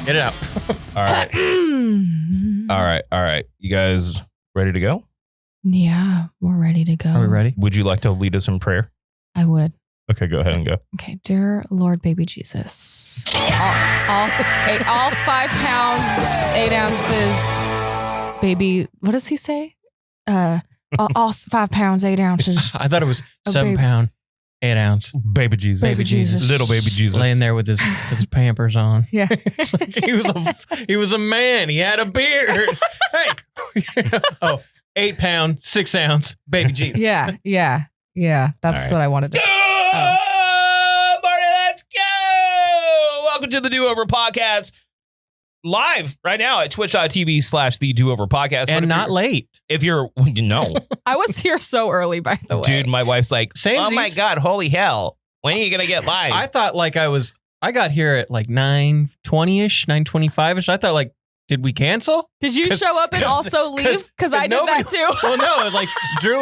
Get it out. All right. All right. You guys ready to go? Yeah, we're ready to go. Are we ready? Would you like to lead us in prayer? I would. Okay, go ahead and go. Okay, dear Lord, baby Jesus, all 5 pounds, 8 ounces, baby. What does he say? All 5 pounds, 8 ounces. I thought it was Oh, 7 babe. pound, 8 ounce. Baby Jesus. Baby Jesus. Little baby Jesus. Laying there with his Pampers on. Yeah. It's like he was a man. He had a beard. Hey. 8 pound, 6 ounce, baby Jesus. Yeah. That's All right. what I wanted to. Marty, let's go! Welcome to the Do Over Podcast. Live right now at twitch.tv/the Do Over Podcast. And not late. If you're, no. I was here so early, by the way. Dude, my wife's like, Samesies. oh my God, holy hell. When are you going to get live? I thought like I got here at like 9:20ish, 9:25ish. I thought like, did we cancel? Did you show up and also leave? Because I did that too. Well, no, it was like Drew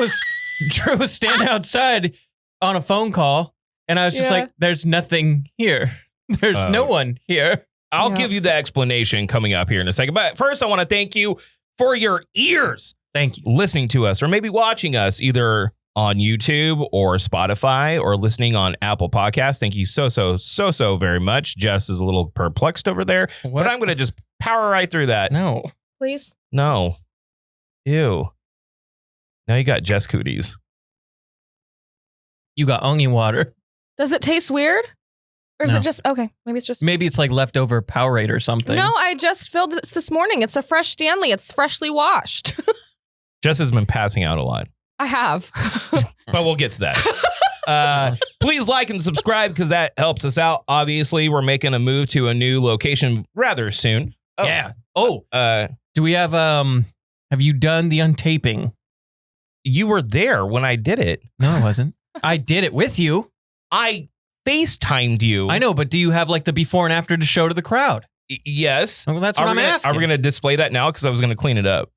was standing outside on a phone call, and I was just like, "There's nothing here. There's no one here." I'll give you the explanation coming up here in a second. But first, I want to thank you for your ears. Thank you. Listening to us or maybe watching us either on YouTube or Spotify or listening on Apple Podcasts. Thank you so very much. Jess is a little perplexed over there, What? but I'm going to just power right through that. No. Please. No. Ew. Now you got Jess cooties. You got onion water. Does it taste weird? Or is No. it just, okay, maybe it's just. Maybe it's like leftover Powerade or something. No, I just filled it this morning. It's a fresh Stanley. It's freshly washed. Jess has been passing out a lot, I have. but we'll get to that. Please like and subscribe because that helps us out. Obviously, we're making a move to a new location rather soon. Oh, Yeah. Oh, do we have you done the untaping? You were there when I did it. No, I wasn't. I did it with you. I FaceTimed you. I know, but do you have like the before and after to show to the crowd? Yes. Well, that's what I'm asking. Are we going to display that now? Because I was going to clean it up.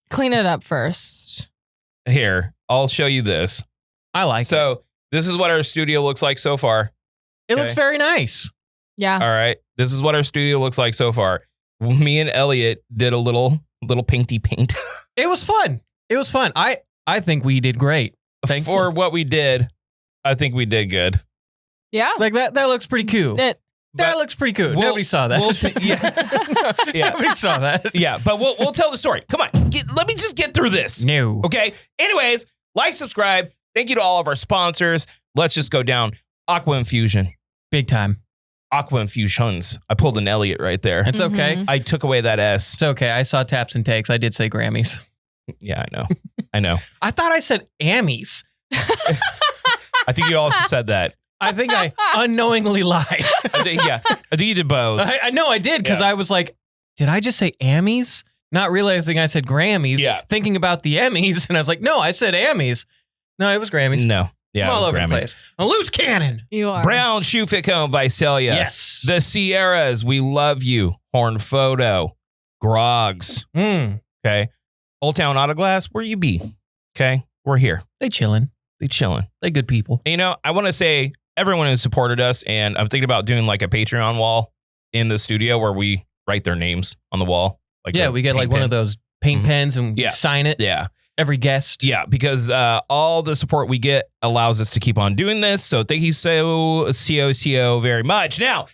Clean it up first. Here, I'll show you this. I like it. So this is what our studio looks like so far. It looks okay. very nice. Yeah. All right. This is what our studio looks like so far. Me and Elliot did a little painty paint. It was fun. It was fun. I think we did great. For what we did, I think we did good. Yeah. Like that looks pretty cool. That looks pretty cool. Nobody saw that. Yeah. Nobody saw that. Yeah, but we'll tell the story. Come on. Let me just get through this. No. Okay. Anyways, like, subscribe. Thank you to all of our sponsors. Let's just go down. Aqua Infusion. Big time. Aqua Infusions. I pulled an Elliot right there. It's okay. I took away that S. It's okay. I saw taps and takes. I did say Grammys. Yeah, I know. I thought I said Ammys. I think you also said that. I think I unknowingly lied. I think you did both. I know I did because I was like, did I just say Ammys? Not realizing I said Grammys. Yeah. Thinking about the Emmys. And I was like, no, I said Ammys. No, it was Grammys. No. Yeah, I'm all it was over Grammys. the place. A loose cannon. You are. Brown Shoe Fit Co. Visalia. Yes. The Sierras. We love you. Horn Photo. Grogs. Okay. Old Town Auto Glass. Where you be? Okay. We're here. They chilling. They chilling. They good people. And, I want to say everyone who supported us, and I'm thinking about doing like a Patreon wall in the studio where we write their names on the wall. Like Yeah, we get like one of those paint pens and we sign it. Yeah. Every guest. Yeah, because all the support we get allows us to keep on doing this. So thank you so very much. Now,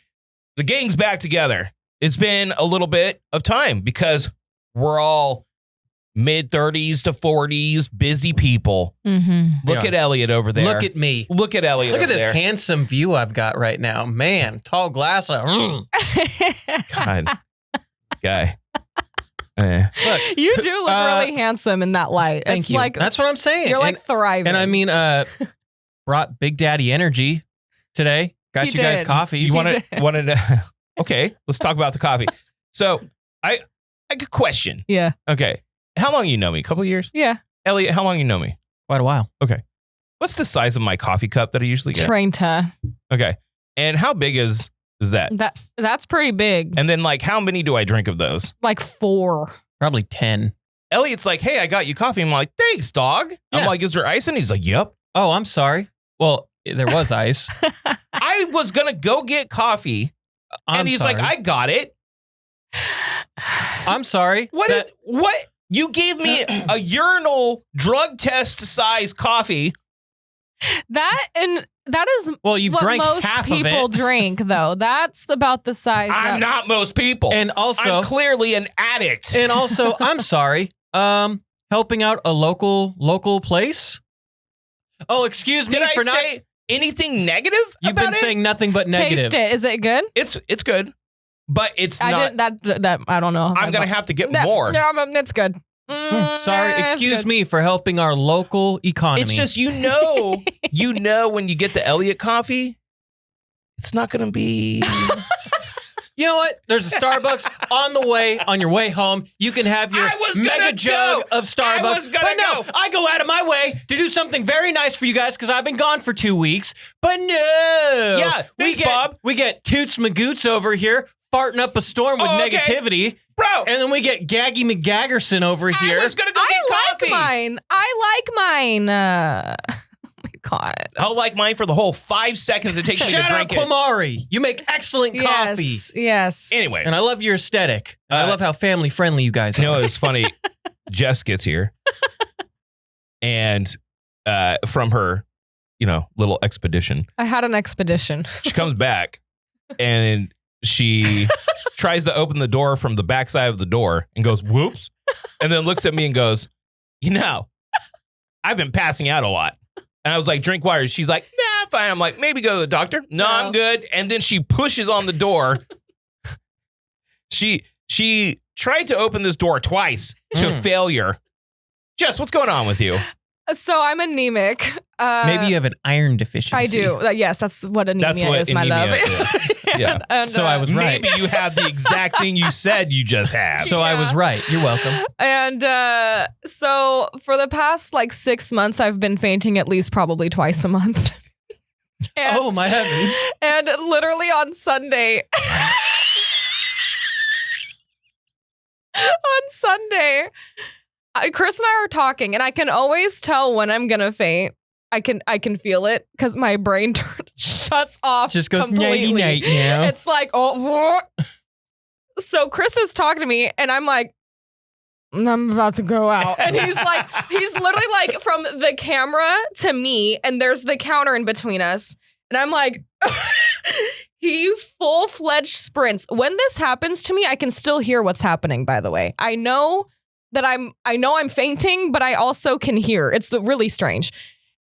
the gang's back together. It's been a little bit of time because we're all mid-30s to 40s, busy people. Mm-hmm. Look at Elliot over there. Look at me. Look at Elliot Look at over this there. handsome view I've got right now. Man, tall glass. God. Guy. Look, You do look really handsome in that light. Thank It's you. Like, That's what I'm saying. you're like thriving. And I mean, brought Big Daddy energy today. Got You you guys did. coffee. You wanted to... Okay, let's talk about the coffee. So, I got a question. Yeah. Okay. How long you know me? A couple of years? Yeah. Elliot, how long you know me? Quite a while. Okay. What's the size of my coffee cup that I usually get? Trenta. Okay. And how big is that? That's pretty big. And then like how many do I drink of those? Like 4. Probably 10. Elliot's like, hey, I got you coffee. I'm like, thanks, dog. I'm Yeah. like, is there ice? And he's like, yep. Oh, I'm sorry. Well, there was ice. I was going to go get coffee. I'm and he's sorry. like, I got it. I'm sorry. What? You gave me a urinal drug test size coffee. That is Well, you've what drank most half people of it. drink, though. That's about the size. I'm not most people. And also, I'm clearly an addict. And also, I'm sorry. Helping out a local place. Oh, excuse me Did I for not. say anything negative? You've about been it? saying nothing but negative. Taste it. Is it good? It's good, but it's I not. didn't. That I don't know. I'm gonna have to get more. No, it's good. Sorry, excuse me for helping our local economy. It's just you know when you get the Elliott coffee, it's not gonna be. You know what? There's a Starbucks on the way, on your way home. You can have your mega jug of Starbucks. But no, I go out of my way to do something very nice for you guys because I've been gone for 2 weeks. But no. Yeah, thanks, Bob. We get Toots Magoots over here farting up a storm with negativity. Bro. And then we get Gaggy McGaggerson over here. I was going to go get coffee. I like mine. Oh, my God. I'll like mine for the whole 5 seconds it takes me to Shout out drink it. Kwamari. You make excellent coffee. Yes. Anyway. And I love your aesthetic. I love how family friendly you guys are. You know, it's funny. Jess gets here. And from her, little expedition. I had an expedition. She comes back and she tries to open the door from the backside of the door and goes, whoops. And then looks at me and goes, I've been passing out a lot. And I was like, drink water. She's like, nah, fine. I'm like, maybe go to the doctor. No, I'm good. And then she pushes on the door. She tried to open this door twice to failure. Jess, what's going on with you? So I'm anemic. Maybe you have an iron deficiency. I do. Yes, that's what anemia is, my love. Yeah. And, So I was right. Maybe you have the exact thing you said you just had. So I was right. You're welcome. And so for the past 6 months, I've been fainting at least probably twice a month. And, Oh, my heavens. And literally on Sunday, Chris and I are talking, and I can always tell when I'm gonna faint. I can feel it because my brain shuts off. Just goes completely. nighty-night, you know? It's like, So Chris is talking to me, and I'm like, I'm about to go out. And he's literally like from the camera to me, and there's the counter in between us. And I'm like, he full-fledged sprints. When this happens to me, I can still hear what's happening, by the way. I know I'm fainting, but I also can hear. It's really strange.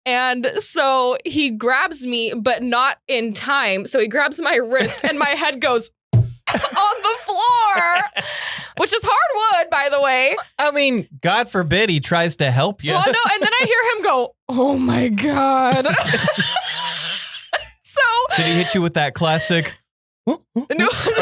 And so he grabs me, but not in time. So he grabs my wrist and my head goes on the floor, which is hardwood, by the way. I mean, God forbid he tries to help you. Well, no, and then I hear him go, oh my God. So Did he hit you with that classic? no, Or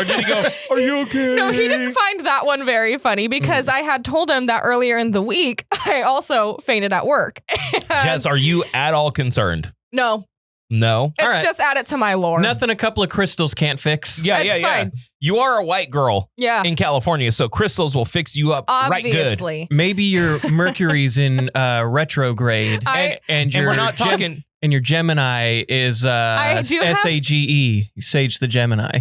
did he go, are you okay? No, he didn't find that one very funny because I had told him that earlier in the week, I also fainted at work. Jess, are you at all concerned? No. No? It's All right. just add it to my lore. Nothing a couple of crystals can't fix. Yeah, It's fine. You are a white girl Yeah. in California, so crystals will fix you up right good. Obviously. Maybe your Mercury's in retrograde, I- and And your we're not talking. and your Gemini is I do have- SAGE, Sage the Gemini.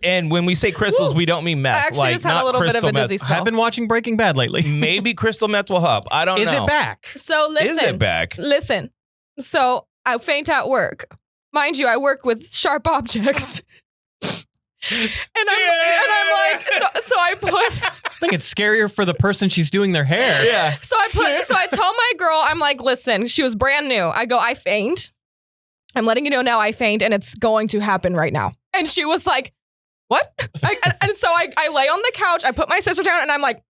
And when we say crystals, we don't mean meth. I actually like, just had not a little bit of crystal a meth. dizzy spell. I've been watching Breaking Bad lately. Maybe crystal meth will help. I don't know. Is it back? So listen. Is it back? Listen. So I faint at work. Mind you, I work with sharp objects. And I'm like, so I put I think it's scarier for the person she's doing their hair. Yeah. So I tell my girl, I'm like, listen, she was brand new. I go, I faint. I'm letting you know now I faint and it's going to happen right now. And she was like, what? And so I lay on the couch, I put my sister down and I'm like,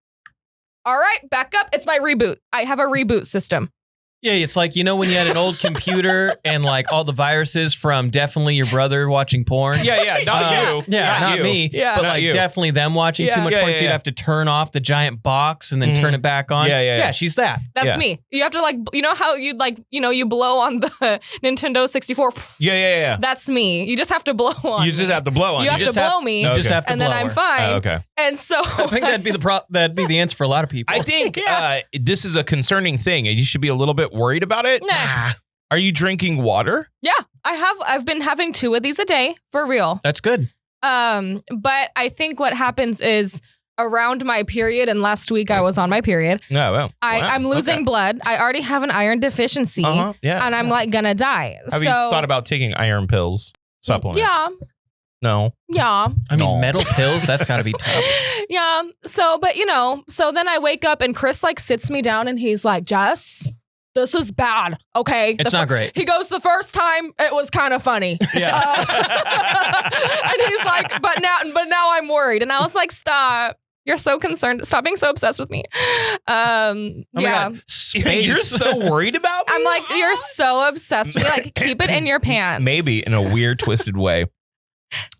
all right, back up. It's my reboot. I have a reboot system. Yeah, it's like, you know, when you had an old computer and like all the viruses from definitely your brother watching porn. Yeah, not you. Yeah, not you. me. Yeah. But Not like you. definitely them watching Yeah. too much Yeah, porn. yeah, So you'd yeah. have to turn off the giant box and then turn it back on. Yeah. Yeah, she's that. That's Yeah. me. You have to like, you know how you'd like, you blow on the Nintendo 64. Yeah. That's me. You just have to blow on. You just have to blow on You it. have to just have- blow me. You just Okay. have to And then blow I'm her. fine. Okay. And so I think that'd be the answer for a lot of people. I think Yeah. this is a concerning thing, and you should be a little bit worried about it. Nah. Are you drinking water? Yeah, I've been having 2 of these a day for real. That's good. But I think what happens is around my period, and last week I was on my period. No, well, I'm losing blood. I already have an iron deficiency, and I'm like gonna die. Have you thought about taking iron pills, supplement? Yeah. No. Yeah. I mean, metal pills, that's got to be tough. Yeah. So, but so then I wake up and Chris like sits me down and he's like, Jess, this is bad. Okay. It's not great. He goes, the first time it was kind of funny. Yeah. And he's like, but now I'm worried. And I was like, stop. You're so concerned. Stop being so obsessed with me. Yeah. You're so worried about me? I'm like, you're so obsessed with me. Like, keep it in your pants. Maybe in a weird, twisted way.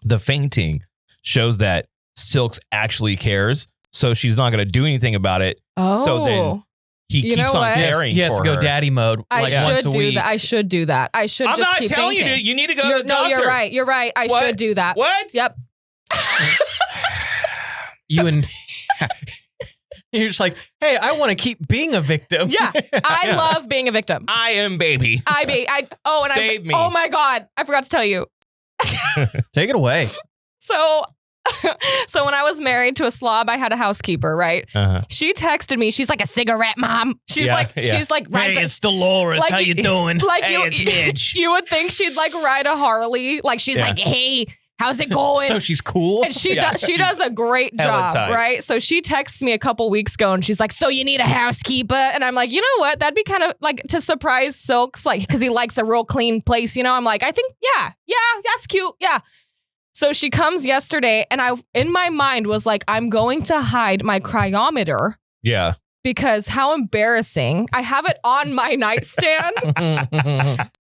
The fainting shows that Silks actually cares, so she's not going to do anything about it. Oh. So then he keeps on caring. He has to go her. daddy mode like once a week. I should do that. I should I'm just not keep telling thinking. you, dude. You need to go to the doctor. No, you're right. You're right. I should do that. What? Yep. You and you're just like, hey, I want to keep being a victim. Yeah, I love being a victim. I am baby. Save me. Oh my God, I forgot to tell you. Take it away. So when I was married to a slob, I had a housekeeper, right? She texted me. She's like, a cigarette, mom. She's like, hey, it's Dolores. Like, how you doing? Like hey, it's Midge. You would think she'd like ride a Harley. Like she's like, hey, how's it going? So she's cool. And she does a great job, right? So she texts me a couple weeks ago and she's like, so you need a housekeeper? And I'm like, you know what? That'd be kind of like to surprise Silks, like, because he likes a real clean place, I'm like, I think, yeah, that's cute. Yeah. So she comes yesterday and I, in my mind, was like, I'm going to hide my cryometer. Yeah. Because how embarrassing. I have it on my nightstand.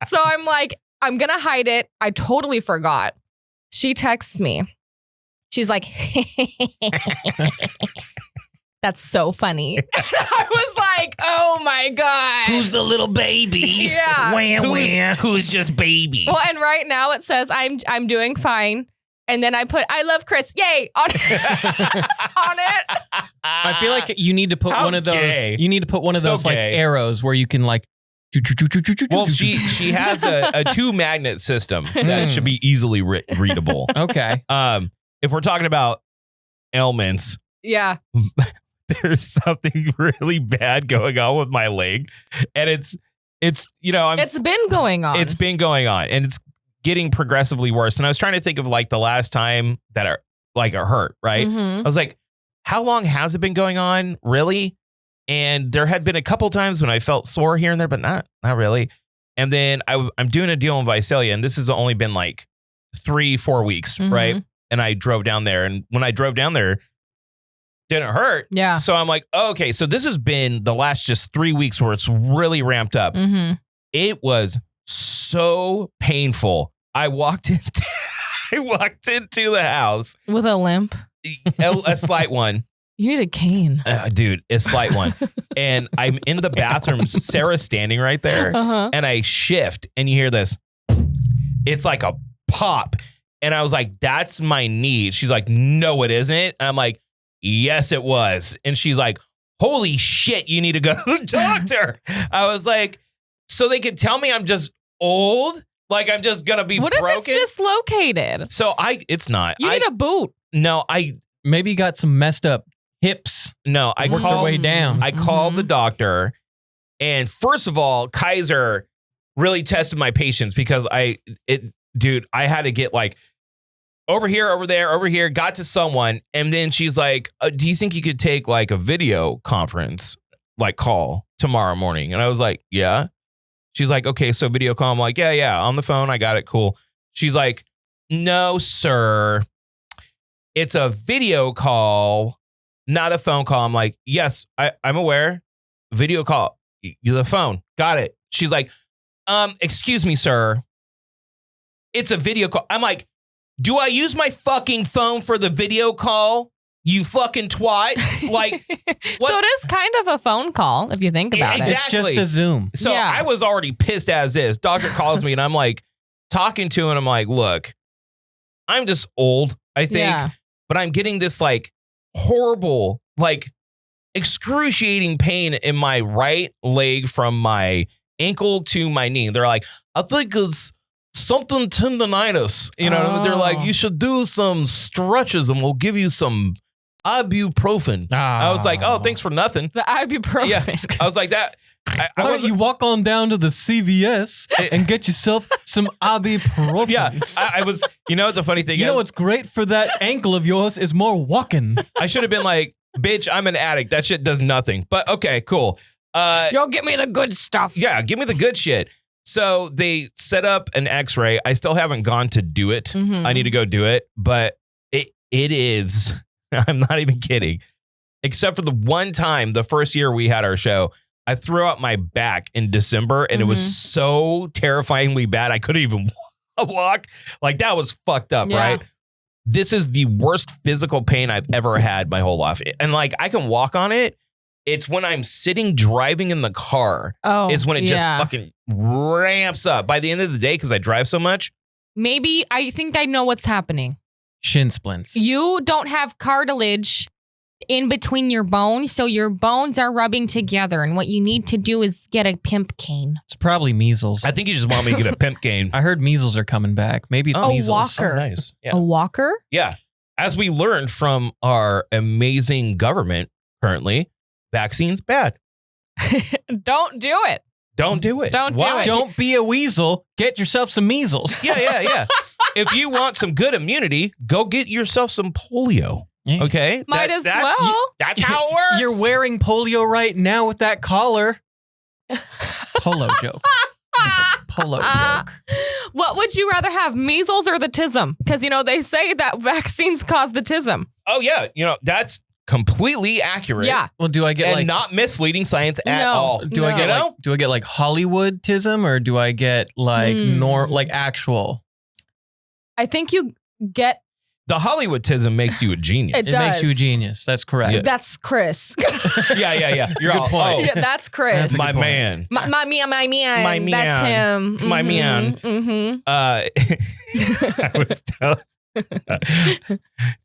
So I'm like, I'm going to hide it. I totally forgot. She texts me. She's like, that's so funny. I was like, oh my God. Who's the little baby? Yeah. Who's just baby? Well, and right now it says I'm doing fine. And then I put, I love Chris. Yay. On it. I feel like you need to put one of those. Gay. You need to put one of those like arrows where you can like. Well, she has a 2-magnet system that should be easily readable. Okay. If we're talking about ailments, yeah, there's something really bad going on with my leg, and it's it's been going on. It's been going on, and it's getting progressively worse. And I was trying to think of like the last time that it hurt. Right? Mm-hmm. I was like, how long has it been going on? Really? And there had been a couple times when I felt sore here and there, but not really. And then I'm doing a deal in Visalia, and this has only been like 3-4 weeks, right? And I drove down there, and when I drove down there, didn't hurt. Yeah. So I'm like, oh, okay, so this has been the last just 3 weeks where it's really ramped up. Mm-hmm. It was so painful. I walked into the house with a limp, a slight one. You need a cane. Dude, a slight one. And I'm in the bathroom, Sarah's standing right there, and I shift, and you hear this. It's like a pop. And I was like, that's my knee. She's like, no, it isn't. And I'm like, yes, it was. And she's like, holy shit, you need to go to the doctor. I was like, so they could tell me I'm just old? Like I'm just going to be broken? What if it's dislocated? So it's not. You need a boot. No, maybe you got some messed up hips. No, I worked their way down. I called the doctor, and first of all, Kaiser really tested my patience because I had to get like over here, over there, over here, got to someone, and then she's like, do you think you could take like a video conference like call tomorrow morning? And I was like, yeah. She's like, okay, so video call. I'm like, yeah, on the phone. I got it. Cool. She's like, no, sir. It's a video call, not a phone call. I'm like, yes, I'm aware. Video call. The phone. Got it. She's like, excuse me, sir. It's a video call. I'm like, do I use my fucking phone for the video call? You fucking twat. Like, what? So it is kind of a phone call if you think about it. It's just a Zoom. So I was already pissed as is. Doctor calls me and I'm like talking to him and I'm like, look, I'm just old, I think, but I'm getting this like horrible, like excruciating pain in my right leg from my ankle to my knee. They're like, I think it's something tendonitis. You know, they're like, you should do some stretches and we'll give you some ibuprofen. I was like, oh, thanks for nothing. The ibuprofen. Yeah. I was like that. Why don't you walk on down to the CVS and get yourself some ibuprofen? Yeah, I was. You know what the funny thing is? You know what's great for that ankle of yours is more walking. I should have been like, bitch, I'm an addict. That shit does nothing. But okay, cool. Yo, give me the good stuff. Yeah, give me the good shit. So they set up an X-ray. I still haven't gone to do it. Mhm. I need to go do it. But it is. I'm not even kidding. Except for the one time, the first year we had our show, I threw out my back in December and it was so terrifyingly bad. I couldn't even walk. Like that was fucked up, right? This is the worst physical pain I've ever had my whole life. And like I can walk on it. It's when I'm sitting driving in the car. Oh, it's when it just fucking ramps up by the end of the day because I drive so much. Maybe I think I know what's happening. Shin splints. You don't have cartilage in between your bones, so your bones are rubbing together. And what you need to do is get a pimp cane. It's probably measles. I think you just want me to get a pimp cane. I heard measles are coming back. Maybe it's measles. Walker. Oh, nice. Yeah. A walker? Yeah. As we learned from our amazing government currently, vaccines bad. Don't do it. Don't do it. Don't do it. Don't be a weasel. Get yourself some measles. Yeah. If you want some good immunity, go get yourself some polio. Yeah. Okay? Might as well. That's how it works. You're wearing polio right now with that collar. Polo joke. Polo joke. What would you rather have, measles or the tism? Because, you know, they say that vaccines cause the tism. Oh, yeah. You know, that's completely accurate. Yeah. Well, do I get And like not misleading science at all. do I get like Hollywoodism or do I get like like actual? I think you get. The Hollywoodism makes you a genius. It makes you a genius. That's correct. Yeah. That's Chris. Yeah. You're a good point. Yeah, that's Chris. That's a My good point. man. My man. My man. That's him. My man. Mm-hmm. I was telling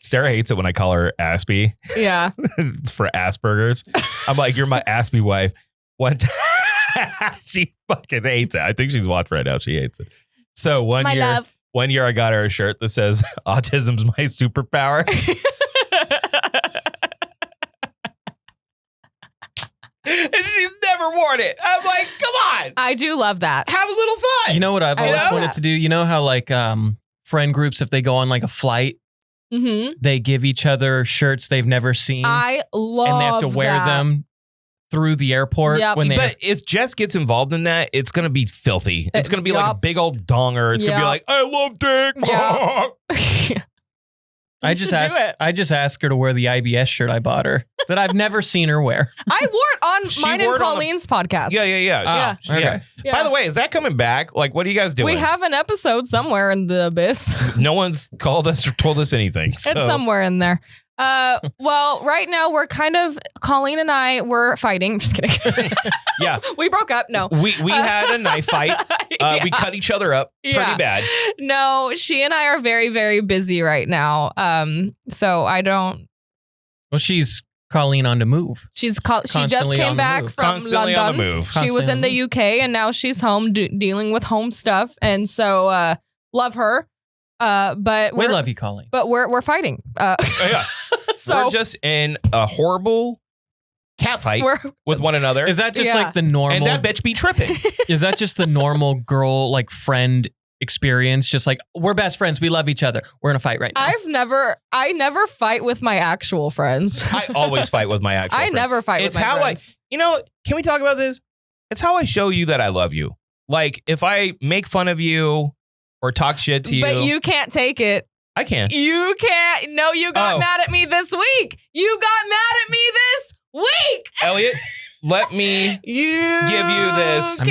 Sarah hates it when I call her Aspie. Yeah. It's for Asperger's. I'm like, you're my Aspie wife. One time, she fucking hates it. I think she's watched right now. She hates it. So one year I got her a shirt that says autism's my superpower. And she's never worn it. I'm like, come on. I do love that. Have a little fun. You know what I've always wanted to do? You know how like friend groups, if they go on like a flight, they give each other shirts they've never seen. I love and they have to wear them through the airport. Yep. But if Jess gets involved in that, it's going to be filthy. It's going to be like a big old donger. It's going to be like, I love dick. Yeah. I just asked her to wear the IBS shirt I bought her that I've never seen her wear. I wore it on mine and Colleen's podcast. Yeah. Okay. Yeah. By the way, is that coming back? Like, what are you guys doing? We have an episode somewhere in the abyss. No one's called us or told us anything. So. It's somewhere in there. Well, right now we're kind of, Colleen and I were fighting. Just kidding. Yeah. We broke up. No. We had a knife fight. Yeah. We cut each other up pretty bad. No, she and I are very, very busy right now. So I don't. Well, she's Colleen on the move. She just came back from Constantly London. on the move. She was in the UK and now she's home dealing with home stuff. And so love her. But we love you, Colleen. But we're fighting. Yeah. So we're just in a horrible cat fight with one another. Is that just like the normal? And that bitch be tripping. Is that just the normal girl like friend experience? Just like we're best friends, we love each other. We're in a fight right now. I never fight with my actual friends. I always fight with my actual friends. I never fight with my friends. You know, can we talk about this? It's how I show you that I love you. Like if I make fun of you or talk shit to you. But you can't take it. I can. You can't. No, you got mad at me this week. You got mad at me this week. Elliot, let me give you this.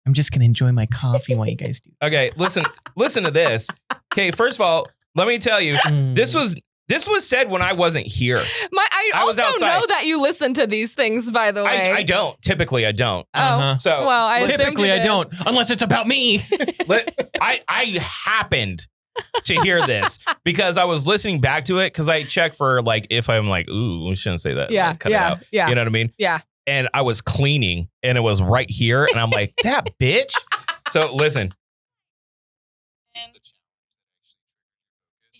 I'm just gonna enjoy my coffee while you guys do. Okay, listen to this. Okay, first of all, let me tell you, this was said when I wasn't here. I also know that you listen to these things, by the way. I don't. Typically, I don't. Oh, so well, typically I don't, unless it's about me. I happened to hear this because I was listening back to it because I check for like if I'm like, ooh, we shouldn't say that. Yeah, like, cut it out. Yeah. You know what I mean? Yeah. And I was cleaning and it was right here and I'm like, that bitch. So listen,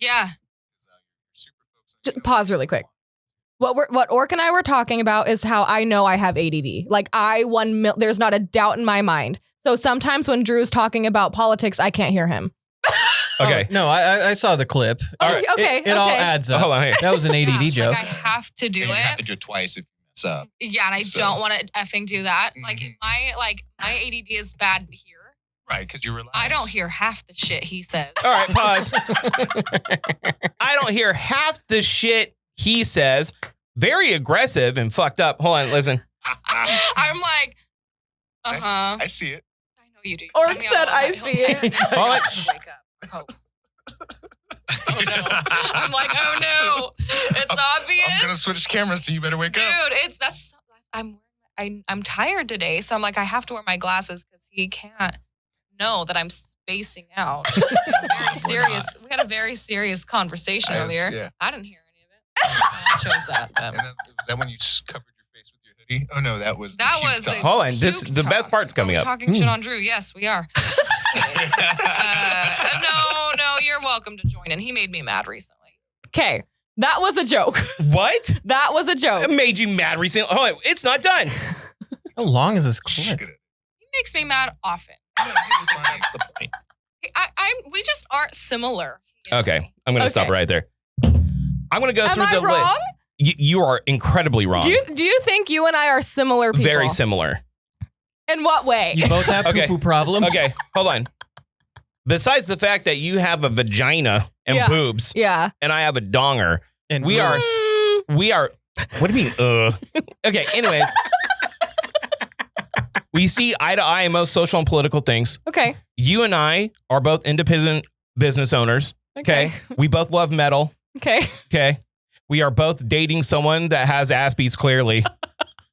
Yeah. Just pause really quick. What Orc and I were talking about is how I know I have ADD. Like there's not a doubt in my mind. So sometimes when Drew's talking about politics, I can't hear him. Okay. No, I saw the clip. All right. Okay. It all adds up. Hold on. Here. That was an ADD joke. Like I have to do it. You have to do it twice if you mess up. Yeah, and I don't want to effing do that. Like my ADD is bad here. Right, because you relax. I don't hear half the shit he says. All right, pause. I don't hear half the shit he says. Very aggressive and fucked up. Hold on, listen. I'm like, I see it. I know you do. Orc said, I see it. Hold on. Wake up. Oh no. I'm like, oh no. It's obvious. I'm gonna switch cameras, so you better wake up. Dude, I'm tired today, so I'm like, I have to wear my glasses because he can't know that I'm spacing out. We had a very serious conversation earlier. Yeah. I didn't hear any of it. I chose that. And was that when you covered your face with your hoodie? Oh no, that was the Hold on, the best part's coming up. Talking shit on Drew. Yes, we are. No, you're welcome to join in. He made me mad recently. Okay. That was a joke. What? That was a joke. It made you mad recently. Hold on, it's not done. How long is this clip? He makes me mad often. That's the point. We just aren't similar. Okay, I'm going to stop right there. I'm going to go through the list. Am I wrong? You are incredibly wrong. Do you think you and I are similar people? Very similar. In what way? You both have poo-poo problems. Okay, hold on. Besides the fact that you have a vagina and boobs, and I have a donger, and we are. What do you mean? Okay. Anyways, we see eye to eye in most social and political things. Okay. You and I are both independent business owners. Okay. We both love metal. Okay. Okay. We are both dating someone that has Aspies, clearly.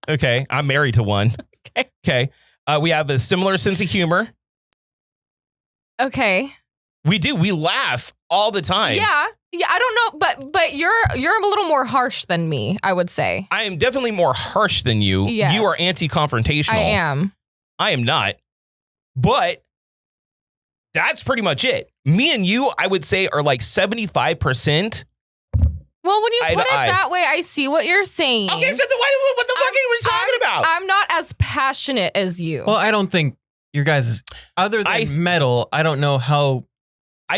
Okay. I'm married to one. Okay. Okay. We have a similar sense of humor. Okay. We do. We laugh all the time. Yeah. I don't know, but you're a little more harsh than me, I would say. I am definitely more harsh than you. Yes. You are anti-confrontational. I am. I am not. But that's pretty much it. Me and you, I would say, are like 75%. Well, when you put it that way, I see what you're saying. Okay, so what the fuck are we talking about? I'm not as passionate as you. Well, I don't think your guys, other than metal, I don't know how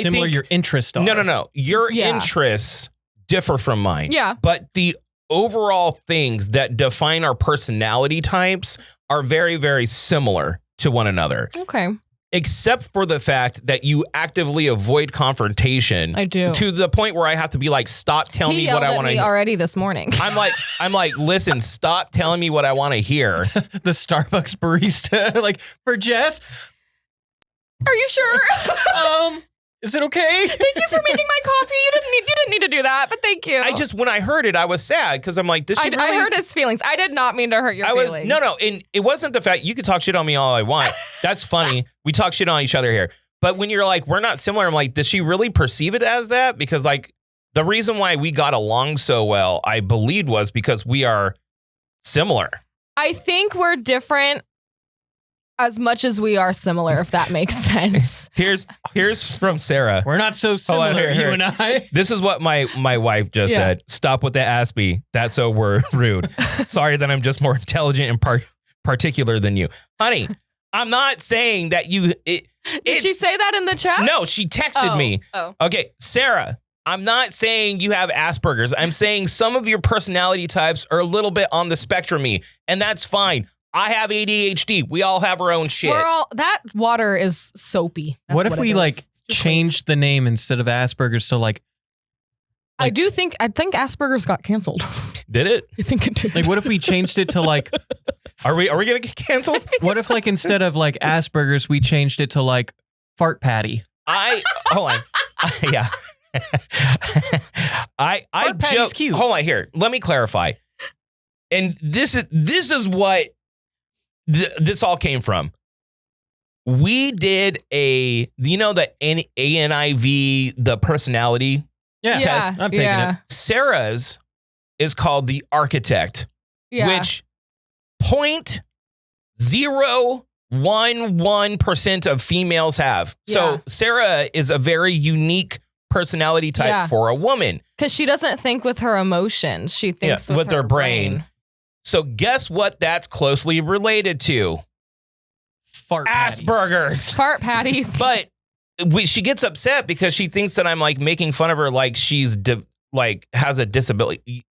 similar your interests are. No. Your interests differ from mine. Yeah. But the overall things that define our personality types are very, very similar to one another. Okay. Except for the fact that you actively avoid confrontation. I do. To the point where I have to be like, stop telling me what I want to hear. Already this morning. I'm like, listen, stop telling me what I want to hear. The Starbucks barista, like, for Jess. Are you sure? Is it okay? Thank you for making my coffee. You didn't need to do that, but thank you. When I heard it, I was sad because I'm like, I hurt his feelings. I did not mean to hurt your feelings. No, and it wasn't the fact you can talk shit on me all I want. That's funny. We talk shit on each other here. But when you're like, we're not similar, I'm like, does she really perceive it as that? Because like the reason why we got along so well, I believed, was because we are similar. I think we're different as much as we are similar, if that makes sense. Here's from Sarah. We're not so similar, you and I. This is what my wife just said. Stop with the Aspie. That's so rude. Sorry that I'm just more intelligent and particular than you. Honey, I'm not saying that you... Did she say that in the chat? No, she texted me. Oh. Okay, Sarah, I'm not saying you have Asperger's. I'm saying some of your personality types are a little bit on the spectrum-y, and that's fine. I have ADHD. We all have our own shit. That water is soapy. That's what if we like changed the name instead of Asperger's to like I think Asperger's got canceled. Did it? I think it did. Like, what if we changed it to like Are we gonna get canceled? What if like instead of like Asperger's we changed it to like fart patty? Hold on. Yeah. I patty's cute. Hold on here. Let me clarify. And this is what this all came from. We did the ANIV, the personality test. I'm taking it. Sarah's is called the architect, which 0.011% of females have. So Sarah is a very unique personality type for a woman. Because she doesn't think with her emotions. She thinks with her her brain. So guess what that's closely related to? Fart patties. Asperger's. Fart patties. But she gets upset because she thinks that I'm like making fun of her like she's has a disability.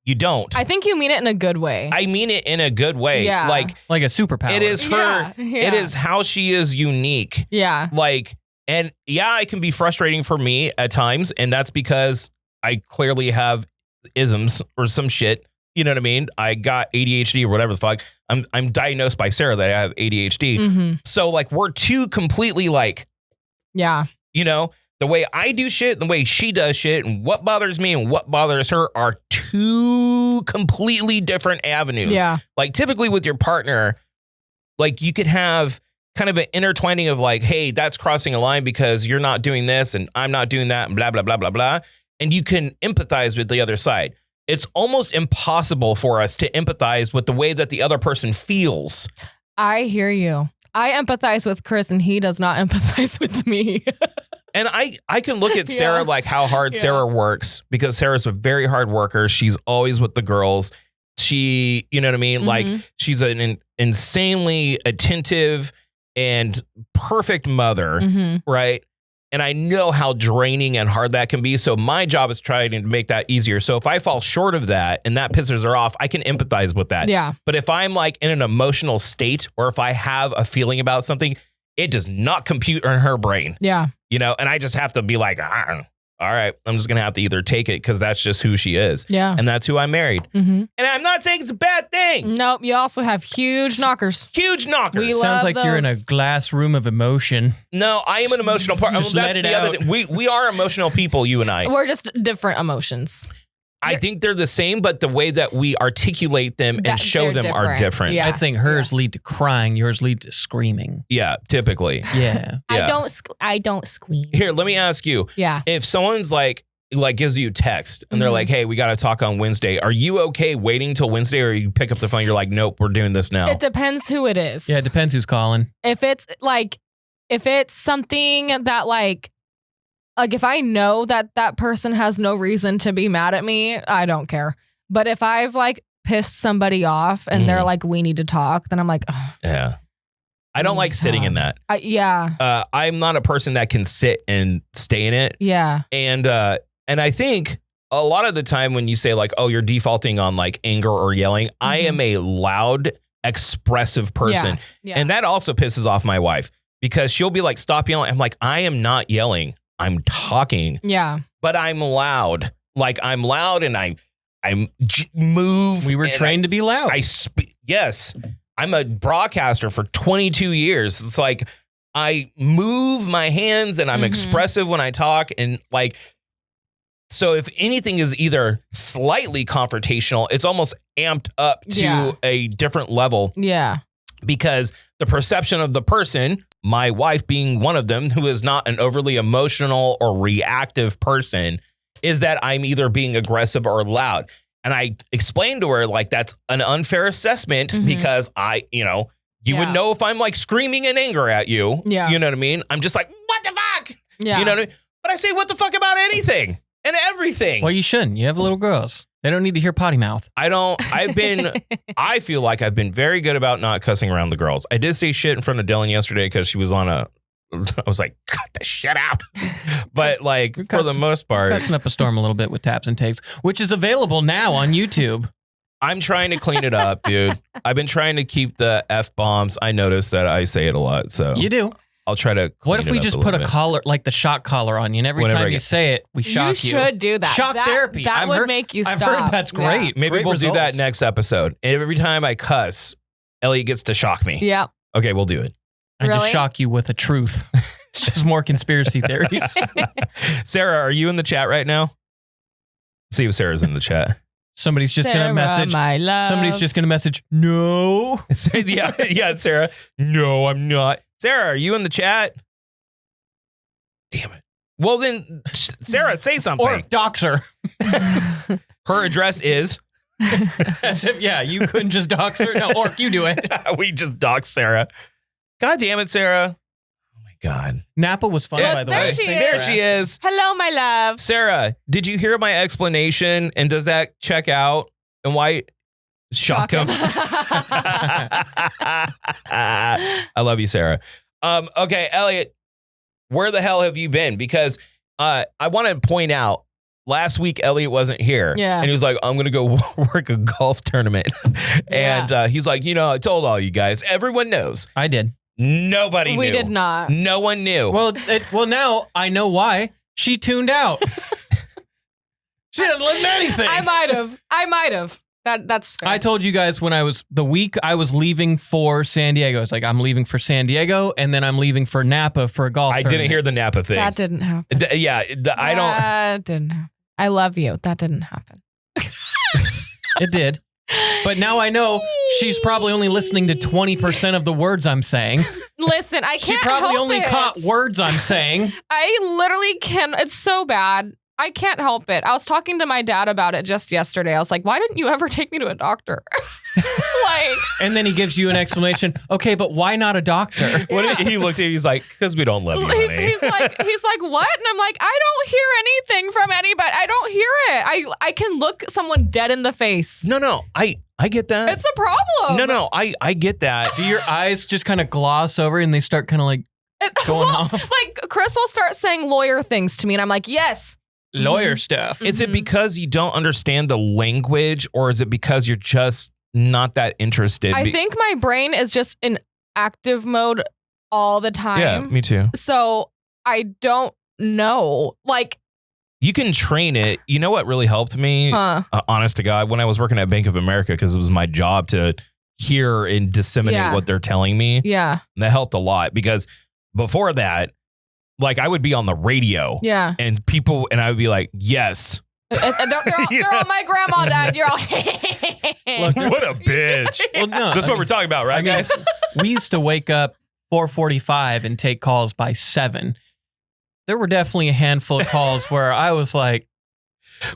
You don't. I think you mean it in a good way. I mean it in a good way. Yeah. Like a superpower. It is her. Yeah. It is how she is unique. Yeah. Like, and it can be frustrating for me at times. And that's because I clearly have isms or some shit. You know what I mean? I got ADHD or whatever the fuck. I'm diagnosed by Sarah that I have ADHD. Mm-hmm. So like we're two completely like, you know, the way I do shit, the way she does shit, and what bothers me and what bothers her are two completely different avenues. Yeah. Like typically with your partner, like you could have kind of an intertwining of like, hey, that's crossing a line because you're not doing this and I'm not doing that and blah, blah, blah, blah, blah. And you can empathize with the other side. It's almost impossible for us to empathize with the way that the other person feels. I hear you. I empathize with Chris and he does not empathize with me. And I can look at Sarah like how hard Sarah works because Sarah's a very hard worker. She's always with the girls. She, you know what I mean? Like she's an insanely attentive and perfect mother, right? And I know how draining and hard that can be. So my job is trying to make that easier. So if I fall short of that and that pisses her off, I can empathize with that. Yeah. But if I'm like in an emotional state or if I have a feeling about something, it does not compute in her brain. Yeah. You know, and I just have to be like, all right, I'm just going to have to either take it because that's just who she is. Yeah. And that's who I married. And I'm not saying it's a bad thing. Nope. You also have huge knockers. Huge knockers. We Sounds love like you're in a those. glass room of emotion. No, I am an emotional part. Just That's let it the other out. thing. We are emotional people, you and I. We're just different emotions. I think they're the same, but the way that we articulate them and show they're them are different. Yeah. I think hers lead to crying, yours lead to screaming. Yeah, typically. Yeah. I don't scream. Here, let me ask you. Yeah. If someone's like gives you a text and they're like, hey, we got to talk on Wednesday. Are you okay waiting till Wednesday or you pick up the phone? You're like, nope, we're doing this now. It depends who it is. Yeah, it depends who's calling. If it's something that like if I know that that person has no reason to be mad at me, I don't care. But if I've like pissed somebody off and they're like, we need to talk, then I'm like, ugh. Yeah. I don't like sitting in that. Yeah. I'm not a person that can sit and stay in it. Yeah. And I think a lot of the time when you say like, oh, you're defaulting on like anger or yelling, I am a loud, expressive person. Yeah. And that also pisses off my wife because she'll be like, stop yelling. I'm like, I am not yelling. I'm talking. Yeah. But I'm loud. Like I'm loud and I move. We were trained to be loud. Yes. I'm a broadcaster for 22 years. It's like I move my hands and I'm expressive when I talk and like, so if anything is either slightly confrontational, it's almost amped up to a different level. Yeah. Because the perception of the person, my wife being one of them, who is not an overly emotional or reactive person, is that I'm either being aggressive or loud. And I explained to her, like, that's an unfair assessment because you would know if I'm like screaming in anger at you. Yeah. You know what I mean? I'm just like, what the fuck? Yeah. You know what I mean? But I say, what the fuck about anything and everything? Well, you shouldn't. You have little girls. They don't need to hear potty mouth. I feel like I've been very good about not cussing around the girls. I did say shit in front of Dylan yesterday because she was I was like, cut the shit out. But like, for the most part. Cussing up a storm a little bit with taps and takes, which is available now on YouTube. I'm trying to clean it up, dude. I've been trying to keep the F-bombs. I noticed that I say it a lot, so. You do. I'll try to clean What if it we up just put a bit. collar, like the shock collar on you, and every Whenever time you say it, we shock you? You should do that. Shock therapy. That I've would heard- make you I've stop. heard that's Yeah. great. Maybe Great we'll do that results. next episode. And every time I cuss, Elliot gets to shock me. Yeah. Okay, we'll do it. I just Really? shock you with a truth. It's just more conspiracy theories. Sarah, are you in the chat right now? See if Sarah's in the chat. Somebody's just going to Sarah, message. my love. Somebody's just going to message, no. yeah, it's Sarah. No, I'm not. Sarah, are you in the chat? Damn it. Well, then, Sarah, say something. Or doxer. Her address is. As if, you couldn't just dox her. No, or you do it. We just doxed Sarah. God damn it, Sarah. Oh my God. Napa was fun, Look, by the there way. she There is. she is. Hello, my love. Sarah, did you hear my explanation? And does that check out? And why? Shock him. I love you, Sarah. Okay, Elliot, where the hell have you been? Because I want to point out, last week Elliot wasn't here. Yeah. And he was like, I'm going to go work a golf tournament. And he's like, I told all you guys. Everyone knows. I did. Nobody knew. We did not. No one knew. Well, now I know why. She tuned out. She didn't listen to anything. I might have. That's fair. I told you guys when I was leaving for San Diego. It's like I'm leaving for San Diego and then I'm leaving for Napa for a golf tournament. didn't hear the Napa thing. That didn't happen. I don't. That didn't happen. I love you. That didn't happen. It did. But now I know she's probably only listening to 20% of the words I'm saying. Listen, I can't She probably help only it. caught words I'm saying. I literally can. It's so bad. I can't help it. I was talking to my dad about it just yesterday. I was like, why didn't you ever take me to a doctor? And then he gives you an explanation. Okay, but why not a doctor? He looked at you, he's like, because we don't love you, honey. He's like, what? And I'm like, I don't hear anything from anybody. I don't hear it. I can look someone dead in the face. No, I get that. It's a problem. No, I get that. Do your eyes just kind of gloss over and they start kind of like going off? Like Chris will start saying lawyer things to me, and I'm like, yes. Lawyer stuff. Is it because you don't understand the language, or is it because you're just not that interested? I think my brain is just in active mode all the time. Yeah, me too. So I don't know. Like, you can train it. You know what really helped me? Honest to God, when I was working at Bank of America, because it was my job to hear and disseminate what they're telling me. Yeah. And that helped a lot, because before that, like, I would be on the radio. Yeah. And I would be like, yes. They're all my grandma died. You're all. Look, What a bitch. Well, no, That's what we're talking about, right, guys? We used to wake up 4:45 and take calls by 7. There were definitely a handful of calls where I was like,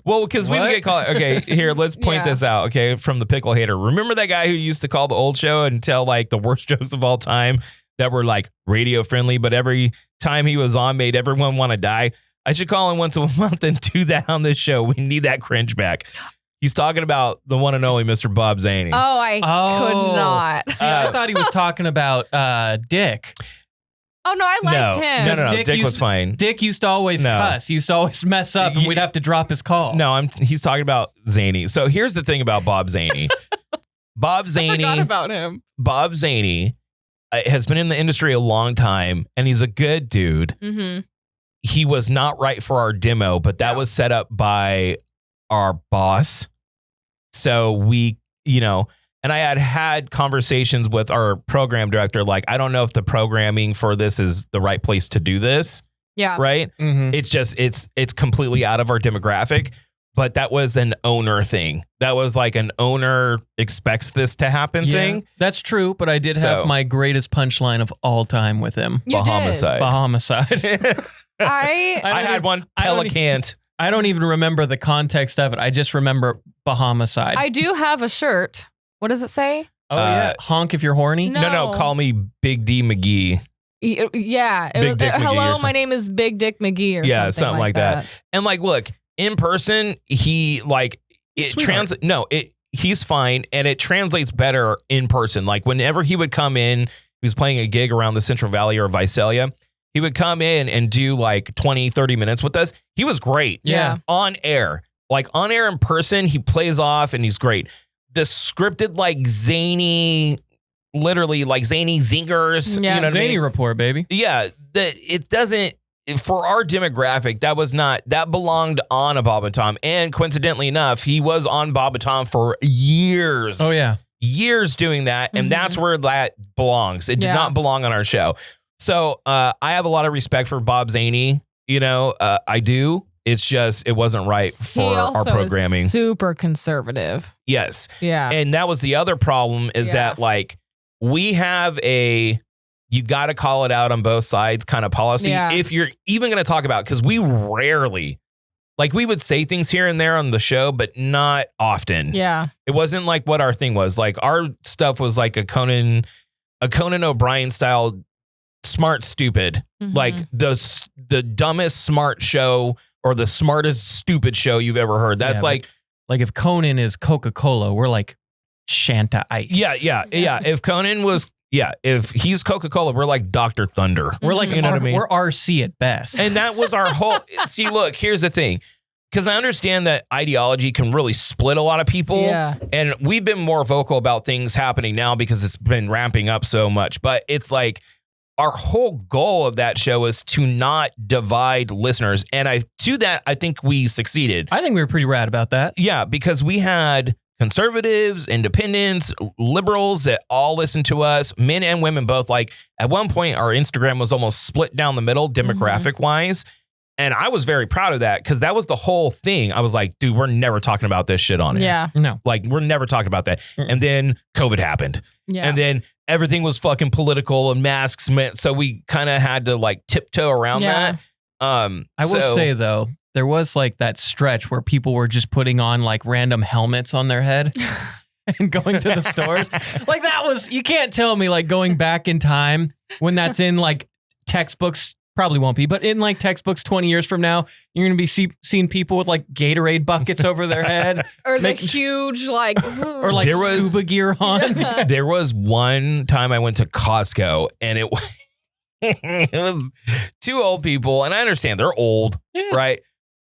well, because we would get called. Okay, here, let's point Yeah. this out. Okay, from the pickle hater. Remember that guy who used to call the old show and tell like the worst jokes of all time that were like radio friendly, but every time he was on made everyone want to die? I should call him once a month and do that on this show. We need that cringe back. He's talking about the one and only Mr. Bob Zaney. Oh, I could not. See, I thought he was talking about Dick. Oh, no, I liked him. No, Dick was fine. Dick used to always cuss. He used to always mess up, and we'd have to drop his call. No, he's talking about Zaney. So here's the thing about Bob Zaney. I forgot about him. Bob Zaney has been in the industry a long time, and he's a good dude. Mm-hmm. He was not right for our demo, but that was set up by our boss. So we, and I had conversations with our program director, like, I don't know if the programming for this is the right place to do this. Yeah. Right. Mm-hmm. It's just, it's completely out of our demographic. But that was an owner thing. That was like an owner expects this to happen thing. That's true, but I did have my greatest punchline of all time with him. Bahomicide. Bahomicide. I had one. Pelicant. I don't even remember the context of it. I just remember Bahomicide. I do have a shirt. What does it say? Oh, yeah. Honk if you're horny? No. Call me Big D McGee. Yeah. Big Dick McGee hello, or my name is Big Dick McGee or something like that. And like, look, in person, he like it he's fine, and it translates better in person. Like whenever he would come in, he was playing a gig around the Central Valley or Visalia. He would come in and do like 20, 30 minutes with us. He was great. Yeah. On air. Like on air in person, he plays off and he's great. The scripted like zany, literally like zany zingers. Yeah. You know what Zany I mean? report, baby. Yeah. It doesn't. For our demographic, that belonged on a Bob and Tom. And coincidentally enough, he was on Bob and Tom for years. Oh, yeah. Years doing that. And that's where that belongs. It did not belong on our show. So I have a lot of respect for Bob Zaney. I do. It's just, it wasn't right for our programming. Is super conservative. Yes. Yeah. And that was the other problem is that like we have you got to call it out on both sides kind of policy. Yeah. If you're even going to talk about, because we rarely, like we would say things here and there on the show, but not often. Yeah. It wasn't like what our thing was. Like our stuff was like a Conan O'Brien style smart stupid, like the dumbest smart show or the smartest stupid show you've ever heard. That's like if Conan is Coca-Cola, we're like Shanta Ice. Yeah. If Conan was, if he's Coca-Cola, we're like Dr. Thunder. We're like, you know what I mean? We're RC at best. And that was our whole, see, look, here's the thing. Because I understand that ideology can really split a lot of people. Yeah. And we've been more vocal about things happening now because it's been ramping up so much. But it's like our whole goal of that show is to not divide listeners. And I think we succeeded. I think we were pretty rad about that. Yeah, because we had conservatives, independents, liberals that all listened to us, men and women both. Like at one point, our Instagram was almost split down the middle demographic wise. And I was very proud of that because that was the whole thing. I was like, dude, we're never talking about this shit on it. Yeah. No. Like, we're never talking about that. And then COVID happened. Yeah. And then everything was fucking political and masks meant. So we kind of had to like tiptoe around that. I will say, though, there was like that stretch where people were just putting on like random helmets on their head and going to the stores. Like that was, you can't tell me like going back in time when that's in like textbooks. Probably won't be, but in like textbooks 20 years from now, you're going to be seeing people with like Gatorade buckets over their head. Or the huge like... or like scuba gear on. There was one time I went to Costco and it was two old people. And I understand they're old, right?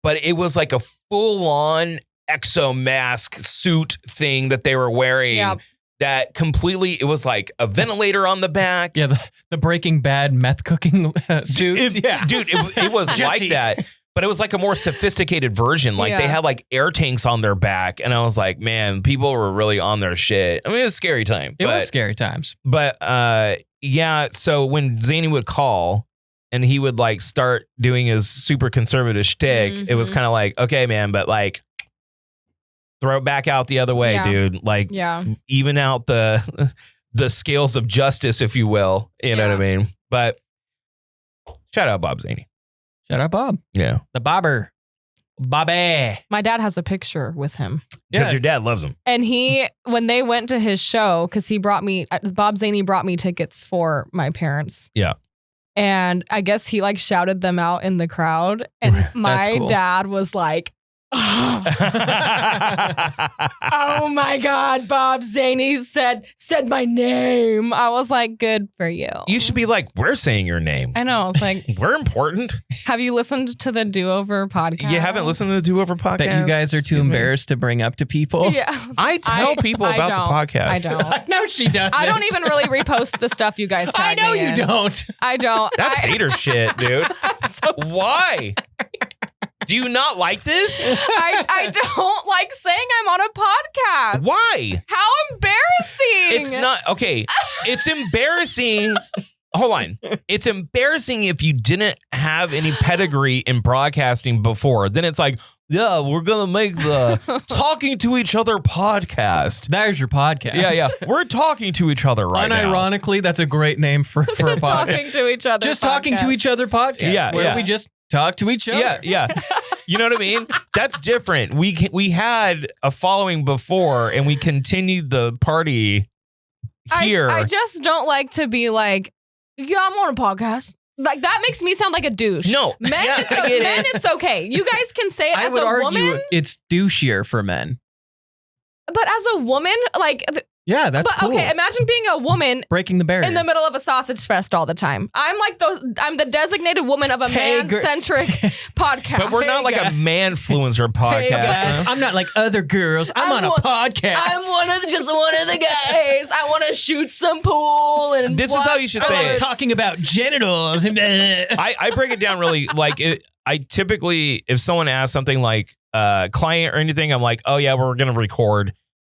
But it was like a full-on exo mask suit thing that they were wearing. Yeah. That completely, it was like a ventilator on the back. Yeah, the Breaking Bad meth cooking suits. Dude, it was like that. But it was like a more sophisticated version. Like they had like air tanks on their back. And I was like, man, people were really on their shit. I mean, it was a scary time. It was scary times. But so when Zany would call and he would like start doing his super conservative shtick, it was kind of like, okay, man, but like, throw it back out the other way, dude. Like, even out the scales of justice, if you will. You know what I mean? But shout out Bob Zany. Shout out Bob. Yeah. The Bobber. Bobby. My dad has a picture with him. Because your dad loves him. And when they went to his show, because Bob Zany brought me tickets for my parents. Yeah. And I guess he like shouted them out in the crowd. And my dad was like, oh my God, Bob Zany said my name. I was like, good for you. You should be like, we're saying your name. I know. It's like, we're important. Have you listened to the Do-Over podcast? You haven't listened to the Do-Over podcast? That you guys are too embarrassed to bring up to people? Yeah. I tell people about the podcast. I don't. No, she doesn't. I don't even really repost the stuff you guys tag I know me you in. don't. I don't. That's hater shit, dude. So why? Do you not like this? I don't like saying I'm on a podcast. Why? How embarrassing. It's not, okay. It's embarrassing. Hold on. It's embarrassing if you didn't have any pedigree in broadcasting before. Then it's like, yeah, we're going to make the Talking to Each Other podcast. There's your podcast. Yeah. We're talking to each other right now. Unironically, that's a great name for a podcast. Talking to each other. Just talking to each other podcast. Yeah. Where we just talk to each other. Yeah. You know what I mean? That's different. We had a following before and we continued the party here. I just don't like to be like, yeah, I'm on a podcast. Like that makes me sound like a douche. No. Men, Yeah, it's okay. You guys can say it I as would a argue woman. it's douchier for men. But as a woman, like... Yeah, that's cool. Okay, imagine being a woman breaking the barrier in the middle of a sausage fest all the time. I'm like I'm the designated woman of a man-centric podcast. But we're not like a man-fluencer podcast. Hey guys, I'm not like other girls. I'm on a podcast. I'm just one of the guys. I want to shoot some pool and this is how you should say it. Talking about genitals. I break it down really like I typically, if someone asks something like client or anything, I'm like, oh yeah, we're gonna record.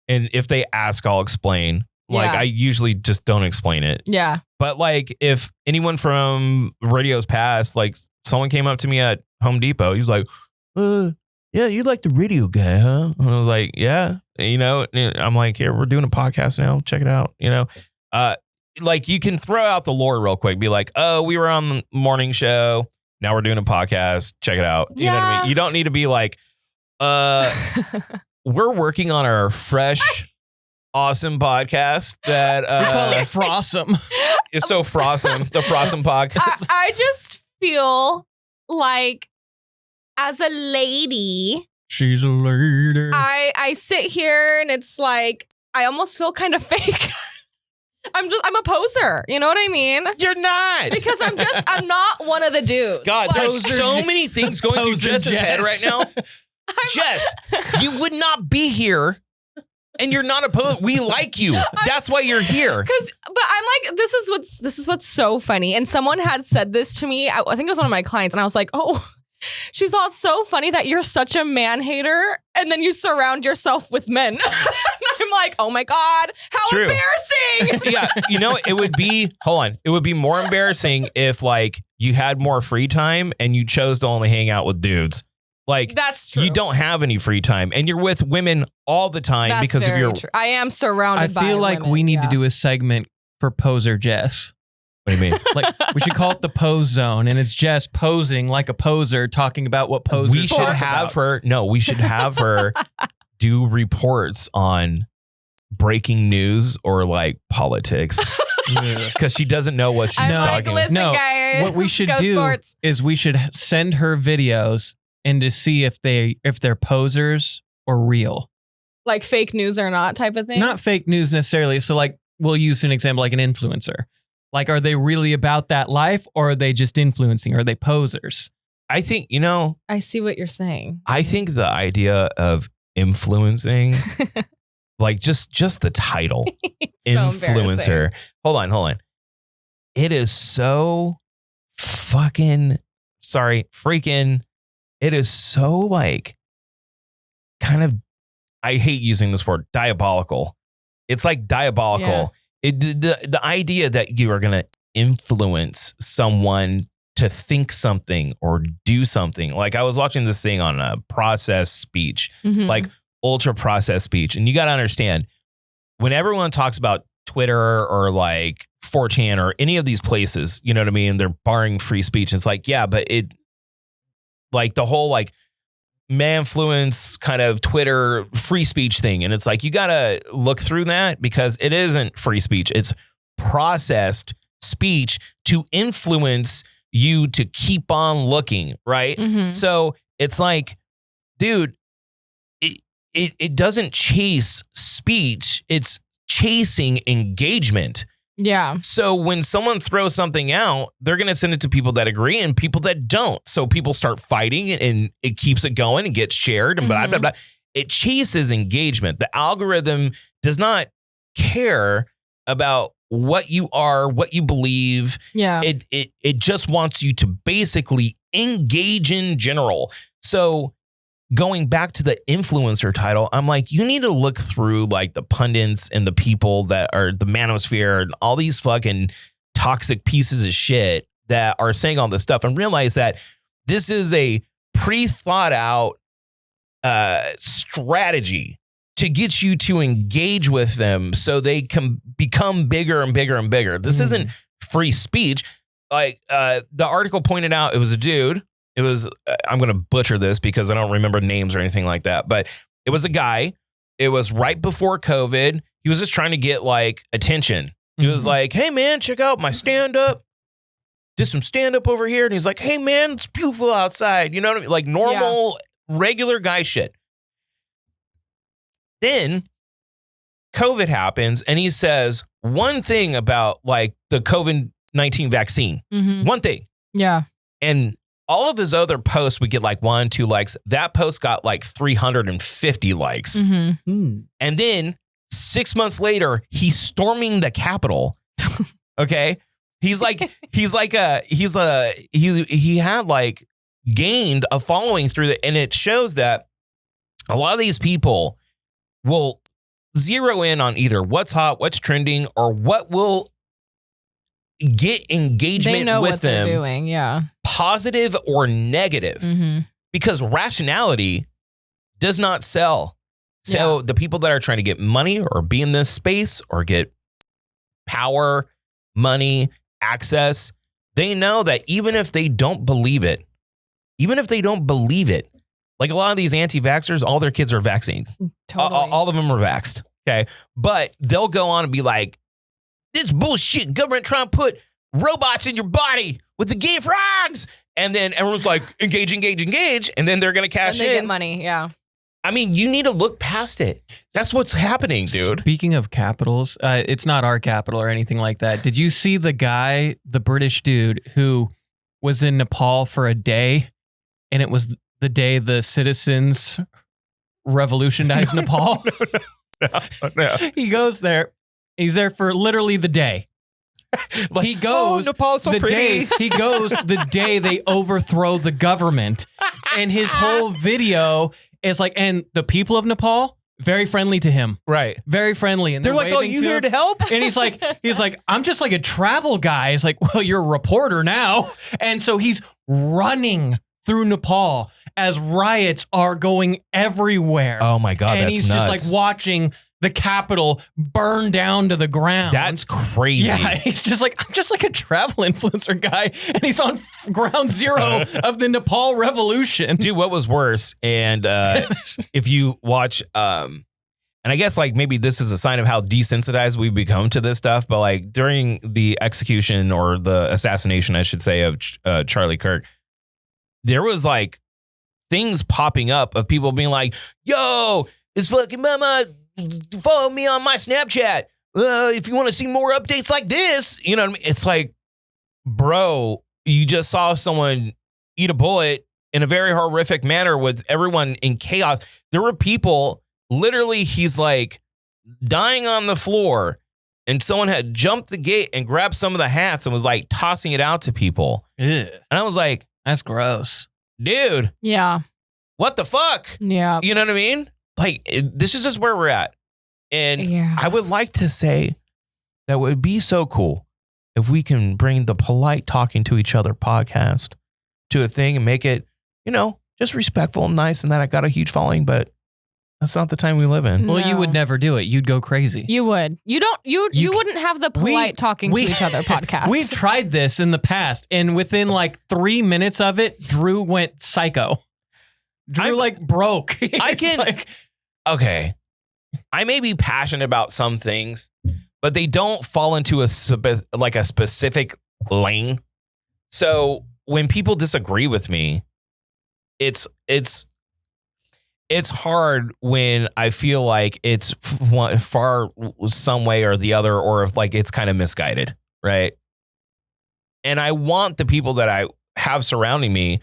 And if they ask, I'll explain. Like, I usually just don't explain it. Yeah. But like, if anyone from radio's past, like someone came up to me at Home Depot, he's like, yeah, you like the radio guy, huh? And I was like, yeah. You know, I'm like, here, we're doing a podcast now. Check it out. You know, like you can throw out the lore real quick. Be like, oh, we were on the morning show. Now we're doing a podcast. Check it out. You know what I mean? You don't need to be like, we're working on our fresh awesome podcast that We call it Frossom. is so frossom. The Frossom podcast. I just feel like as a lady, She's a lady. I sit here and it's like I almost feel kind of fake. I'm a poser. You know what I mean? You're not. Because I'm not one of the dudes. God, Like, there's so many things going through Poser Jess's Jess. head right now. Jess, you would not be here, and you're not opposed. We like you. That's why you're here. But I'm like, this is what's so funny. And someone had said this to me. I think it was one of my clients, and I was like, oh, she's all, it's so funny that you're such a man hater, and then you surround yourself with men. I'm like, oh my God, how true. embarrassing. Yeah, you know, it would be more embarrassing if like you had more free time and you chose to only hang out with dudes. Like That's true. you don't have any free time and you're with women all the time That's because of very your. true. I am surrounded I by feel like women, we need yeah. to do a segment for Poser Jess. What do you mean? Like we should call it the Pose Zone, and it's Jess posing like a poser, talking about what posers. We should talk have about. her. No, we should have her do reports on breaking news or like politics because she doesn't know what she's I'm like, talking about. listen, No, guys. What we should go do sports. is we should send her videos and to see if they're posers or real. Like fake news or not type of thing. Not fake news necessarily. So like we'll use an example like an influencer. Like are they really about that life or are they just influencing? Or are they posers? I think, you know, I see what you're saying. I think the idea of influencing, like just the title, influencer. Hold on. It is so freaking, it is so like kind of, I hate using this word, diabolical. It's like diabolical. Yeah. The idea that you are going to influence someone to think something or do something. Like I was watching this thing on a processed speech, Mhm. like ultra processed speech. And you got to understand, when everyone talks about Twitter or like 4chan or any of these places, you know what I mean? They're barring free speech. It's like, yeah, but it like the whole like manfluence kind of Twitter free speech thing. And it's like, you got to look through that because it isn't free speech. It's processed speech to influence you to keep on looking, right? Mhm. So it's like, dude, it doesn't chase speech. It's chasing engagement. Yeah. So when someone throws something out, they're going to send it to people that agree and people that don't. So people start fighting and it keeps it going and gets shared and blah, blah, blah. It chases engagement. The algorithm does not care about what you are, what you believe. Yeah. It just wants you to basically engage in general. So going back to the influencer title, I'm like, you need to look through like the pundits and the people that are the manosphere and all these fucking toxic pieces of shit that are saying all this stuff and realize that this is a pre-thought out strategy to get you to engage with them so they can become bigger and bigger and bigger. This isn't free speech. Like the article pointed out, it was a dude. It was, I'm going to butcher this because I don't remember names or anything like that, but it was a guy. It was right before COVID. He was just trying to get like attention. He was like, hey man, check out my stand up. Did some stand up over here. And he's like, hey man, it's beautiful outside. You know what I mean? Like normal, regular guy shit. Then COVID happens and he says one thing about like the COVID-19 vaccine. Mhm. One thing. Yeah. And all of his other posts would get like 1, 2 likes. That post got like 350 likes. Mm-hmm. And then 6 months later, he's storming the Capitol. Okay. He had like gained a following through the, and it shows that a lot of these people will zero in on either what's hot, what's trending, or what will get engagement They know with what them. they're doing. Yeah. Positive or negative, Mm-hmm. because rationality does not sell. So the people that are trying to get money or be in this space or get power, money, access, they know that even if they don't believe it, like a lot of these anti-vaxxers, all their kids are vaccinated. Totally. All of them are vaxxed. Okay. But they'll go on and be like, this bullshit government trying to put robots in your body with the gay frogs. And then everyone's like, engage. And then they're going to cash and they in. get money. Yeah. I mean, you need to look past it. That's what's happening, dude. Speaking of capitals, it's not our capital or anything like that. Did you see the guy, the British dude, who was in Nepal for a day, and it was the day the citizens revolutionized Nepal? No. He goes there. He's there for literally the day. Like, He goes Nepal's so the pretty. day he goes the day they overthrow the government, and his whole video is like, and the people of Nepal very friendly to him, Right. very friendly, and They're like, oh, waving you to here him. to help? And he's like, I'm just like a travel guy. He's like, well, you're a reporter now, and so he's running through Nepal as riots are going everywhere. Oh my God, and that's he's nuts. just like watching the Capitol burn down to the ground. That's crazy. Yeah, he's just like, I'm just like a travel influencer guy, and he's on ground zero of the Nepal revolution. Dude, what was worse? And if you watch, and I guess like maybe this is a sign of how desensitized we've become to this stuff, but like during the execution or the assassination, I should say, of Charlie Kirk, there was like things popping up of people being like, yo, it's fucking mama, follow me on my Snapchat. If you want to see more updates like this, you know what I mean? It's like, bro, you just saw someone eat a bullet in a very horrific manner with everyone in chaos. There were people, literally, he's like dying on the floor, and someone had jumped the gate and grabbed some of the hats and was like tossing it out to people. Ugh, And I was like, that's gross. dude, Yeah. what the fuck? Yeah. You know what I mean? Like, this is just where we're at. And Yeah. I would like to say that would be so cool if we can bring the polite talking to each other podcast to a thing and make it, you know, just respectful and nice, and that I got a huge following, but that's not the time we live in. Well, you No. would never do it. You'd go crazy. You would. You don't. You You wouldn't have the polite talking to each other podcast. We've tried this in the past, and within like 3 minutes of it, Drew went psycho. Drew broke. I It's can- like, Okay. I may be passionate about some things, but they don't fall into a specific lane. So when people disagree with me, it's hard when I feel like it's far some way or the other, or if like it's kind of misguided, right? And I want the people that I have surrounding me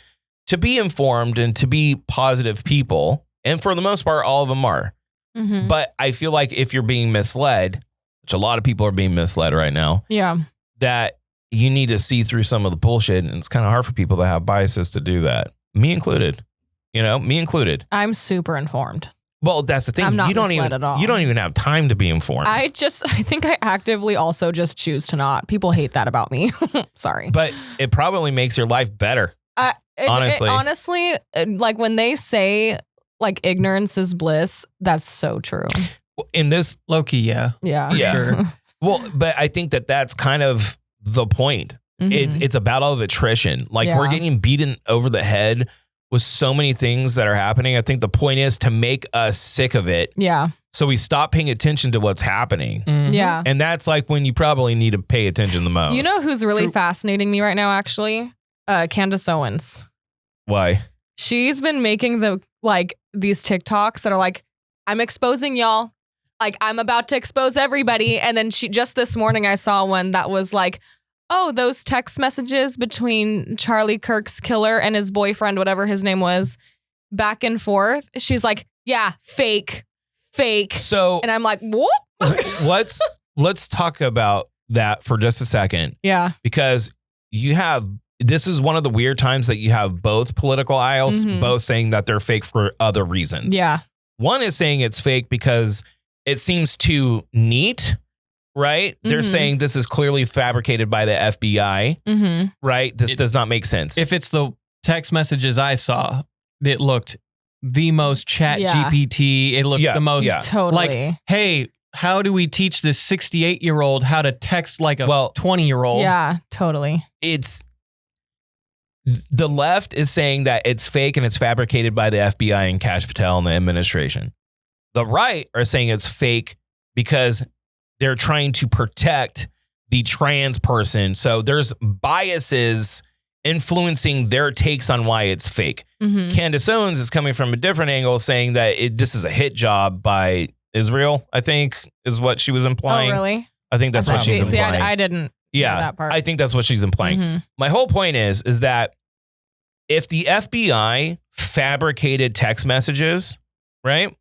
to be informed and to be positive people. And for the most part, all of them are. Mhm. But I feel like if you're being misled, which a lot of people are being misled right now, Yeah. that you need to see through some of the bullshit. And it's kind of hard for people that have biases to do that. Me included. You know, me included. I'm super informed. Well, that's the thing. I'm not you don't misled even at all. You don't even have time to be informed. I think I actively also just choose to not. People hate that about me. Sorry. But it probably makes your life better. Honestly, like when they say like ignorance is bliss, that's so true. In this, low-key, yeah. Yeah. Yeah. Sure. well, but I think that that's kind of the point. Mhm. It's a battle of attrition. Like Yeah. we're getting beaten over the head with so many things that are happening. I think the point is to make us sick of it, Yeah. so we stop paying attention to what's happening. Mhm. Yeah. And that's like when you probably need to pay attention the most. You know who's really True. fascinating me right now, actually? Candace Owens. why? She's been making these TikToks that are like, I'm exposing y'all. Like, I'm about to expose everybody. And then just this morning, I saw one that was like, oh, those text messages between Charlie Kirk's killer and his boyfriend, whatever his name was, back and forth. She's like, yeah, fake. So And I'm like, whoop. let's talk about that for just a second, Yeah. because this is one of the weird times that you have both political aisles Mhm. both saying that they're fake for other reasons. Yeah. One is saying it's fake because it seems too neat, right? They're Mhm. saying this is clearly fabricated by the FBI, Mm-hmm. right? This does not make sense. If it's the text messages I saw, it looked the most chat Yeah. GPT. It looked Yeah, the most yeah. Totally. like, hey, how do we teach this 68-year-old how to text like a 20-year-old? Yeah, totally. It's the left is saying that it's fake and it's fabricated by the FBI and Kash Patel and the administration. The right are saying it's fake because they're trying to protect the trans person. So there's biases influencing their takes on why it's fake. Candace Owens is coming from a different angle, saying that this is a hit job by Israel, I think, is what she was implying. Oh, really? I think that's what she's implying. See, I didn't know that part. I think that's what she's implying. My whole point is that if the FBI fabricated text messages, right,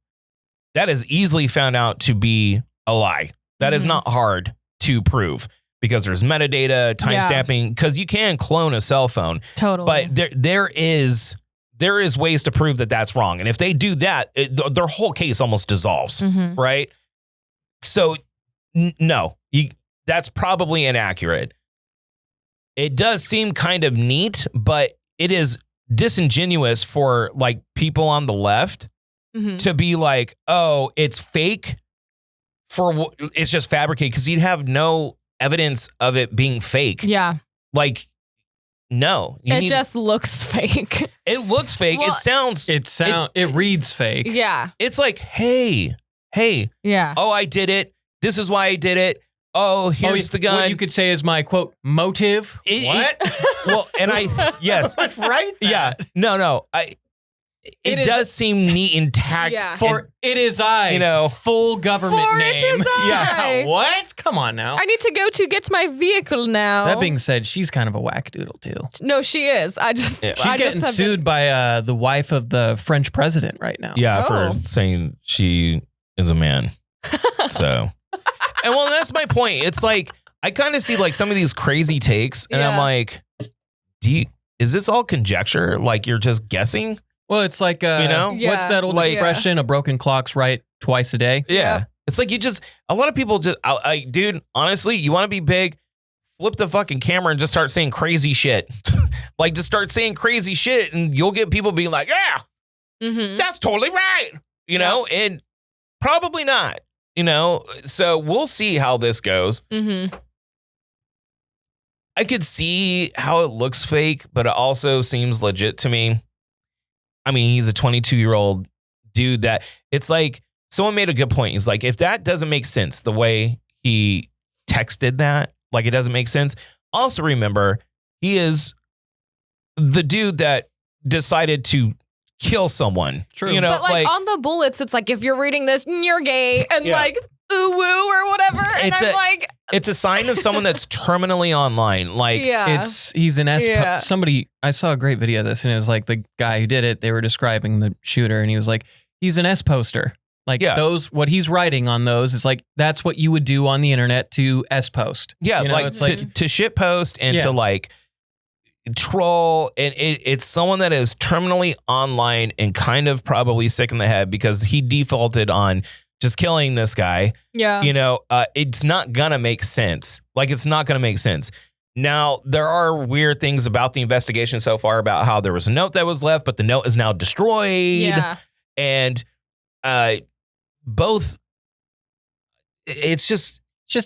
that is easily found out to be a lie. That is not hard to prove because there's metadata, timestamping, because you can clone a cell phone. Totally. But there is ways to prove that that's wrong. And if they do that, their whole case almost dissolves, right? So, no, that's probably inaccurate. It does seem kind of neat, but it is disingenuous for like people on the left to be like, oh, it's fake. It's just fabricated because you'd have no evidence of it being fake. Yeah. Like, no. It just looks fake. It looks fake. Well, it reads fake. Yeah. It's like, hey. Yeah. Oh, I did it. This is why I did it. Oh, here's the gun. What you could say is my quote motive. Well, and yes. Right? Yeah. No. It does seem neat and tact. Yeah. For it is I, full government name. It is I. Yeah. What? Come on now. I need to get my vehicle now. That being said, she's kind of a wackadoodle too. No, she is. She's getting sued by the wife of the French president right now. Yeah, for saying she is a man. So, and well, that's my point. It's like I kind of see like some of these crazy takes, and I'm like, is this all conjecture? Like you're just guessing? Well, it's like, what's that old expression? A broken clock's right twice a day. Yeah. It's like a lot of people dude, honestly, you want to be big, flip the fucking camera and just start saying crazy shit. Like just start saying crazy shit and you'll get people being like, yeah, that's totally right. And probably not, so we'll see how this goes. I could see how it looks fake, but it also seems legit to me. I mean, he's a 22-year-old dude that it's like someone made a good point. He's like, if that doesn't make sense, the way he texted that, like it doesn't make sense. Also remember, he is the dude that decided to kill someone. True. But like on the bullets, it's like, if you're reading this, you're gay and like ooh woo or whatever. And it's a sign of someone that's terminally online. Like he's an S. Somebody, I saw a great video of this, and it was like the guy who did it. They were describing the shooter, and he was like, he's an S poster. Like what he's writing on those is like that's what you would do on the internet to S post. Yeah, it's like to shit post and to like troll, and it's someone that is terminally online and kind of probably sick in the head because he defaulted on just killing this guy. Yeah. It's not going to make sense. Like, it's not going to make sense. Now, there are weird things about the investigation so far about how there was a note that was left, but the note is now destroyed. Yeah. And both, it's just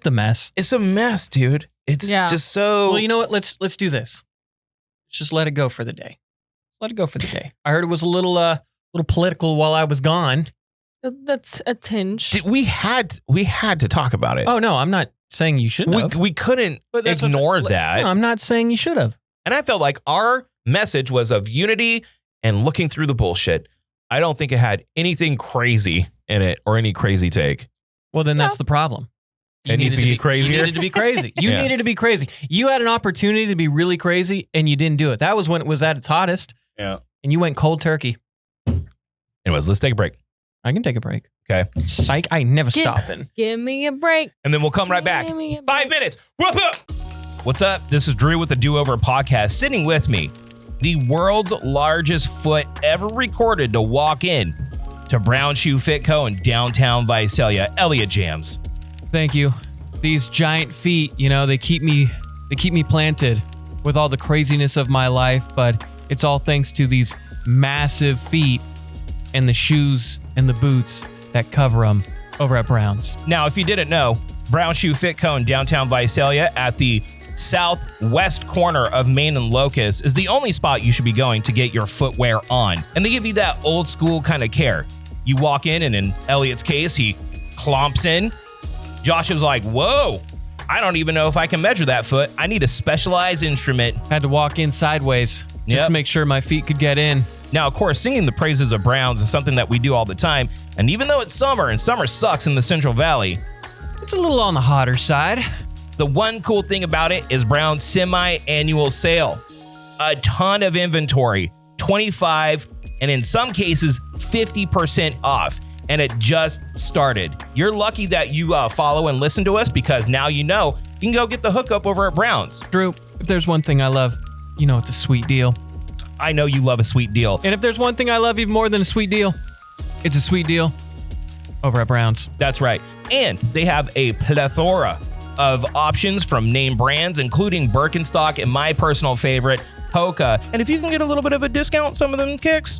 a mess. It's a mess, dude. It's just so. Well, you know what? Let's do this. Let's just let it go for the day. Let it go for the day. I heard it was a little political while I was gone. That's a tinge. We had to talk about it. Oh no, I'm not saying you shouldn't have. We couldn't ignore that. No, I'm not saying you should have. And I felt like our message was of unity and looking through the bullshit. I don't think it had anything crazy in it or any crazy take. Well, then that's the problem. It needs to be crazier. You needed to be crazy. You needed to be crazy. You had an opportunity to be really crazy and you didn't do it. That was when it was at its hottest. Yeah. And you went cold turkey. Anyways, let's take a break. I can take a break. Okay. Psych, I never stopping. Give me a break. And then we'll come right back. 5 minutes. Whoop up. What's up? This is Drew with the Do Over Podcast. Sitting with me, the world's largest foot ever recorded to walk in to Brown Shoe Fit Co. in downtown Visalia, Elliot Jams. Thank you. These giant feet, they keep me planted with all the craziness of my life, but it's all thanks to these massive feet and the shoes and the boots that cover them over at Brown's. Now, if you didn't know, Brown Shoe Fit Co. in downtown Visalia at the southwest corner of Main and Locust is the only spot you should be going to get your footwear on. And they give you that old school kind of care. You walk in, and in Elliot's case, he clomps in, Josh was like, whoa, I don't even know if I can measure that foot. I need a specialized instrument. Had to walk in sideways just to make sure my feet could get in. Now, of course, singing the praises of Browns is something that we do all the time. And even though it's summer and summer sucks in the Central Valley, it's a little on the hotter side. The one cool thing about it is Brown's semi-annual sale. A ton of inventory, 25, and in some cases, 50% off. And it just started. You're lucky that you follow and listen to us because now you know you can go get the hookup over at Brown's. Drew, if there's one thing I love, you know it's a sweet deal. I know you love a sweet deal. And if there's one thing I love even more than a sweet deal, it's a sweet deal over at Brown's. That's right. And they have a plethora of options from name brands, including Birkenstock and my personal favorite, Hoka. And if you can get a little bit of a discount, some of them kicks,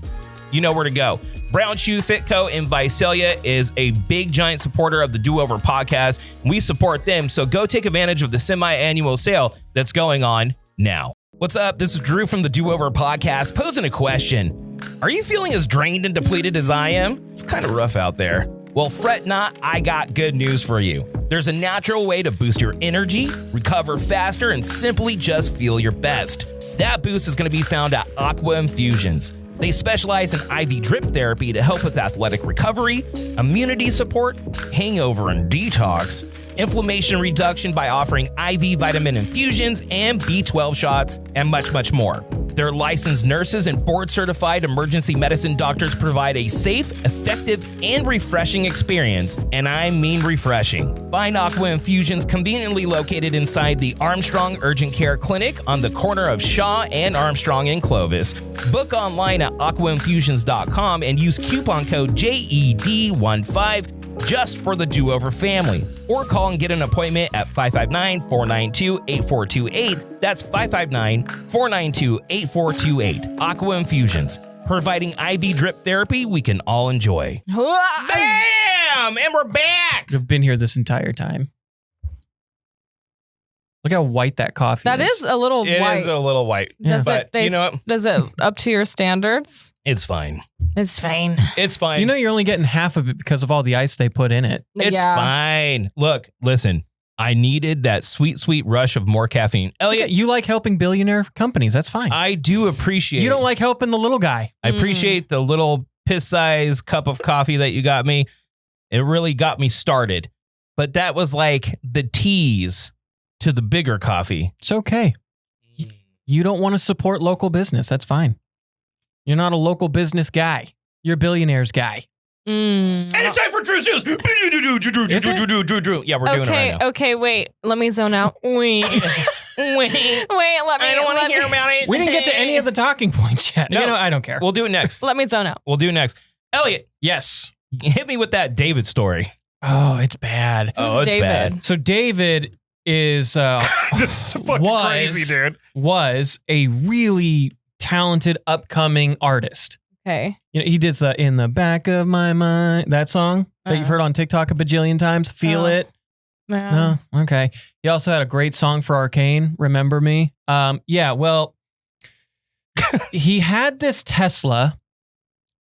you know where to go. Brown Shoe Fit Co. in Visalia is a big, giant supporter of the Do Over podcast. We support them, so go take advantage of the semi-annual sale that's going on now. What's up? This is Drew from the Do Over podcast posing a question. Are you feeling as drained and depleted as I am? It's kind of rough out there. Well, fret not, I got good news for you. There's a natural way to boost your energy, recover faster, and simply just feel your best. That boost is going to be found at Aqua Infusions. They specialize in IV drip therapy to help with athletic recovery, immunity support, hangover and detox, inflammation reduction by offering IV vitamin infusions and B12 shots, and much, much more. Their licensed nurses and board-certified emergency medicine doctors provide a safe, effective, and refreshing experience, and I mean refreshing. Find Aqua Infusions conveniently located inside the Armstrong Urgent Care Clinic on the corner of Shaw and Armstrong in Clovis. Book online at aquainfusions.com and use coupon code JED15 just for the Do Over family. Or call and get an appointment at 559-492-8428. That's 559-492-8428. Aqua Infusions, providing IV drip therapy we can all enjoy. Bam! And we're back! I've been here this entire time. Look how white that coffee is. That is a little white. It is a little white. Does but it, you know what? Does it up to your standards? It's fine. It's fine. It's fine. You know you're only getting half of it because of all the ice they put in it. It's fine. Look, listen. I needed that sweet, sweet rush of more caffeine. Elliot, you like helping billionaire companies. That's fine. I do appreciate You don't like helping the little guy. I appreciate the little piss-sized cup of coffee that you got me. It really got me started. But that was like the tease to the bigger coffee. It's okay. You don't want to support local business. That's fine. You're not a local business guy. You're a billionaire's guy. And it's time for Drew's News. Yeah, we're doing it right now. Okay, wait. Let me zone out. Wait. Let me. I don't want to hear about it. We didn't get to any of the talking points yet. No. You know, I don't care. We'll do it next. Let me zone out. We'll do it next. Elliot, Yes. hit me with that David story. Oh, it's bad. Who's David? Bad. So David is This is fucking crazy, dude. was a really talented upcoming artist. Okay. You know, he did the In the Back of My Mind, that song that you've heard on TikTok a bajillion times. Feel it. No. Okay. He also had a great song for Arcane, Remember Me. Yeah, well, he had this Tesla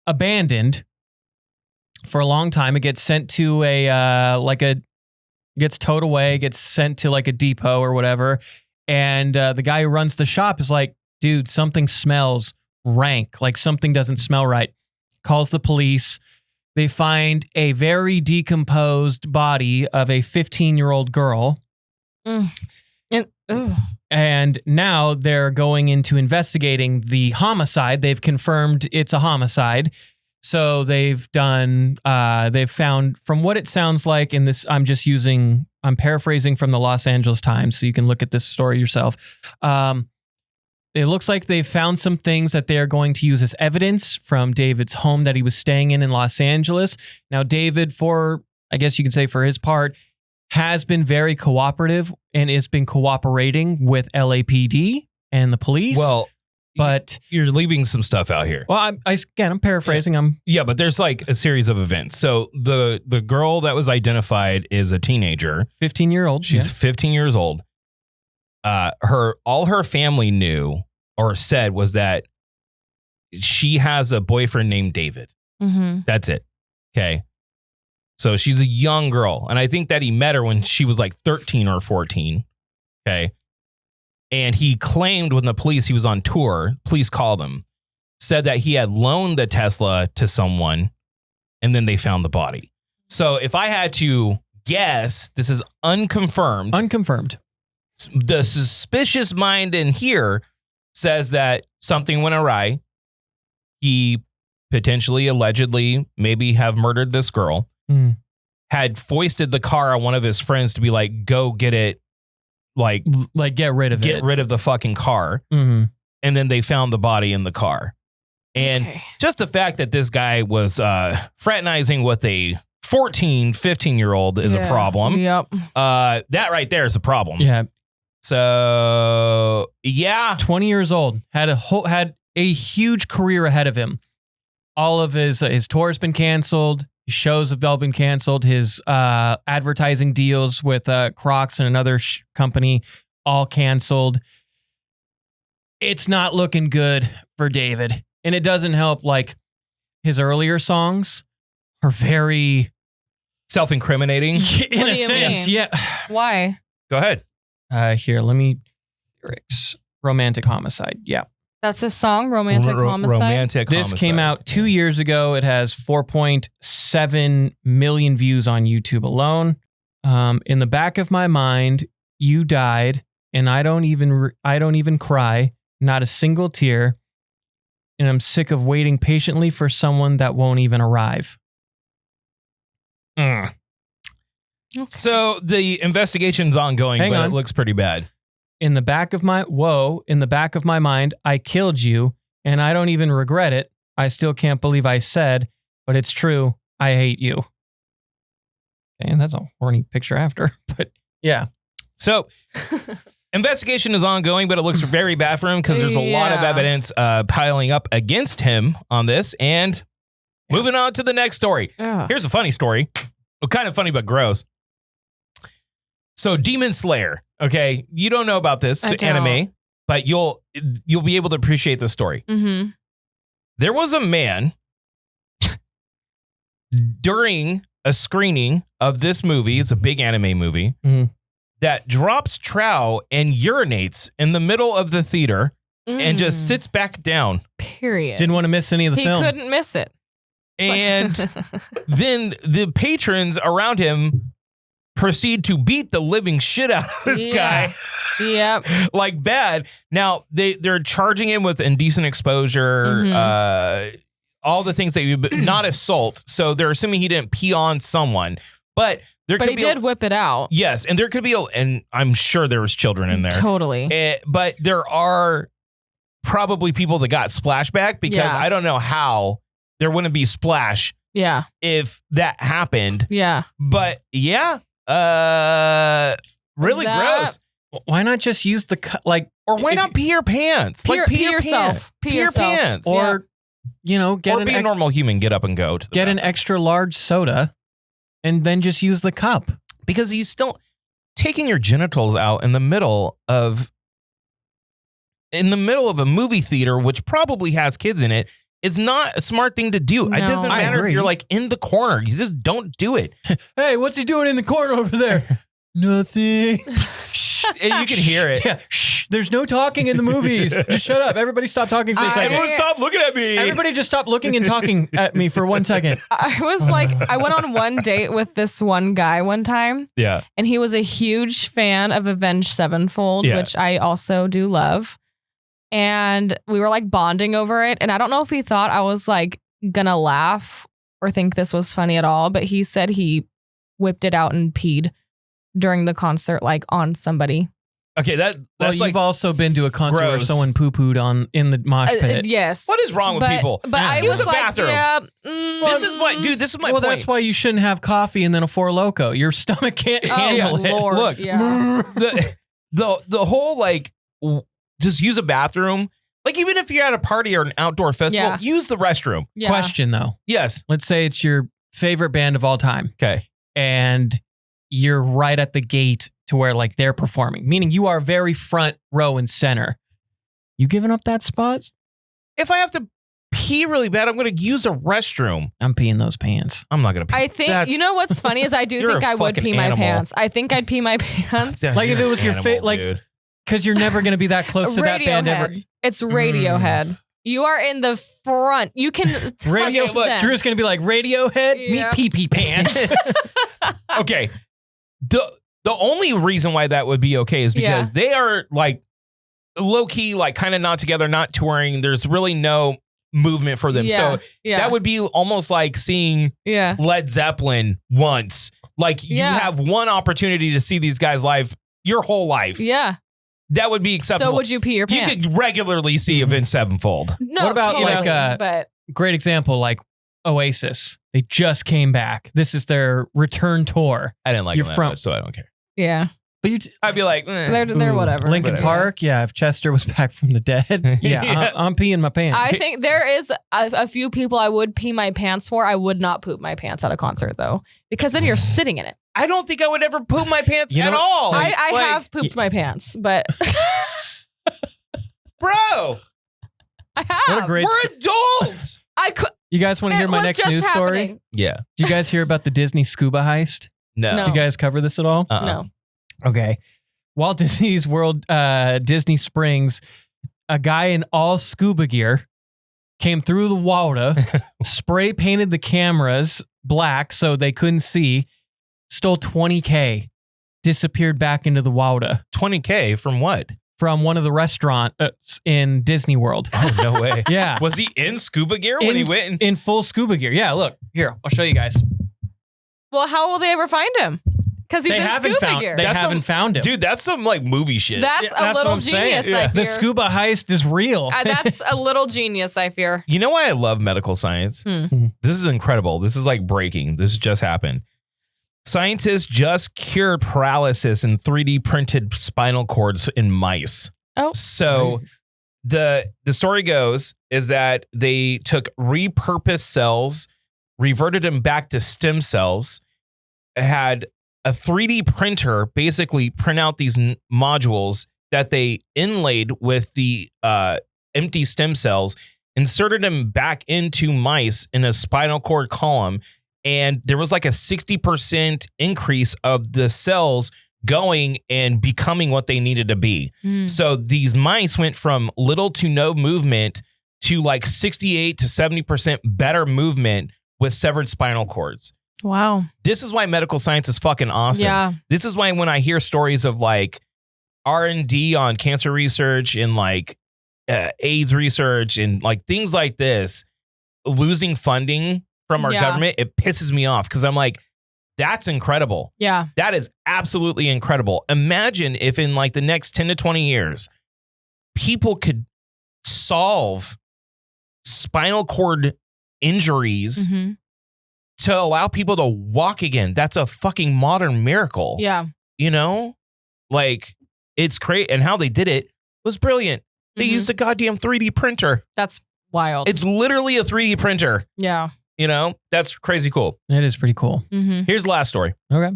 abandoned for a long time. It gets sent to gets towed away, gets sent to like a depot or whatever. And the guy who runs the shop is like, dude, something smells rank, like something doesn't smell right. Calls the police. They find a very decomposed body of a 15-year-old girl. And now they're going into investigating the homicide. They've confirmed it's a homicide. So they've found, from what it sounds like in this, I'm paraphrasing from the Los Angeles Times, so you can look at this story yourself. It looks like they've found some things that they are going to use as evidence from David's home that he was staying in Los Angeles. Now, David, for his part, has been very cooperative and has been cooperating with LAPD and the police. Well, but you're leaving some stuff out here. Well, I'm paraphrasing. Yeah, but there's like a series of events. So the girl that was identified is a teenager, 15-year-old. She's 15 years old. All her family knew or said was that she has a boyfriend named David. Mm-hmm. That's it. Okay. So she's a young girl. And I think that he met her when she was like 13 or 14. Okay. And he claimed when he was on tour, police called him, said that he had loaned the Tesla to someone and then they found the body. So if I had to guess, this is unconfirmed. Unconfirmed. The suspicious mind in here says that something went awry. He potentially, allegedly, maybe have murdered this girl. Had foisted the car on one of his friends to be like, go get it, like get rid of it. Get rid of the fucking car. Mm-hmm. And then they found the body in the car. And just the fact that this guy was fraternizing with a 14, 15-year-old is a problem. Yep. That right there is a problem. Yeah. So, yeah. 20 years old, had a huge career ahead of him. All of his tour's been canceled. His shows have all been canceled. His advertising deals with Crocs and another company all canceled. It's not looking good for David. And it doesn't help, like, his earlier songs are very self-incriminating. In a sense, yeah. Why? Go ahead. Here, let me... lyrics. Romantic Homicide. Yeah. That's a song, Romantic Homicide? This came out 2 years ago. It has 4.7 million views on YouTube alone. In the back of my mind, you died, and I don't even cry, not a single tear, and I'm sick of waiting patiently for someone that won't even arrive. Okay. So the investigation's ongoing, Hang but on. it looks pretty bad. In the back of my mind, I killed you, and I don't even regret it. I still can't believe I said, but it's true. I hate you. And that's a horny picture after, but yeah. So investigation is ongoing, but it looks very bad for him because there's a lot of evidence piling up against him on this. And moving on to the next story. Here's a funny story. Well, kind of funny, but gross. So Demon Slayer. Okay, you don't know about this anime, but you'll be able to appreciate the story. Mm-hmm. There was a man during a screening of this movie. It's a big anime movie that drops trow and urinates in the middle of the theater and just sits back down. Period. Didn't want to miss any of the film. He couldn't miss it. And then the patrons around him proceed to beat the living shit out of this guy. Yep. Like bad. Now, they're charging him with indecent exposure, all the things that you, not assault. So they're assuming he didn't pee on someone. But he did whip it out. Yes. And there could be, and I'm sure there was children in there. Totally. But there are probably people that got splashback because I don't know how there wouldn't be splash. Yeah. If that happened. Yeah. But yeah. Really gross. Why not just use the or why not pee your pants? Pee yourself. Pee your pants. Or be a normal human, get up and go to the bathroom. An extra large soda and then just use the cup. Because he's still taking your genitals out in the middle of a movie theater, which probably has kids in it. It's not a smart thing to do. No. It doesn't matter if you're like in the corner. You just don't do it. Hey, what's he doing in the corner over there? Nothing. And you can hear it. Yeah. Shh. There's no talking in the movies. Just shut up. Everybody stop talking for a second. Everyone stop looking at me. Everybody just stop looking and talking at me for 1 second. I went on one date with this one guy one time. Yeah. And he was a huge fan of Avenged Sevenfold, which I also do love. And we were like bonding over it. And I don't know if he thought I was like gonna laugh or think this was funny at all, but he said he whipped it out and peed during the concert, like on somebody. Okay, that's you've also been to a concert where gross. someone poo-pooed in the mosh pit. Yes. What is wrong with people? But I Use was the like, bathroom. yeah. This is my point. That's why you shouldn't have coffee and then a Four Loko. Your stomach can't handle it. Lord. Look, the whole just use a bathroom. Like even if you're at a party or an outdoor festival, use the restroom. Yeah. Question though. Yes. Let's say it's your favorite band of all time. Okay. And you're right at the gate to where like they're performing, meaning you are very front row and center. You giving up that spot? If I have to pee really bad. I'm going to use a restroom. I'm peeing those pants. I'm not going to pee. I think, you know what's funny is I do You're think a I would fucking pee my animal. pants. I think I'd pee my pants. Like if it was your Animal, fit, like, dude. because you're never going to be that close to that band ever. Radiohead. It's Radiohead. You are in the front. You can touch Radio, them. Drew's going to be like, Radiohead, Yeah. me pee-pee pants. Okay. The only reason why that would be okay is because they are like low key, like kind of not together, not touring. There's really no movement for them. So that would be almost like seeing Led Zeppelin once. Like you have one opportunity to see these guys live your whole life. Yeah. That would be acceptable. So would you pee your pants? You could regularly see Avenged Sevenfold. No, What about, totally, like, but Great example, like Oasis. They just came back. This is their return tour. I didn't like You're them that from- much, so I don't care. yeah. But I'd be like, They're whatever. Linkin Whatever. Park, yeah. If Chester was back from the dead, Yeah. I'm peeing my pants. I think there is a few people I would pee my pants for. I would not poop my pants at a concert though, because then you're sitting in it. I don't think I would ever poop my pants You know at what? all. I Like, have pooped my pants, but bro, I What a have. great- we're adults. I could. You guys want to hear It my was next just news story? happening. Yeah. Did you guys hear about the Disney scuba heist? No. No. Did you guys cover this at all? Uh-uh. No. Okay. Walt Disney's World, Disney Springs, a guy in all scuba gear came through the water, spray painted the cameras black so they couldn't see, stole $20K, disappeared back into the water $20K from what? from one of the restaurants in Disney World. Oh, no way. Yeah. Was he in scuba gear when he went? in full scuba gear. Yeah, look. Here, I'll show you guys. Well, how will they ever find him? Because he's They in haven't scuba found gear. they That's haven't some- found him. Dude, that's some like movie shit. That's Yeah, a that's what little I'm saying. genius. I The fear. scuba heist is real. That's a little genius. I fear. You know why I love medical science? This is incredible. This is like breaking. This just happened. Scientists just cured paralysis in 3D printed spinal cords in mice. Oh. So the story goes is that they took repurposed cells, reverted them back to stem cells, had a 3D printer basically print out these modules that they inlaid with the empty stem cells, inserted them back into mice in a spinal cord column, and there was like a 60% increase of the cells going and becoming what they needed to be. So these mice went from little to no movement to like 68 to 70% better movement with severed spinal cords. Wow. This is why medical science is fucking awesome. Yeah. This is why when I hear stories of like R&D on cancer research and like AIDS research and like things like this, losing funding from our government, it pisses me off because I'm like, that's incredible. Yeah. That is absolutely incredible. Imagine if in like the next 10 to 20 years, people could solve spinal cord injuries Mhm. to allow people to walk again. That's a fucking modern miracle. Yeah. You know? Like, it's great. And how they did it was brilliant. They Mhm. used a goddamn 3D printer. That's wild. It's literally a 3D printer. Yeah. You know? That's crazy cool. It is pretty cool. Mm-hmm. Here's the last story. Okay.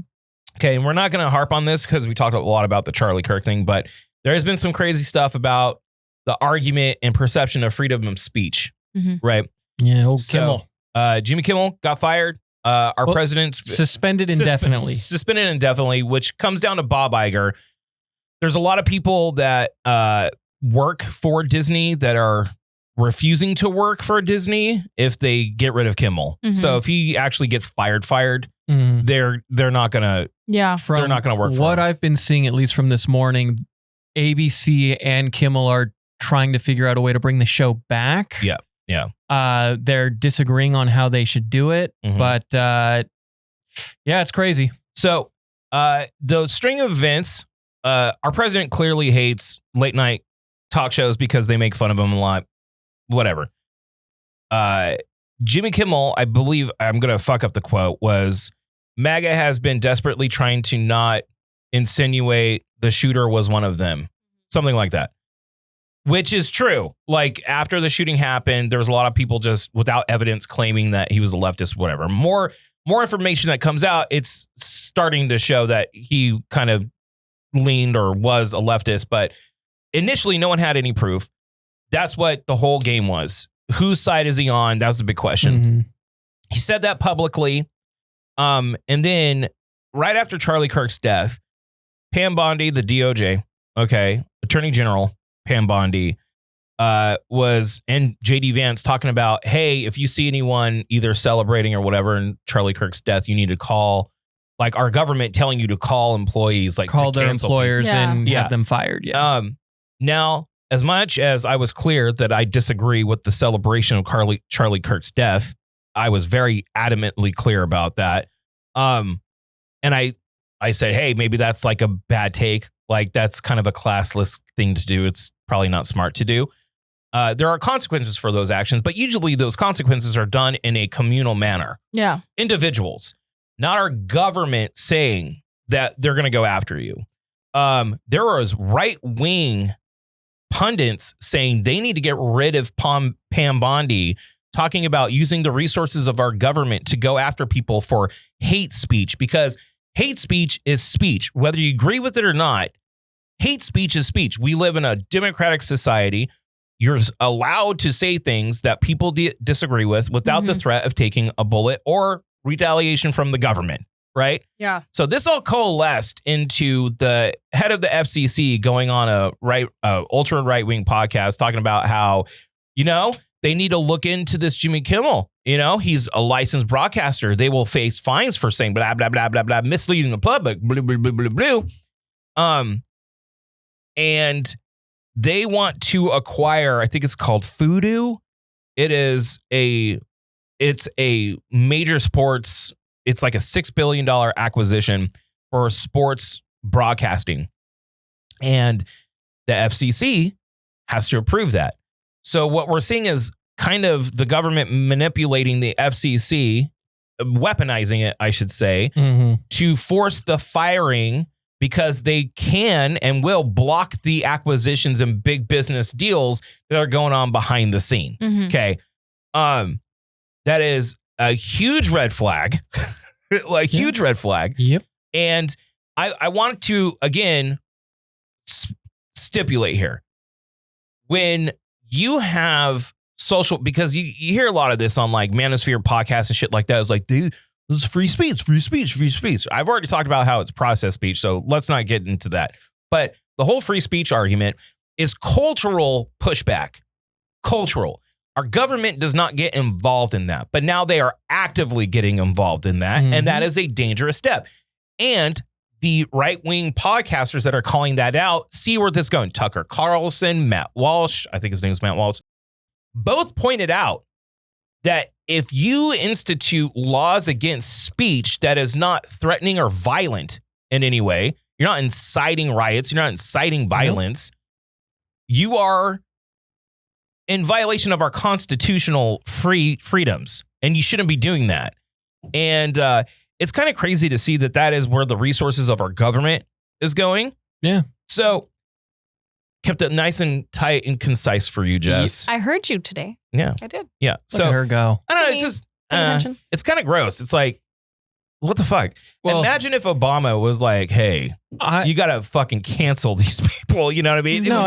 Okay, and we're not going to harp on this because we talked a lot about the Charlie Kirk thing, but there has been some crazy stuff about the argument and perception of freedom of speech, Mhm. right? Yeah, old So, Kimmel. Jimmy Kimmel got fired. Our Well, president's Suspended indefinitely. suspended indefinitely, which comes down to Bob Iger. There's a lot of people that work for Disney that are refusing to work for Disney if they get rid of Kimmel. Mhm. So if he actually gets fired, Mm. they're not gonna. Yeah. From They're not gonna work for what him. I've been seeing, at least from this morning, ABC and Kimmel are trying to figure out a way to bring the show back. Yeah, yeah. They're disagreeing on how they should do it, Mhm. but yeah, it's crazy. So the string of events, our president clearly hates late night talk shows because they make fun of him a lot. Whatever. Jimmy Kimmel, I believe, I'm going to fuck up the quote, was MAGA has been desperately trying to not insinuate the shooter was one of them. Something like that. Which is true. Like after the shooting happened, there was a lot of people just without evidence claiming that he was a leftist, whatever. More information that comes out, it's starting to show that he kind of leaned or was a leftist, but initially no one had any proof. That's what the whole game was. whose side is he on? That was the big question. Mhm. He said that publicly. And then right after Charlie Kirk's death, Pam Bondi, the DOJ, Attorney General Pam Bondi, was and JD Vance talking about, hey, if you see anyone either celebrating or whatever in Charlie Kirk's death, you need to call, like our government telling you to call employees, like Call to their cancel employers Yeah. and Yeah. have them fired. Yeah. Now, as much as I was clear that I disagree with the celebration of Charlie Kirk's death, I was very adamantly clear about that. And I said, hey, maybe that's like a bad take. Like that's kind of a classless thing to do. It's probably not smart to do. There are consequences for those actions, but usually those consequences are done in a communal manner. Yeah. Individuals, not our government saying that they're going to go after you. There was right-wing pundits saying they need to get rid of Pam Bondi, talking about using the resources of our government to go after people for hate speech, because hate speech is speech. Whether you agree with it or not, hate speech is speech. We live in a democratic society. You're allowed to say things that people disagree with without the threat of taking a bullet or retaliation from the government, right? Yeah. So this all coalesced into the head of the FCC going on a ultra right-wing podcast talking about how, they need to look into this Jimmy Kimmel. He's a licensed broadcaster. They will face fines for saying blah, blah, blah, blah, blah, misleading the public, blah, blah, blah, blah, blah. And they want to acquire, I think it's called Fudu. It's a major sports, it's like a $6 billion acquisition for sports broadcasting. And the FCC has to approve that. So what we're seeing is kind of the government manipulating the FCC, weaponizing it, I should say, to force the firing because they can and will block the acquisitions and big business deals that are going on behind the scene. Okay. That is a huge red flag, huge red flag. Yep. And I want to, again, stipulate here. When you have social, because you hear a lot of this on like Manosphere podcasts and shit like that. It's like, dude, this is free speech. I've already talked about how it's processed speech, so let's not get into that. But the whole free speech argument is cultural pushback. Cultural. Our government does not get involved in that, but now they are actively getting involved in that, and that is a dangerous step. And the right-wing podcasters that are calling that out see where this is going. Tucker Carlson, Matt Walsh, I think his name is Matt Walsh, both pointed out that if you institute laws against speech that is not threatening or violent in any way, you're not inciting riots, you're not inciting violence, you are in violation of our constitutional freedoms, and you shouldn't be doing that. And it's kind of crazy to see that is where the resources of our government is going. Yeah. So kept it nice and tight and concise for you, Jess. I heard you today. Yeah. I did. Yeah. Look So at her go. I don't know. It's just, Pay attention. it's kind of gross. It's like, what the fuck? Well- Imagine if Obama was like, hey, you got to fucking cancel these people. You know what I mean? No,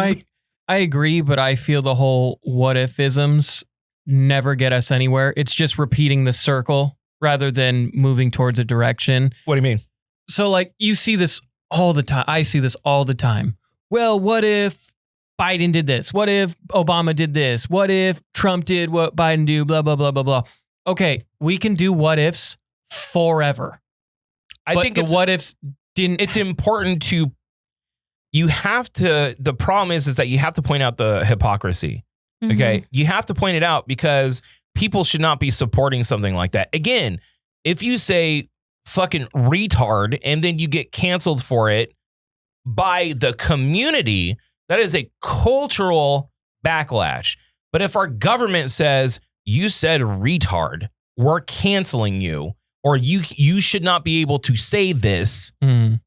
I agree, but I feel the whole what if-isms never get us anywhere. It's just repeating the circle rather than moving towards a direction. What do you mean? So like you see this all the time. I see this all the time. Well, what if Biden did this? What if Obama did this? What if Trump did what Biden do? Blah, blah, blah, blah, blah. Okay, we can do what ifs forever. I But think the what ifs didn't. it's important to, the problem is that you have to point out the hypocrisy. Okay. You have to point it out because people should not be supporting something like that. Again, if you say fucking retard and then you get canceled for it by the community, that is a cultural backlash. But if our government says, you said retard, we're canceling you, or you should not be able to say this,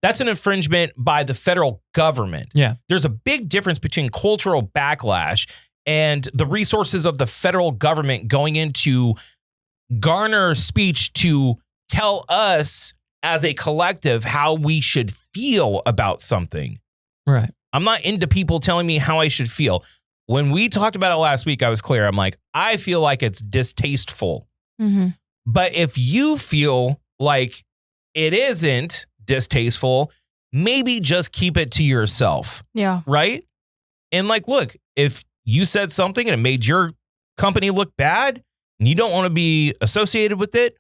that's an infringement by the federal government. Yeah. There's a big difference between cultural backlash and the resources of the federal government going into garner speech to tell us as a collective how we should feel about something. Right. I'm not into people telling me how I should feel. when we talked about it last week, I was clear. I'm like, I feel like it's distasteful. Mm-hmm. But if you feel like it isn't distasteful, maybe just keep it to yourself. Yeah. Right? And like, look, if you said something and it made your company look bad and you don't want to be associated with it,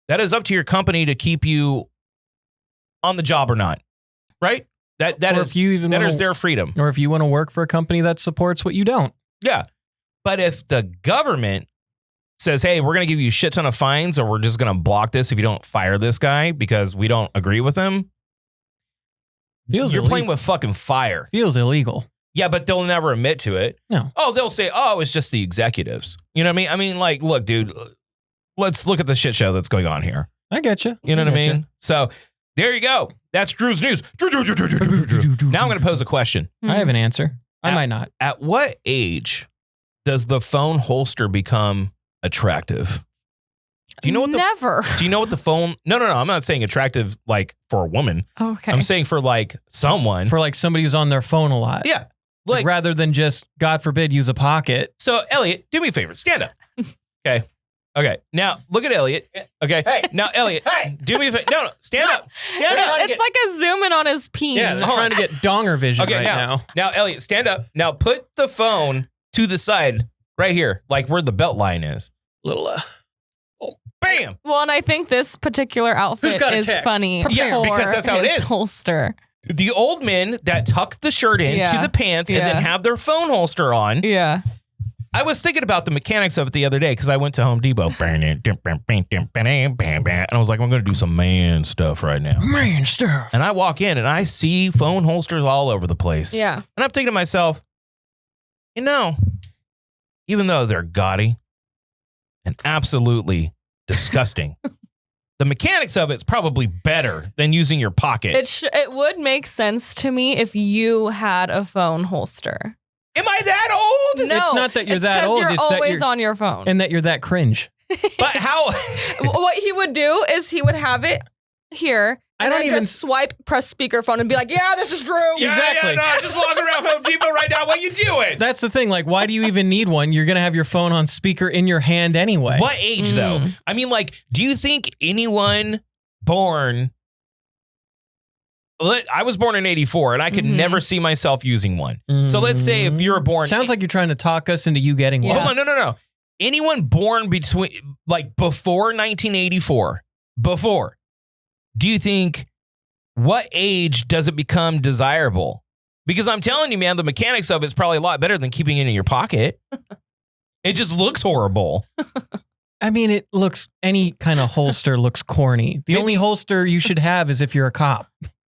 that is up to your company to keep you on the job or not. Right? That is their freedom. Or if you want to work for a company that supports what you don't. Yeah. But if the government says, hey, we're going to give you a shit ton of fines, or we're just going to block this if you don't fire this guy because we don't agree with him, you're playing with fucking fire. Feels illegal. Yeah, but they'll never admit to it. No. Oh, they'll say, oh, it's just the executives. You know what I mean? I mean, like, look, dude, let's look at the shit show that's going on here. I get you. You know what I mean? So there you go. That's Drew's news. Now I'm going to pose a question. I have an answer. I might not. At what age does the phone holster become attractive? Do you know what Never. Do you know what the phone? No. I'm not saying attractive like for a woman. Okay. I'm saying for like someone. For like somebody who's on their phone a lot. Yeah. Like rather than just, God forbid, use a pocket. So Elliot, do me a favor. Stand up. Okay. Now look at Elliot. Okay. Hey. Now Elliot, do me a favor. No. Stand up. Stand up. It's like a zoom in on his peen. Yeah, they're trying to get donger vision now. Now Elliot, stand up. Now put the phone to the side right here, like where the belt line is. Little bam. Well, and I think this particular outfit is funny. Yeah, because that's how it is. Holster. The old men that tuck the shirt into the pants and then have their phone holster on. Yeah. I was thinking about the mechanics of it the other day because I went to Home Depot. And I was like, I'm going to do some man stuff right now. Man stuff. And I walk in and I see phone holsters all over the place. Yeah. And I'm thinking to myself, you know, even though they're gaudy and absolutely disgusting, the mechanics of it's probably better than using your pocket. It would make sense to me if you had a phone holster. Am I that old? No, it's not that you're that old. You're it's always that on your phone. And that you're that cringe. But how? What he would do is he would have it here. And I don't even just swipe, press speakerphone, and be like, "Yeah, this is Drew." Yeah, exactly. Yeah, no, just walk around Home Depot right now. What you doing? That's the thing. Like, why do you even need one? You're gonna have your phone on speaker in your hand anyway. What age though? I mean, like, do you think anyone born? I was born in '84, and I could never see myself using one. So let's say if you're born, sounds like you're trying to talk us into you getting one. Hold on, no. Anyone born between before 1984, before. Do you think what age does it become desirable? Because I'm telling you, man, the mechanics of it's probably a lot better than keeping it in your pocket. It just looks horrible. I mean, any kind of holster looks corny. The only holster you should have is if you're a cop.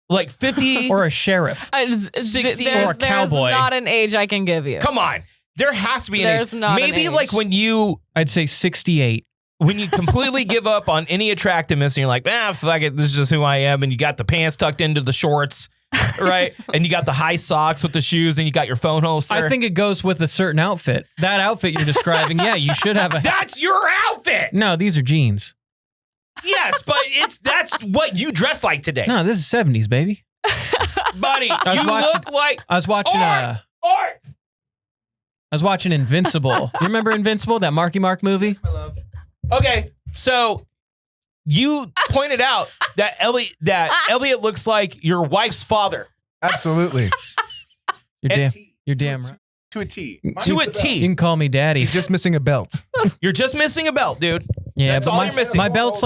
Like 50 or a sheriff. 60 or a cowboy. There's not an age I can give you. Come on. There has to be an age. Maybe an age. Like when you... I'd say 68. When you completely give up on any attractiveness and you're like, fuck it, this is just who I am. And you got the pants tucked into the shorts, right? And you got the high socks with the shoes and you got your phone holster. I think it goes with a certain outfit. That outfit you're describing, yeah, you should have a... That's your outfit! No, these are jeans. Yes, but that's what you dress like today. No, this is 70s, baby. Buddy, look like... I was watching... Art! I was watching Invincible. You remember Invincible, that Marky Mark movie? My love. Okay, so you pointed out that Elliot looks like your wife's father. Absolutely. You're damn right. To a T. To a T. You can call me daddy. He's just missing a belt. You're just missing a belt, dude. Yeah, that's but all you're missing. My belt's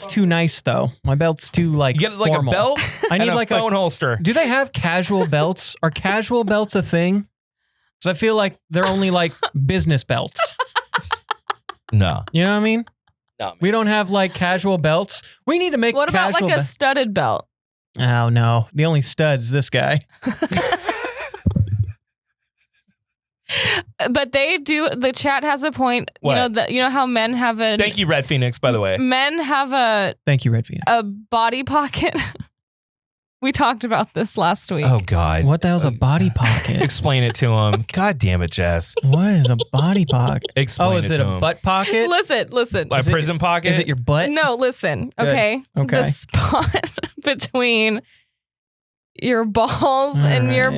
too nice though. My belt's too like you get like formal. a belt. I need and like a phone holster. Do they have casual belts? Are casual belts a thing? Because I feel like they're only like business belts. No. You know what I mean? No. Man. We don't have like casual belts. We need to make. What about casual like a studded belt? Oh no, the only stud's this guy. But they do. The chat has a point. What? You know how men have a. Thank you, Red Phoenix. By the way, men have a. Thank you, Red Phoenix. A body pocket. We talked about this last week. Oh God, what the hell's a body pocket? Explain it to him. God damn it, Jess. What is a body pocket? Explain is it a butt pocket? Listen. A prison pocket? Is it your butt? No, listen. Good. Okay. The spot between your balls and your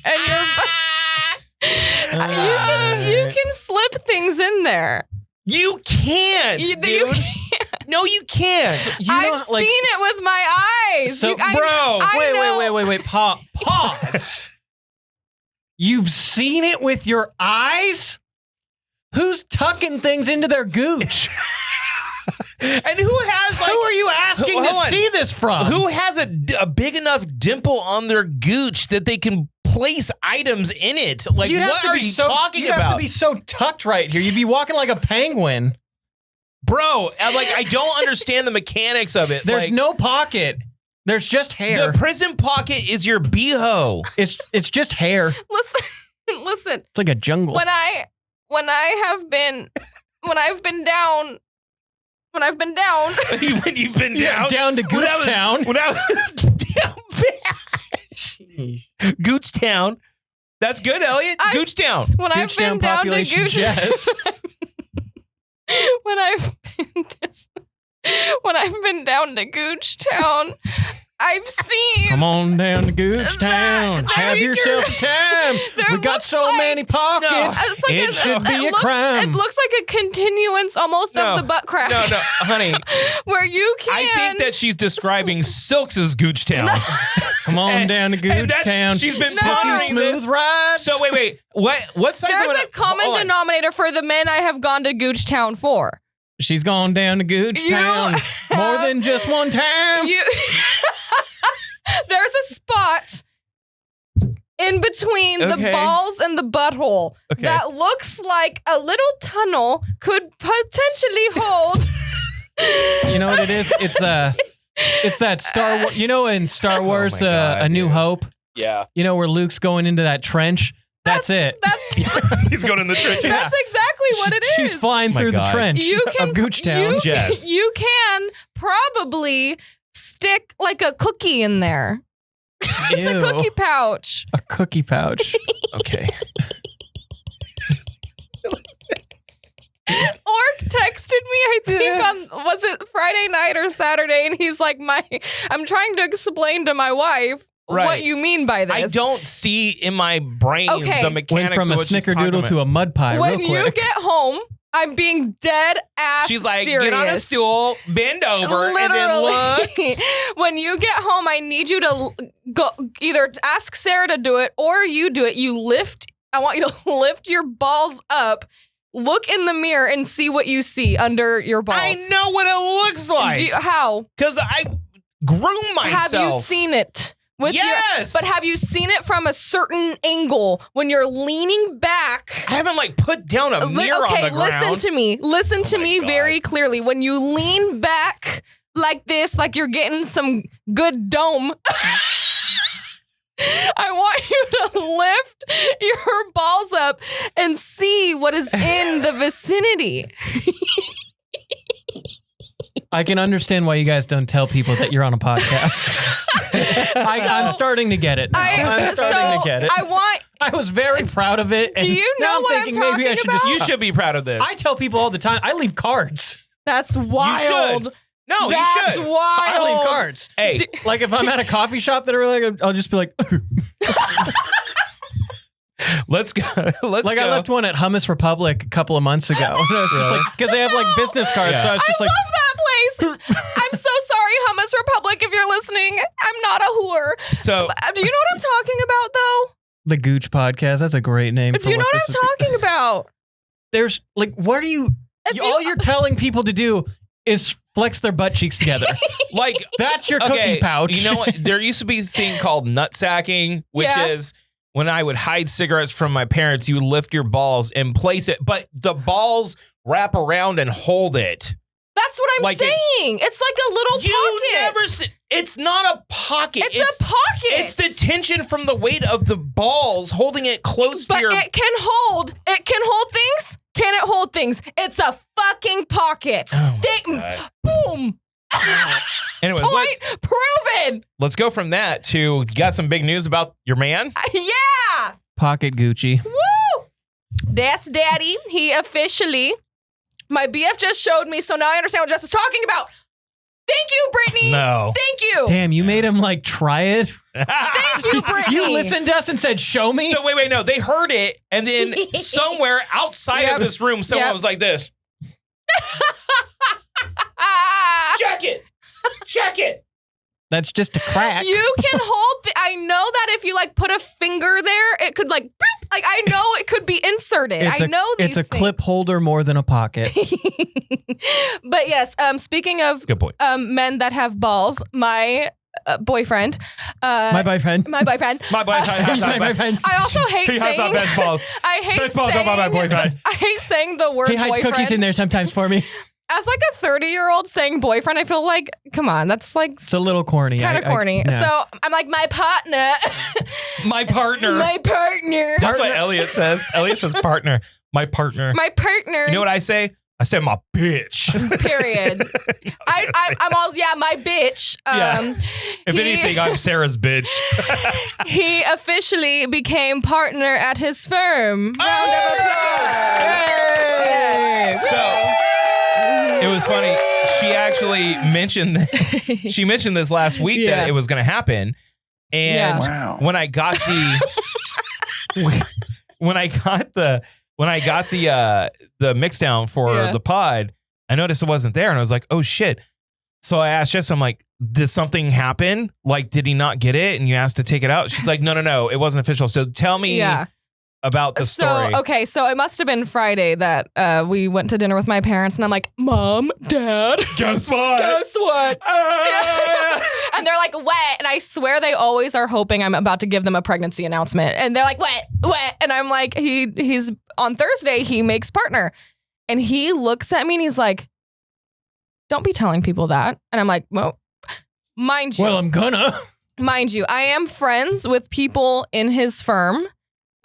and you can slip things in there. You can't, dude. You can't. No, you can't. I've seen it with my eyes. So, wait. Pause. You've seen it with your eyes? Who's tucking things into their gooch? And who are you asking to see this from? Who has a big enough dimple on their gooch that they can place items in it? Like, what are you talking about? You have to be so tucked right here. You'd be walking like a penguin. Bro, I don't understand the mechanics of it. There's no pocket. There's just hair. The prison pocket is your beehole. It's just hair. Listen. It's like a jungle. When I've been down. When you've been down? Down to Gooch Town. When I was down bad. Gooch Town. That's good, Elliot. Gooch Town. When I've been down to Gooch Jess. When I've been down to Gooch Town, I've seen. Come on down to Gooch Town. Have yourself a time. We got so many pockets. No. It should be a crime. It looks like a continuance almost of the butt crack. No, honey. Where you can. I think that she's describing Silks' Gooch Town. Come on down to Gooch Town. She's been Silky smooth rides. So wait. What size? There's a common denominator for the men I have gone to Gooch Town for. She's gone down to Gooch Town more than just one time. There's a spot in between the balls and the butthole that looks like a little tunnel could potentially hold. You know what it is? It's that Star Wars. You know, in Star Wars, A New Hope. Yeah. You know where Luke's going into that trench. That's it. He's going in the trench. That's exactly what it is. She's flying through the trench of Gooch Town. Jess. You can probably stick like a cookie in there. It's a cookie pouch. A cookie pouch. Okay. Orc texted me, I think was it Friday night or Saturday, and he's like, I'm trying to explain to my wife what you mean by this. I don't see in my brain the mechanics. Went from a snickerdoodle to a mud pie when real quick. You get home, I'm being dead ass She's like, serious. Get on a stool, bend over, Literally. and then look. When you get home, I need you to go either ask Sarah to do it or you do it. I want you to lift your balls up, look in the mirror, and see what you see under your balls. I know what it looks like. How? Because I groom myself. Have you seen it? Yes. But have you seen it from a certain angle when you're leaning back? I haven't put down a mirror on the ground. Listen to me. Listen to me very clearly. When you lean back like this, like you're getting some good dome, I want you to lift your balls up and see what is in the vicinity. I can understand why you guys don't tell people that you're on a podcast. I'm starting to get it now. I'm starting to get it. I was very proud of it. Do you know now what I'm thinking I'm maybe I should talking just. about? You should be proud of this. I tell people all the time. I leave cards. That's wild. You should. No, That's you should. wild. I leave cards. Hey, like if I'm at a coffee shop that are like, I'll just be like. Let's go. I left one at Hummus Republic a couple of months ago. Because they have like business cards. Yeah. So I was just I love that place. I'm so sorry, Hummus Republic, if you're listening. I'm not a whore. So, do you know what I'm talking about, though? The Gooch Podcast. That's a great name. Do you know what I'm talking about? There's like, what are you? All you're telling people to do is flex their butt cheeks together. like that's your cookie pouch. You know what? There used to be a thing called nut sacking, which is when I would hide cigarettes from my parents. You would lift your balls and place it, but the balls wrap around and hold it. That's what I'm saying. It's like a little pocket. It's not a pocket. It's a pocket. It's the tension from the weight of the balls holding it close to your. But it can hold things. Can it hold things? It's a fucking pocket. Oh Boom. Anyways, proven. Let's go from that to you got some big news about your man. Yeah. Pocket Gucci. Woo. That's daddy. He officially. My BF just showed me, so now I understand what Jess is talking about. Thank you, Brittany. No. Thank you. Damn, you made him like try it. Thank Thank you, Brittany. You listened to us and said, show me? So wait, no. They heard it, and then somewhere outside of this room, someone was like this. Check it. That's just a crack. You can hold. I know that if you like put a finger there, it could like. Boop, like I know it could be inserted. I know these. It's a clip holder more than a pocket. But yes, speaking of good point. Men that have balls, my boyfriend. My boyfriend. My boyfriend. My boyfriend. He's my boyfriend. I also hate He has the saying. best balls. I hate Best balls saying. are by my boyfriend. I hate saying the word He hides boyfriend. cookies in there sometimes for me. As like a 30-year-old saying boyfriend, I feel like, come on, that's like It's a little corny. kind of corny. yeah. So I'm like, my partner. My partner. My partner. That's what Elliot says. Elliot says partner. My partner. My partner. You know what I say? I said my bitch. Period. I'm all, my bitch. Yeah. If anything, I'm Sarah's bitch. He officially became partner at his firm. Round of applause. Yes. So it was funny. She actually mentioned she mentioned this last week that it was going to happen, and when I got the mix down for the pod, I noticed it wasn't there, and I was like, oh shit. So I asked Jess, I'm like, did something happen? Like, did he not get it? And you asked to take it out? She's like, no, it wasn't official. So tell me about the story. So it must have been Friday that we went to dinner with my parents, and I'm like, Mom, Dad, Guess what? And they're like, what? And I swear they always are hoping I'm about to give them a pregnancy announcement. And they're like, what? And I'm like, he's on Thursday, he makes partner. And he looks at me and he's like, don't be telling people that. And I'm like, well, mind you. Well, I'm gonna. Mind you, I am friends with people in his firm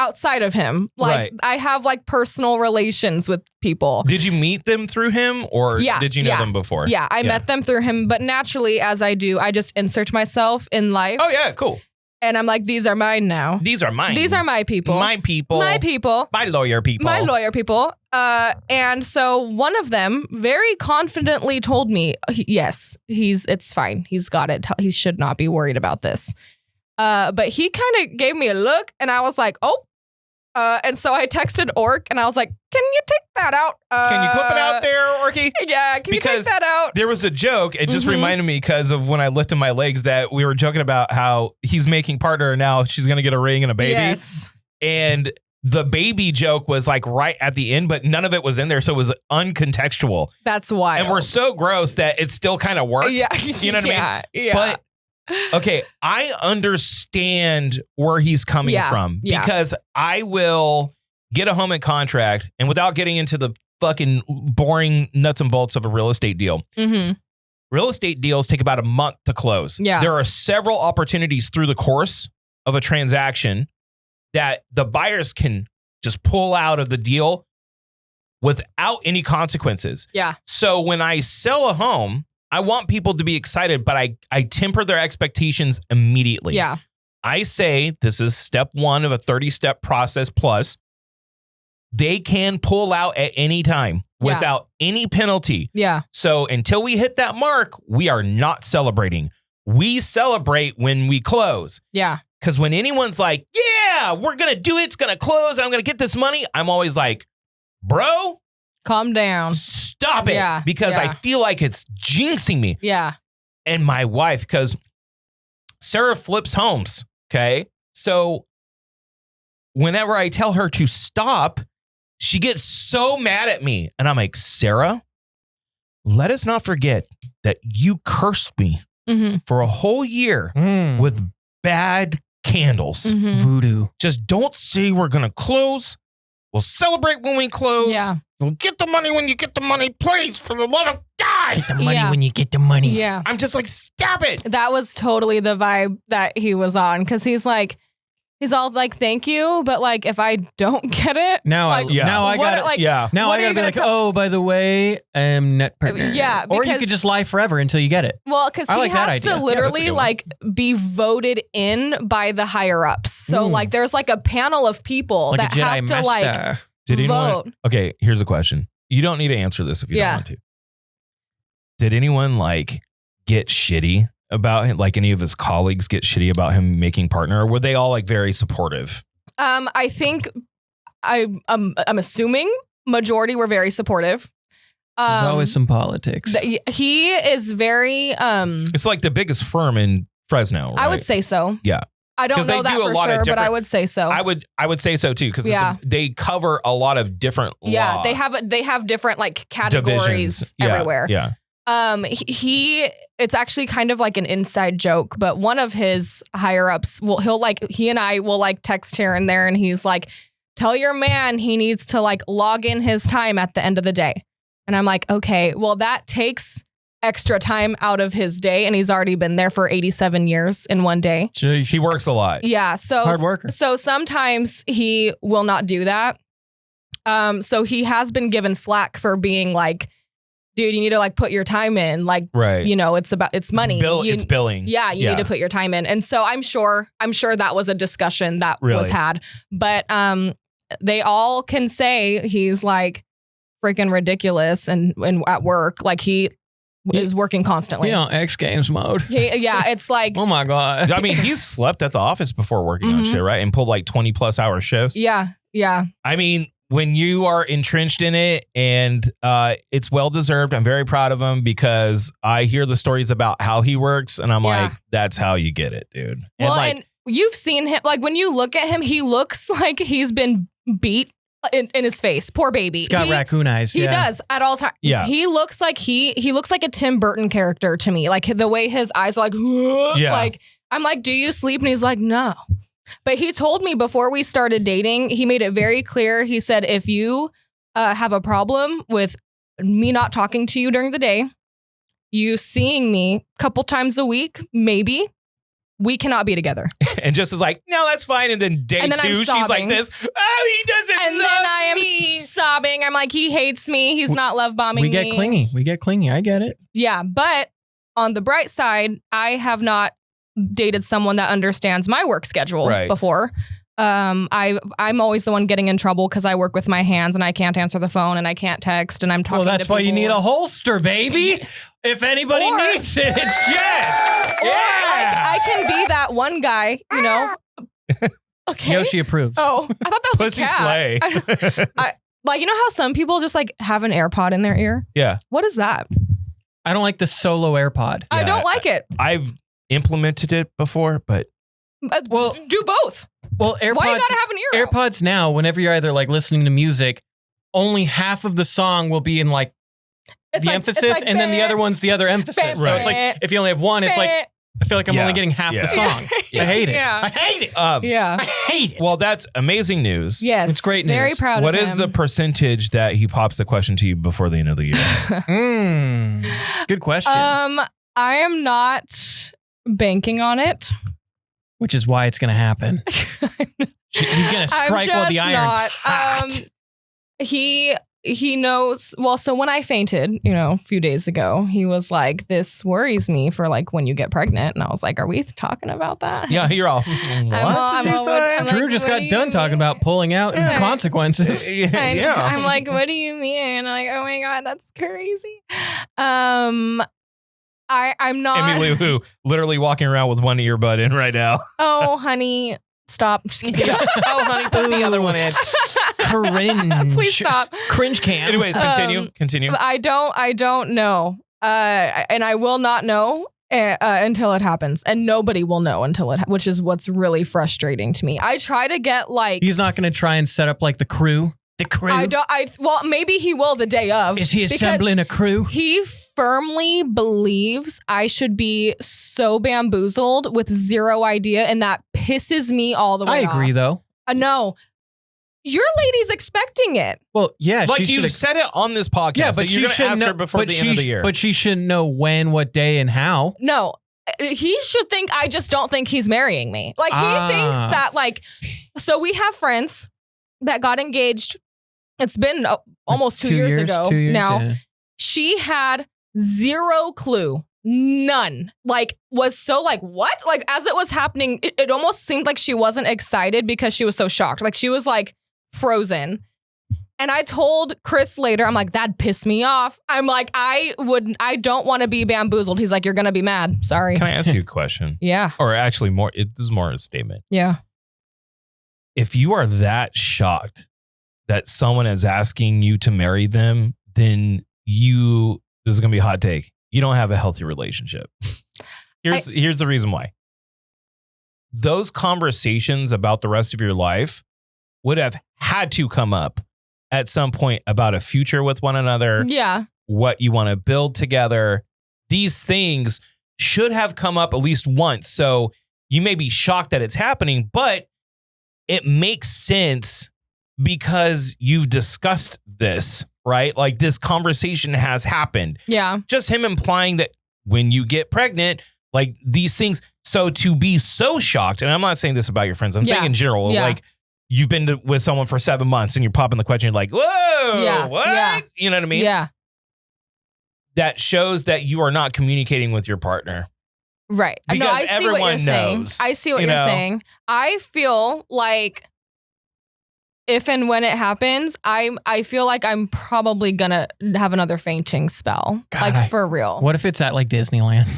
outside of him. Like, I have like personal relations with people. Did you meet them through him, or did you know them before? Yeah, I met them through him. But naturally, as I do, I just insert myself in life. Oh, yeah, cool. And I'm like, these are mine now. These are mine. These are my people. My people. My people. My lawyer people. My lawyer people. And so one of them very confidently told me, yes, it's fine. He's got it. He should not be worried about this. But he kind of gave me a look, and I was like, oh. And so I texted Orc, and I was like, can you take that out? Can you clip it out there, Orky? Yeah, can you take that out? There was a joke. It just reminded me because of when I lifted my legs that we were joking about how he's making partner, and now she's going to get a ring and a baby. Yes. And the baby joke was like right at the end, but none of it was in there. So it was uncontextual. That's wild. And we're so gross that it still kind of worked. Yeah. You know what I mean? Yeah. But okay, I understand where he's coming from because I will get a home and contract, and without getting into the fucking boring nuts and bolts of a real estate deal, real estate deals take about a month to close. Yeah. There are several opportunities through the course of a transaction that the buyers can just pull out of the deal without any consequences. Yeah. So when I sell a home, I want people to be excited, but I temper their expectations immediately. Yeah. I say this is step 1 of a 30-step process plus. They can pull out at any time without any penalty. Yeah. So until we hit that mark, we are not celebrating. We celebrate when we close. Yeah. Because when anyone's like, yeah, we're going to do it, it's going to close, and I'm going to get this money, I'm always like, bro, calm down. Stop it. Because I feel like it's jinxing me. Yeah. And my wife, because Sarah flips homes. Okay. So whenever I tell her to stop, she gets so mad at me. And I'm like, Sarah, let us not forget that you cursed me for a whole year with bad candles. Voodoo. Just don't say we're going to close. We'll celebrate when we close. Yeah. We'll get the money when you get the money. Please, for the love of God. Get the money when you get the money. Yeah. I'm just like, stop it. That was totally the vibe that he was on, because he's all like, thank you, but like, if I don't get it, now like, I got it. Like, now I gotta be like, oh, by the way, I'm net partner. Yeah, or you could just lie forever until you get it. Well, because he has to literally like be voted in by the higher ups. So like, there's like a panel of people like that have to like vote. Okay, here's a question. You don't need to answer this if you don't want to. Did anyone like get shitty about him? Like any of his colleagues get shitty about him making partner, or were they all like very supportive? I think I'm assuming majority were very supportive. There's always some politics. He is very. It's like the biggest firm in Fresno, right? I would say so. Yeah. I don't know that for sure, but I would say so. I would say so too, because they cover a lot of different law. Yeah, they have different like categories everywhere. Yeah. It's actually kind of like an inside joke, but one of his higher ups he and I will like text here and there, and he's like, tell your man he needs to like log in his time at the end of the day. And I'm like, okay, well that takes extra time out of his day, and he's already been there for 87 years in one day. Jeez. He works a lot. Yeah, so hard worker. So sometimes he will not do that. So he has been given flack for being like, dude, you need to like put your time in. Like, right. You know, it's money. It's billing. Yeah, you need to put your time in. And so I'm sure that was a discussion that was had. But they all can say he's like freaking ridiculous and at work. Like he is working constantly. Yeah, X Games mode. It's like, oh my God. I mean, he's slept at the office before working on shit, right? And pulled like 20 plus hour shifts. Yeah. I mean, when you are entrenched in it, and it's well deserved, I'm very proud of him, because I hear the stories about how he works, and I'm like, that's how you get it, dude. Well, and you've seen him, like when you look at him, he looks like he's been beat in his face. Poor baby. He's got raccoon eyes. He does at all times. Yeah. He looks like he looks like a Tim Burton character to me. Like the way his eyes are like, like I'm like, do you sleep? And he's like, no. But he told me before we started dating, he made it very clear. He said, if you have a problem with me not talking to you during the day, you seeing me a couple times a week, maybe, we cannot be together. And Jess is like, no, that's fine. And then day two, she's like this, oh, he doesn't and love then I am me. sobbing. I'm like, he hates me. He's not love bombing me. We get clingy. I get it. Yeah. But on the bright side, I have not dated someone that understands my work schedule before. I'm always the one getting in trouble because I work with my hands and I can't answer the phone and I can't text and I'm talking. Well, that's to why you people. need a holster, baby. If anybody needs it, it's Jess. I can be that one guy, you know. Okay. Yoshi approves. Oh, I thought that was Pussy a cat. slay. Like, you know how some people just like have an AirPod in their ear? Yeah. What is that? I don't like the solo AirPod. I don't like it. I've implemented it before, but Well, do both. Well, AirPods. Why you gotta have an ear out? AirPods now, whenever you're either like listening to music, only half of the song will be in like the emphasis, and then the other one's the other emphasis. So it's like if you only have one, it's like I feel like I'm only getting half the song. I hate it. I hate it. I hate it. Well, that's amazing news. Yes, it's great news. Very proud What of him. is the percentage that he pops the question to you before the end of the year? Good question. I am not banking on it. Which is why it's going to happen. He's going to strike while the iron's hot. He knows. Well, so when I fainted, a few days ago, he was like, this worries me for like when you get pregnant. And I was like, are we talking about that? Yeah, you're all. What did you say? Drew just got done talking about pulling out and consequences. I'm like, what do you mean? And I'm like, oh my God, that's crazy. I'm not. Emily, who literally walking around with one earbud in right now. Oh, honey, stop. Oh, honey, put the other one in. Cringe. Please stop. Cringe cam. Anyways, continue. I don't know. And I will not know until it happens. And nobody will know until it, which is what's really frustrating to me. I try to get like. He's not going to try and set up like the crew. Well, maybe he will the day of. Is he assembling a crew? He firmly believes I should be so bamboozled with zero idea, and that pisses me all the way off. I agree, though. No. Your lady's expecting it. Well, yeah. Like you said it on this podcast. Yeah, but you're going to ask her before the end of the year. But she shouldn't know when, what day, and how. No. He should think I just don't think he's marrying me. Like, he thinks that, like, so we have friends that got engaged. It's been almost 2 years ago now. Yeah. She had zero clue. None. Like, was so like, what? Like, as it was happening, it almost seemed like she wasn't excited because she was so shocked. Like, she was like frozen. And I told Chris later, I'm like, that pissed me off. I'm like, I don't want to be bamboozled. He's like, you're going to be mad. Sorry. Can I ask you a question? Yeah. Or actually this is more a statement. Yeah. If you are that shocked that someone is asking you to marry them, then this is going to be a hot take. You don't have a healthy relationship. Here's the reason why. Those conversations about the rest of your life would have had to come up at some point about a future with one another. Yeah. What you want to build together. These things should have come up at least once. So you may be shocked that it's happening, but it makes sense because you've discussed this, right? Like this conversation has happened. Yeah. Just him implying that when you get pregnant, like these things. So to be so shocked, and I'm not saying this about your friends, I'm saying in general, like you've been with someone for 7 months and you're popping the question, you're like, whoa, what? Yeah. You know what I mean? Yeah. That shows that you are not communicating with your partner. Right. Because no, I see everyone what you're knows. saying. I see what you're saying. I feel like if and when it happens, I feel like I'm probably gonna have another fainting spell. God, for real. What if it's at like Disneyland?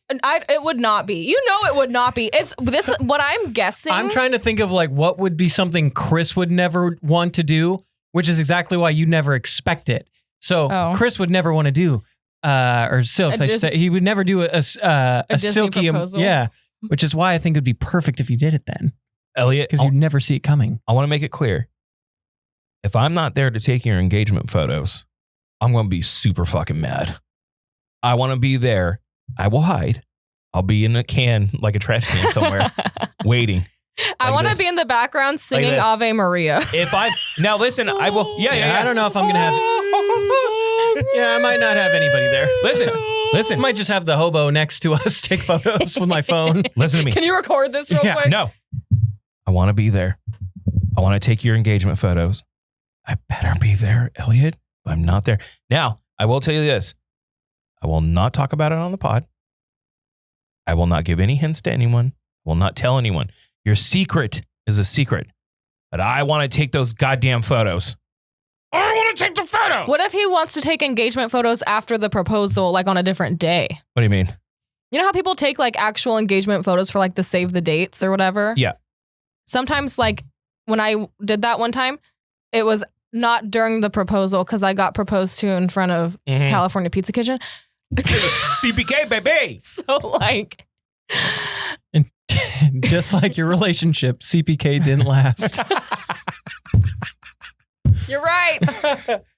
It would not be. You know, it would not be. It's this. What I'm guessing. I'm trying to think of like what would be something Chris would never want to do, which is exactly why you never expect it. So Chris would never want to do, or Silks. I should say he would never do a silky proposal. Yeah, which is why I think it would be perfect if you did it then, Elliot, because you'd never see it coming. I want to make it clear. If I'm not there to take your engagement photos, I'm going to be super fucking mad. I want to be there. I will hide. I'll be in a can, like a trash can somewhere, waiting. I want to be in the background singing Ave Maria. Now listen, I will. Yeah. I don't know if I'm going to have. Yeah, I might not have anybody there. Listen. I might just have the hobo next to us take photos with my phone. Listen to me. Can you record this real quick? No. I want to be there. I want to take your engagement photos. I better be there, Elliot. If I'm not there. Now, I will tell you this. I will not talk about it on the pod. I will not give any hints to anyone. I will not tell anyone. Your secret is a secret. But I want to take those goddamn photos. I want to take the photos. What if he wants to take engagement photos after the proposal, like on a different day? What do you mean? You know how people take like actual engagement photos for like the save the dates or whatever? Yeah. Sometimes like when I did that one time, it was not during the proposal because I got proposed to in front of California Pizza Kitchen. CPK, baby. So like. And just like your relationship, CPK didn't last. You're right.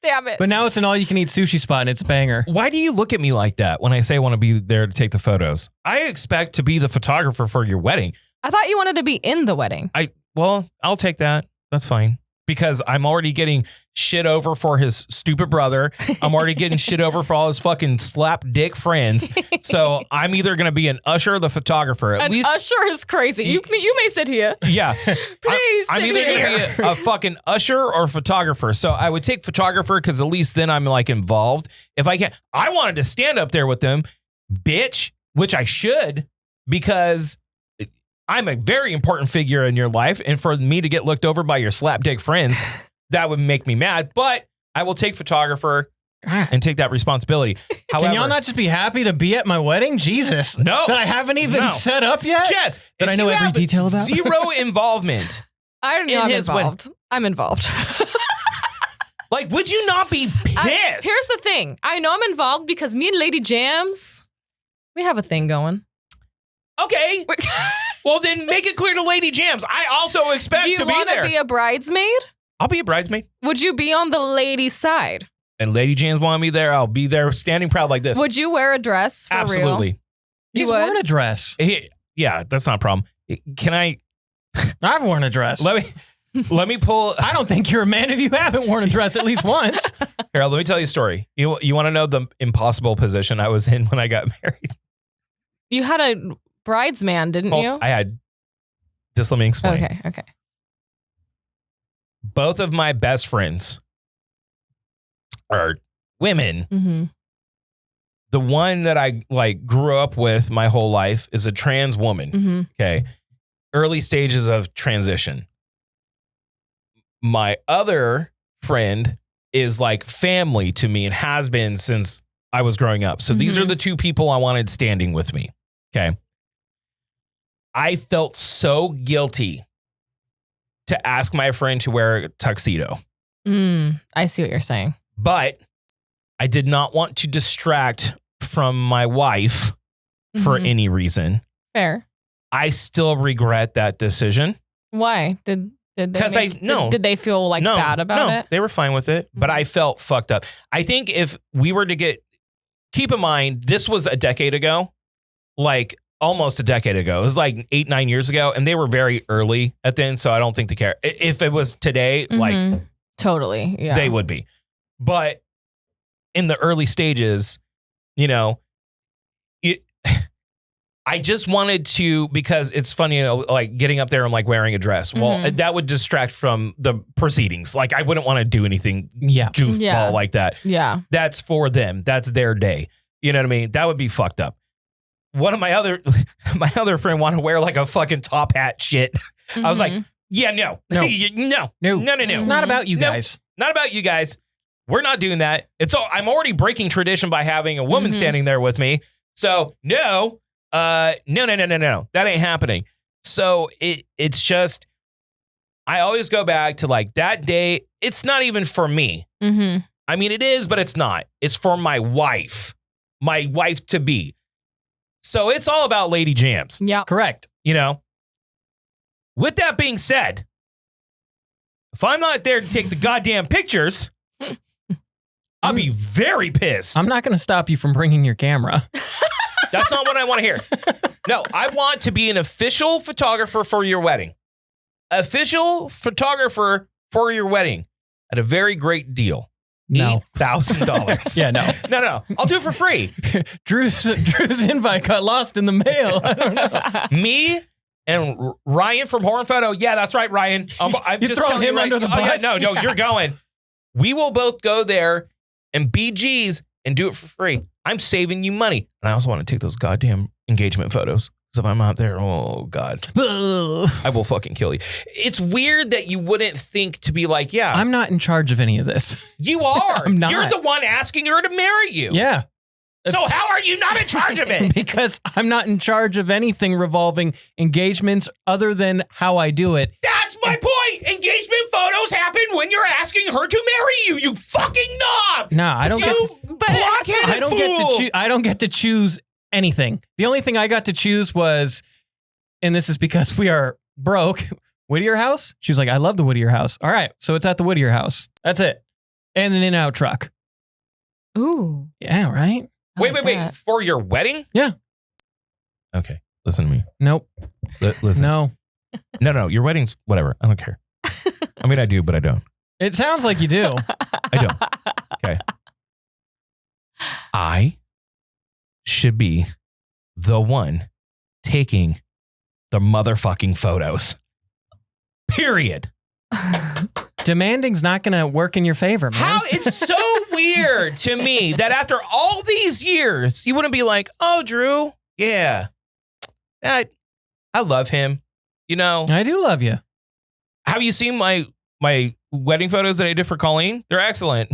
Damn it. But now it's an all-you-can-eat sushi spot and it's a banger. Why do you look at me like that when I say I want to be there to take the photos? I expect to be the photographer for your wedding. I thought you wanted to be in the wedding. Well, I'll take that. That's fine. Because I'm already getting shit over for his stupid brother. I'm already getting shit over for all his fucking slap dick friends. So I'm either going to be an usher or the photographer. At least usher is crazy. You may sit here. Yeah. Please I'm either going to be a fucking usher or photographer. So I would take photographer because at least then I'm like involved. If I can't, I wanted to stand up there with them, bitch, which I should because I'm a very important figure in your life. And for me to get looked over by your slapdick friends, that would make me mad. But I will take photographer and take that responsibility. However, can y'all not just be happy to be at my wedding? Jesus. No. That I haven't even set up yet? Jess. That I know every detail about? Zero involvement. I don't know I'm involved. I'm involved. Like, would you not be pissed? Here's the thing. I know I'm involved because me and Lady Jams, we have a thing going. Okay. Well, then make it clear to Lady Jams. I also expect to be there. Do you want to be a bridesmaid? I'll be a bridesmaid. Would you be on the ladies' side? And Lady Jams want me there. I'll be there standing proud like this. Would you wear a dress for Absolutely. real? He's worn a dress. Yeah, that's not a problem. Can I? I've worn a dress. Let me pull. I don't think you're a man if you haven't worn a dress at least once. Here, let me tell you a story. You want to know the impossible position I was in when I got married? You had a bridesman, didn't you? I had. Just let me explain. Okay. Both of my best friends are women. Mm-hmm. The one that I like grew up with my whole life is a trans woman. Mm-hmm. Okay. Early stages of transition. My other friend is like family to me and has been since I was growing up. So these are the two people I wanted standing with me. Okay. I felt so guilty to ask my friend to wear a tuxedo. I see what you're saying. But I did not want to distract from my wife for any reason. Fair. I still regret that decision. Why? Did they feel like bad about it? They were fine with it, but I felt fucked up. I think if we were to keep in mind, this was a decade ago, like almost a decade ago. It was like 8-9 years ago, and they were very early at then, so I don't think they care. If it was today, like totally, yeah, they would be. But in the early stages, I just wanted to, because it's funny, like getting up there and like wearing a dress. Well, that would distract from the proceedings. Like I wouldn't want to do anything goofball like that. Yeah. That's for them. That's their day. You know what I mean? That would be fucked up. One of my other friend wanted to wear like a fucking top hat shit. I was like, yeah, no. It's not about you guys. Not about you guys. We're not doing that. I'm already breaking tradition by having a woman standing there with me. So no. No. That ain't happening. So it's just, I always go back to like that day. It's not even for me. I mean, it is, but it's not. It's for my wife to be. So it's all about Lady Jams. Yeah. Correct. With that being said, if I'm not there to take the goddamn pictures, I'll be very pissed. I'm not going to stop you from bringing your camera. That's not what I want to hear. No, I want to be an official photographer for your wedding. Official photographer for your wedding at a very great deal. No. $8,000. Yeah, no. No. I'll do it for free. Drew's invite got lost in the mail. I don't know. Me and Ryan from Horn Photo. Yeah, that's right, Ryan. I'm You're just throwing him under the bus? Yeah, no, you're going. We will both go there and be G's and do it for free. I'm saving you money. And I also want to take those goddamn engagement photos. Because if I'm out there, oh, God. I will fucking kill you. It's weird that you wouldn't think to be like, yeah. I'm not in charge of any of this. You are. I'm not. You're the one asking her to marry you. Yeah. So how are you not in charge of it? Because I'm not in charge of anything revolving engagements other than how I do it. That's my point. Engagement photos happen when you're asking her to marry you. You fucking knob. No, I don't I don't get to choose anything. The only thing I got to choose was, and this is because we are broke, Whittier House. She was like, I love the Whittier House. All right, so it's at the Whittier House. That's it. And an in-out truck. Ooh. Yeah, right? Wait. For your wedding? Yeah. Okay. Listen to me. Nope. Listen. No. No. Your wedding's whatever. I don't care. I mean, I do, but I don't. It sounds like you do. I don't. Okay. I should be the one taking the motherfucking photos. Period. Demanding's not going to work in your favor, man. How? It's so weird to me that after all these years, you wouldn't be like, oh, Drew, yeah, I love him. I do love you. Have you seen my wedding photos that I did for Colleen? They're excellent.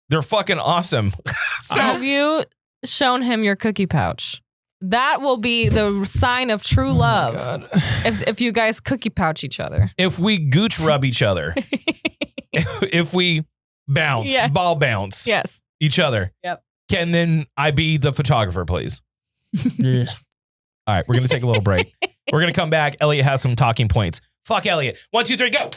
They're fucking awesome. So, have you shown him your cookie pouch? That will be the sign of true love. God. If you guys cookie pouch each other. if we gooch rub each other, if we bounce, Yes. ball bounce Yes. each other, Yep. can then I be the photographer, please? Yeah. All right, we're going to take a little break. We're going to come back. Elliot has some talking points. Fuck Elliot. 1, 2, 3, go.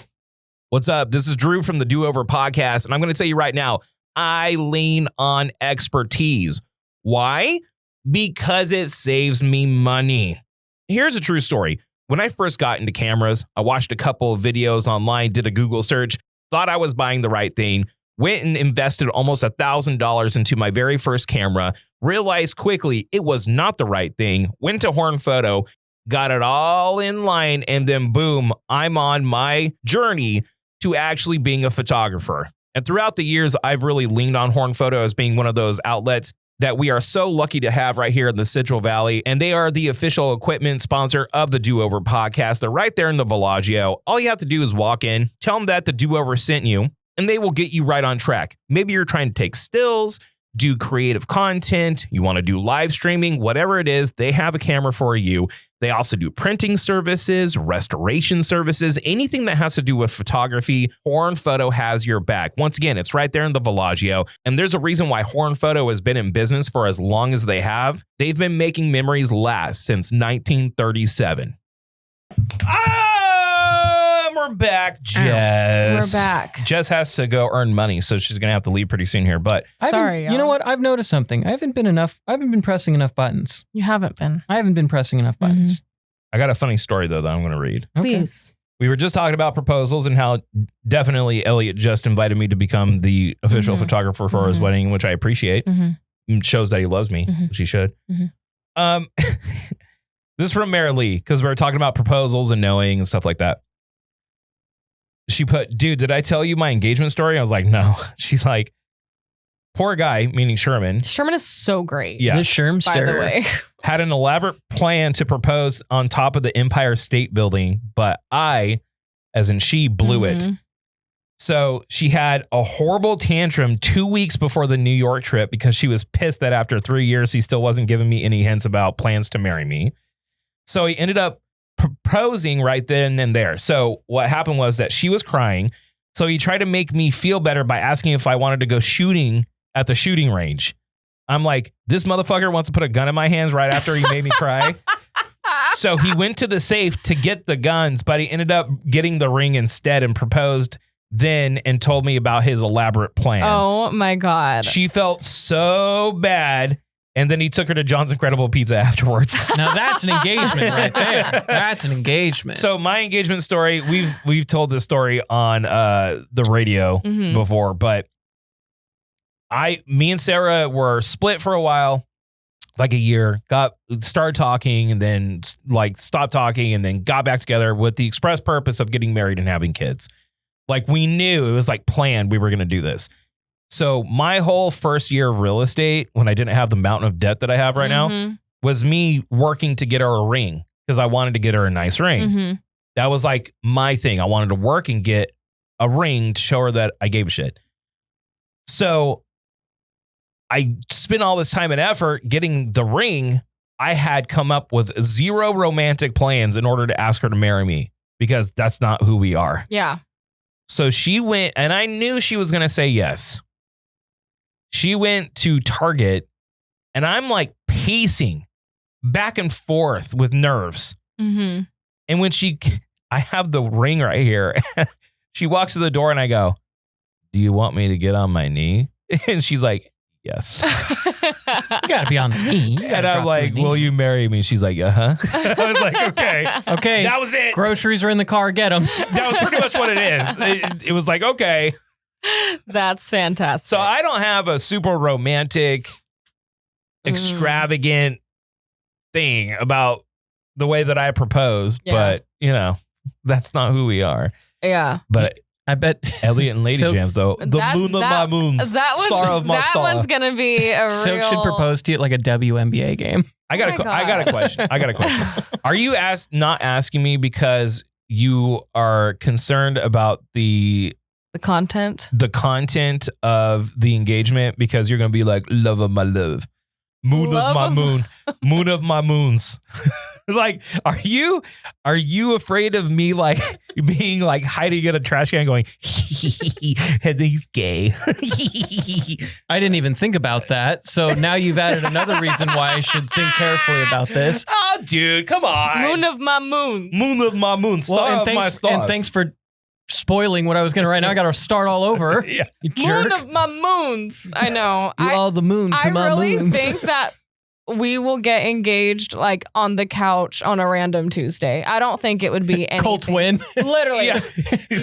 What's up? This is Drew from the Do Over podcast, and I'm going to tell you right now, I lean on expertise. Why? Because it saves me money. Here's a true story. When I first got into cameras, I watched a couple of videos online, did a Google search, thought I was buying the right thing, went and invested almost $1,000 into my very first camera, realized quickly it was not the right thing, went to Horn Photo, got it all in line, and then boom, I'm on my journey to actually being a photographer. And throughout the years, I've really leaned on Horn Photo as being one of those outlets that we are so lucky to have right here in the Central Valley. And they are the official equipment sponsor of the Do Over podcast. They're right there in the Bellagio. All you have to do is walk in, tell them that the Do Over sent you. and they will get you right on track. Maybe you're trying to take stills, do creative content, you want to do live streaming, whatever it is, they have a camera for you. They also do printing services, restoration services, anything that has to do with photography. Horn Photo has your back. Once again, it's right there in the Villaggio. And there's a reason why Horn Photo has been in business for as long as they have. They've been making memories last since 1937. We're back, Jess. We're back. Jess has to go earn money, so she's going to have to leave pretty soon here. But Sorry, you know what? I've noticed something. I haven't been pressing enough buttons. You haven't been. I haven't been pressing enough buttons. I got a funny story, though, that I'm going to read. Please. We were just talking about proposals and how definitely Elliot just invited me to become the official photographer for his wedding, which I appreciate. It shows that he loves me, which he should. This is from Mary Lee, because we were talking about proposals and knowing and stuff like that. She put, dude, did I tell you my engagement story? I was like, no. She's like, poor guy, meaning Sherman. Sherman is so great. Yeah. The Shermster. By the way. Had an elaborate plan to propose on top of the Empire State Building, but I, as in she, blew it. So she had a horrible tantrum 2 weeks before the New York trip because she was pissed that after 3 years, he still wasn't giving me any hints about plans to marry me. So he ended up proposing right then and there. So what happened was that she was crying. So he tried to make me feel better by asking if I wanted to go shooting at the shooting range. I'm like, this motherfucker wants to put a gun in my hands right after he made me cry. So he went to the safe to get the guns, but he ended up getting the ring instead and proposed then and told me about his elaborate plan. Oh my God. She felt so bad. And then he took her to John's Incredible Pizza afterwards. Now that's an engagement right there. That's an engagement. So my engagement story, we've told this story on the radio before, but me and Sarah were split for a while, like a year, started talking and then like stopped talking and then got back together with the express purpose of getting married and having kids. Like we knew it was like planned we were going to do this. So my whole first year of real estate, when I didn't have the mountain of debt that I have right now, was me working to get her a ring because I wanted to get her a nice ring. That was like my thing. I wanted to work and get a ring to show her that I gave a shit. So I spent all this time and effort getting the ring. I had come up with zero romantic plans in order to ask her to marry me because that's not who we are. Yeah. So she went, and I knew she was going to say yes. She went to Target, and I'm like pacing back and forth with nerves. And when I have the ring right here. She walks to the door, and I go, do you want me to get on my knee? And she's like, yes. You got to be on the knee. And I'm like, will you marry me? She's like, uh-huh. I was like, okay. Okay. That was it. Groceries are in the car. Get them. That was pretty much what it is. It was like, okay. That's fantastic. So I don't have a super romantic, extravagant thing about the way that I proposed, but you know, that's not who we are. Yeah. But I bet Elliot and Lady Jams, though, the moon of my moons, star of my star. That one's gonna be a real. Silk should propose to you at like a WNBA game. I got a question. Are you not asking me because you are concerned about the content of the engagement because you're going to be like, love of my love, moon of my moon, moon of my moons. Like, are you afraid of me like being like hiding in a trash can going, and he's gay? I didn't even think about that. So now you've added another reason why I should think carefully about this. Oh, dude, come on. Moon of my moon. Moon of my moon. Star of my stars. And thanks for spoiling what I was going to write. Now I got to start all over. Yeah. You jerk. Moon of my moons. I know. You all the moon to my moons. I really think that we will get engaged like on the couch on a random Tuesday. I don't think it would be anything. Colts win. Literally. Yeah.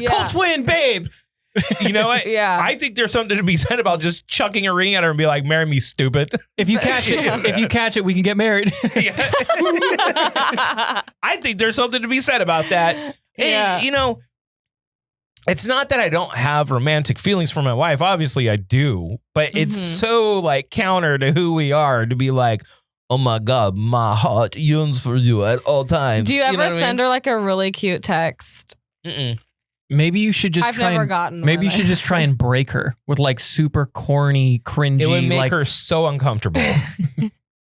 Colts win, babe. You know what? Yeah. I think there's something to be said about just chucking a ring at her and be like, marry me, stupid. If you catch it, we can get married. Yeah. I think there's something to be said about that. Yeah. And, you know, it's not that I don't have romantic feelings for my wife. Obviously, I do. But it's so like counter to who we are to be like, oh my God, my heart yearns for you at all times. Do you ever know what send her like a really cute text? Mm-mm. Maybe you should just I've never gotten one. Maybe you should just try and break her with like super corny, cringy. It would make like, her so uncomfortable.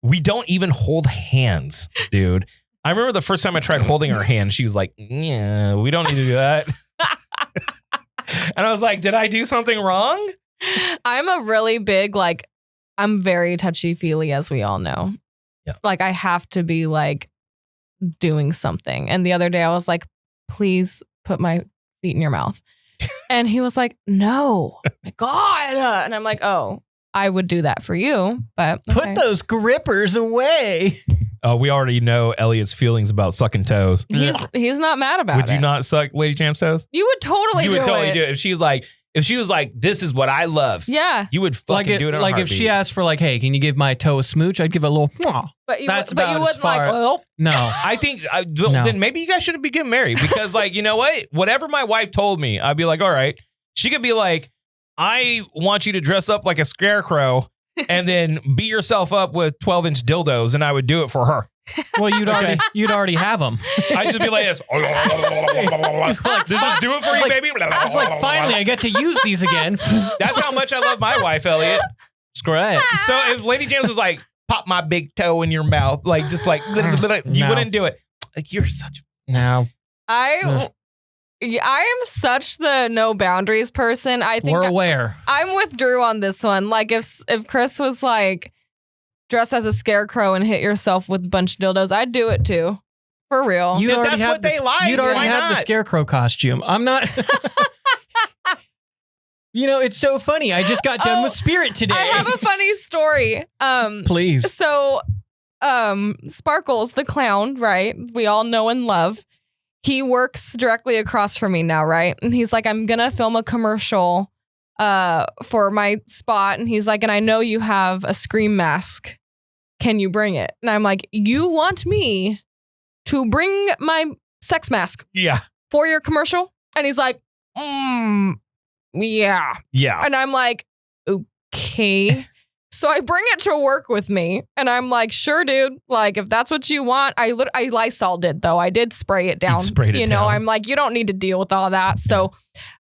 We don't even hold hands, dude. I remember the first time I tried holding her hand, she was like, yeah, we don't need to do that. And I was like, did I do something wrong? I'm a really big, like, I'm very touchy-feely, as we all know. Yeah. Like, I have to be, like, doing something. And the other day I was like, please put my feet in your mouth. And he was like, no, my God. And I'm like, oh, I would do that for you, but okay. Put those grippers away. We already know Elliot's feelings about sucking toes. He's not mad about it. Would you not suck Lady Champ's toes? You would totally do it. You would totally do it. If she was like, this is what I love. Yeah. You would fucking do it in a Like heartbeat. if she asked for like, hey, can you give my toe a smooch? I'd give it a little, Mwah. But you, That's but you about wouldn't as far- like, oh. No. I think No. then maybe you guys shouldn't be getting married because like, you know what? Whatever my wife told me, I'd be like, all right. She could be like, I want you to dress up like a scarecrow and then beat yourself up with 12-inch dildos, and I would do it for her. Well, you'd already have them. I'd just be like this. This is do it for you, baby. It's like, finally, I get to use these again. That's how much I love my wife, Elliot. Screw it. So if Lady James was like, pop my big toe in your mouth, like just like, you No. wouldn't do it. Like, you're such Now, I am such the no boundaries person. I think we're aware. I'm with Drew on this one. Like if Chris was like, dress as a scarecrow and hit yourself with a bunch of dildos, I'd do it too. For real. If that's what they like, You'd already why have the not? scarecrow costume. I'm not. You know, it's so funny. I just got done with Spirit today. I have a funny story. Please. So, Sparkles, the clown, right? We all know and love. He works directly across from me now, right? And he's like, I'm gonna film a commercial for my spot. And he's like, and I know you have a Scream mask. Can you bring it? And I'm like, you want me to bring my sex mask for your commercial? And he's like, yeah. And I'm like, okay. So I bring it to work with me, and I'm like, sure, dude. Like, if that's what you want, I Lysol'd it though. I did spray it down. You know, I'm like, you don't need to deal with all that. So,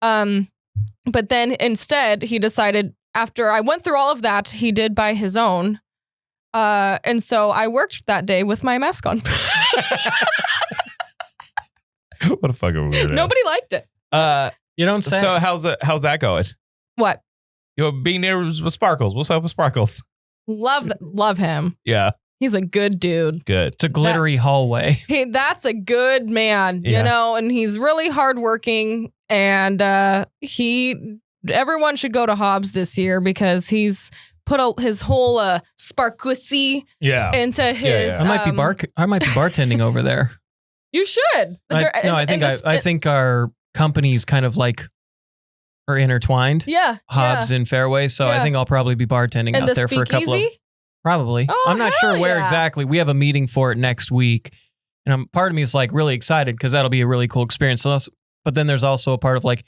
but then instead, he decided after I went through all of that, he did buy his own. And so I worked that day with my mask on. What a fucking weirdo. Nobody liked it. You don't say. So how's that going? What? You know, being there with Sparkles. What's up with Sparkles? Love him. Yeah. He's a good dude. Good. It's a glittery hallway. That's a good man, you know, and he's really hardworking. And everyone should go to Hobbs this year because he's put his whole sparklicity into his. I might be bartending over there. You should. I think our companies kind of like are intertwined. Yeah. Hobbs and Fairway. So I think I'll probably be bartending out there for a couple of. Probably. Oh, I'm not sure where yeah. exactly. We have a meeting for it next week. And part of me is like really excited because that'll be a really cool experience. But then there's also a part of like,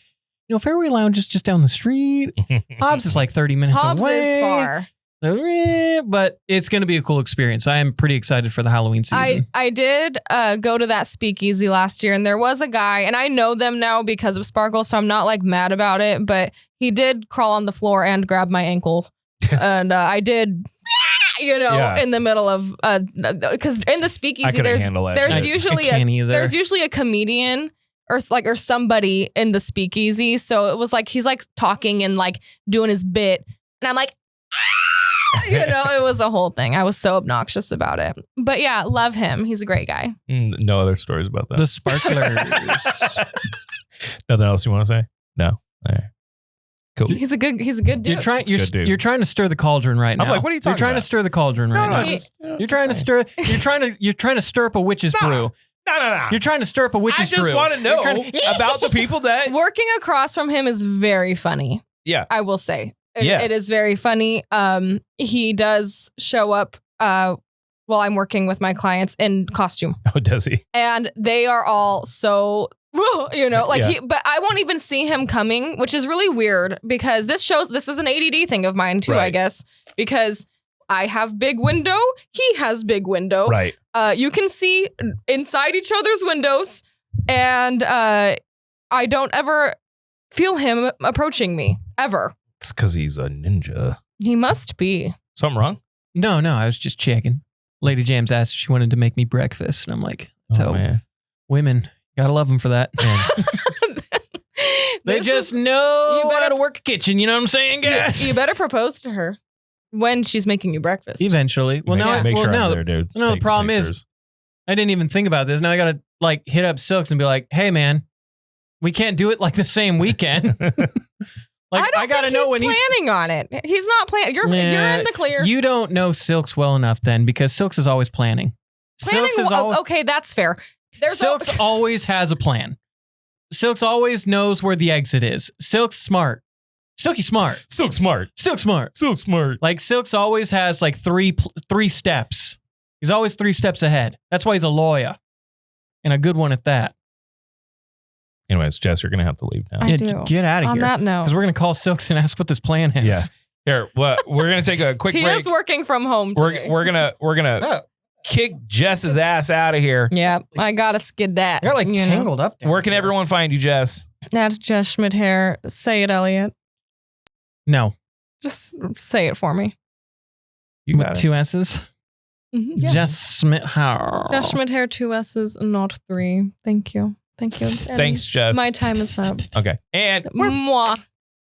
you know, Fairway Lounge is just down the street. Hobbs is like 30 minutes Hobbs away. is far. But it's going to be a cool experience. I am pretty excited for the Halloween season. I did go to that speakeasy last year, and there was a guy, and I know them now because of Sparkle, so I'm not like mad about it, but he did crawl on the floor and grab my ankle. And I did, in the middle of, because in the speakeasy, there's usually a comedian or somebody in the speakeasy. So it was like, he's like talking and like doing his bit. And I'm like, it was a whole thing. I was so obnoxious about it. But yeah, love him. He's a great guy. No other stories about that. The sparklers. Nothing else you want to say? No. All right. Cool. He's a good dude. You're trying to stir the cauldron right now. I'm like, what are you talking about? You're trying to stir the cauldron right now. You're trying to stir up a witch's brew. No. You're trying to stir up a witch's brew. I just want to know about the people that working across from him is very funny. Yeah. I will say. It is very funny. He does show up while I'm working with my clients in costume. Oh, does he? And they are all so, but I won't even see him coming, which is really weird because this is an ADD thing of mine too, right. I guess, because I have big window. He has big window. Right. You can see inside each other's windows, and I don't ever feel him approaching me, ever. It's because he's a ninja. He must be. Something wrong? No, I was just checking. Lady Jams asked if she wanted to make me breakfast, and I'm like, so man. Women, gotta love them for that. They just know how to work a kitchen. You know what I'm saying, guys? You better propose to her when she's making you breakfast. Eventually. Well, Make sure I'm there, dude. No, the problem is, I didn't even think about this. Now I gotta like hit up Silks and be like, hey, man, we can't do it like the same weekend. Like, I gotta know when he's planning on it. He's not planning. You're in the clear. You don't know Silks well enough then, because Silks is always planning. Okay, that's fair. Silks always has a plan. Silks always knows where the exit is. Silk's smart. Silky smart. Silk smart. Silk smart. Silk smart. Like Silks always has like three steps. He's always 3 steps ahead. That's why he's a lawyer, and a good one at that. Anyways, Jess, you're gonna have to leave now. I do. Get out of here. On that note, because we're gonna call Silks and ask what this plan is. Yeah. Here, well, we're gonna take a quick break. He is working from home today. We're gonna kick Jess's ass out of here. Yeah, I gotta skid that. You're like tangled up there. Where can everyone find you, Jess? That's Jess Schmidt hair. Say it, Elliot. No. Just say it for me. You got With 2 S's? Yeah. Jess Schmidt hair. Jess Schmidt hair, 2 S's, not 3. Thank you. Thank you. Thanks, Jess. My time is up. Okay. And Mwah.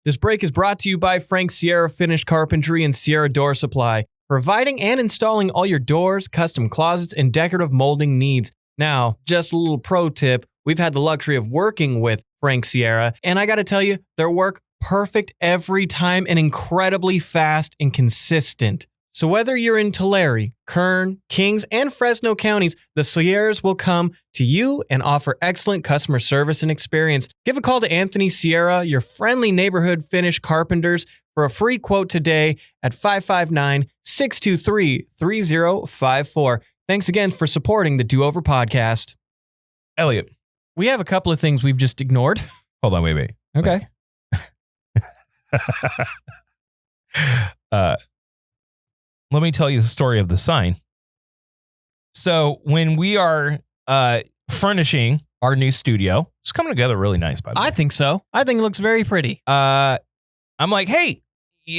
This break is brought to you by Frank Sierra Finished Carpentry and Sierra Door Supply, providing and installing all your doors, custom closets, and decorative molding needs. Now, just a little pro tip, we've had the luxury of working with Frank Sierra, and I gotta tell you, their work perfect every time and incredibly fast and consistent. So whether you're in Tulare, Kern, Kings, and Fresno counties, the Sierras will come to you and offer excellent customer service and experience. Give a call to Anthony Sierra, your friendly neighborhood finish carpenters, for a free quote today at 559-623-3054. Thanks again for supporting the Do Over podcast. Elliot. We have a couple of things we've just ignored. Hold on, wait. Okay. Let me tell you the story of the sign. So when we are furnishing our new studio, it's coming together really nice, by the way. I think so. I think it looks very pretty. I'm like, hey,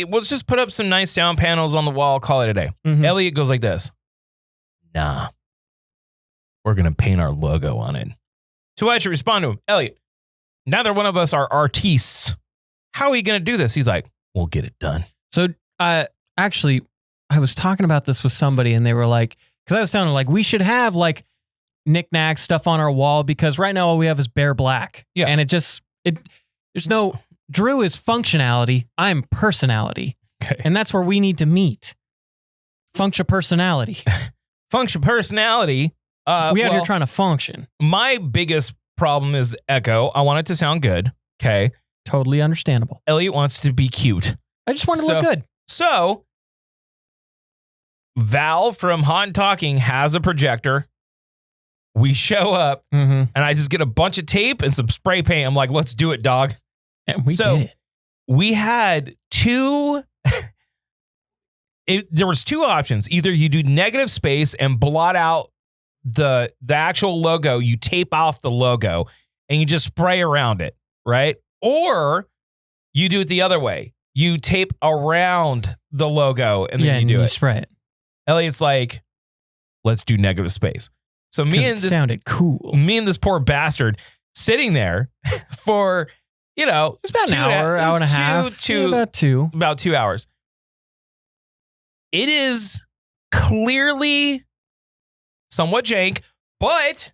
let's just put up some nice sound panels on the wall, call it a day. Mhm. Elliot goes like this. Nah, we're going to paint our logo on it. So I should respond to him. Elliot, neither one of us are artistes. How are we going to do this? He's like, we'll get it done. So actually, I was talking about this with somebody and they were like, because I was telling them like, we should have like knickknacks, stuff on our wall, because right now all we have is bare black. Yeah. And there's no, Drew is functionality. I'm personality. Okay. And that's where we need to meet. Function personality. Function personality. We out here trying to function. My biggest problem is echo. I want it to sound good. Okay. Totally understandable. Elliot wants to be cute. I just want to look good. So Val from Hot and Talking has a projector. We show up and I just get a bunch of tape and some spray paint. I'm like, let's do it, dog. And we did it. We had two. There was 2 options. Either you do negative space and blot out the actual logo. You tape off the logo and you just spray around it, right? Or you do it the other way. You tape around the logo and then you do it. Spray it. Elliot's like, let's do negative space. So sounded cool. Me and this poor bastard sitting there for, it's about an hour and a half. About 2. About 2 hours. It is clearly somewhat jank, but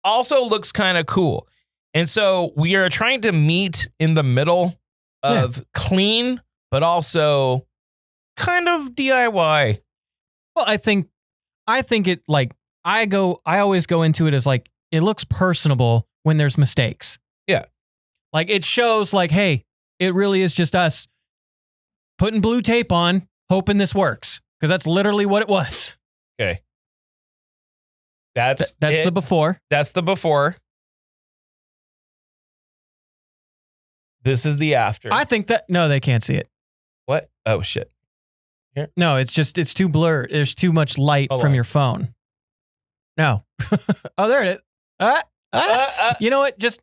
also looks kind of cool. And so we are trying to meet in the middle of clean, but also kind of DIY. Well, I think it like, I always go into it as like, it looks personable when there's mistakes. Yeah. Like it shows like, hey, it really is just us putting blue tape on, hoping this works. Because that's literally what it was. Okay. That's the before. That's the before. This is the after. I think no, they can't see it. What? Oh, shit. Here? No, it's too blurred. There's too much light from your phone. No. Oh, there it is. You know what? Just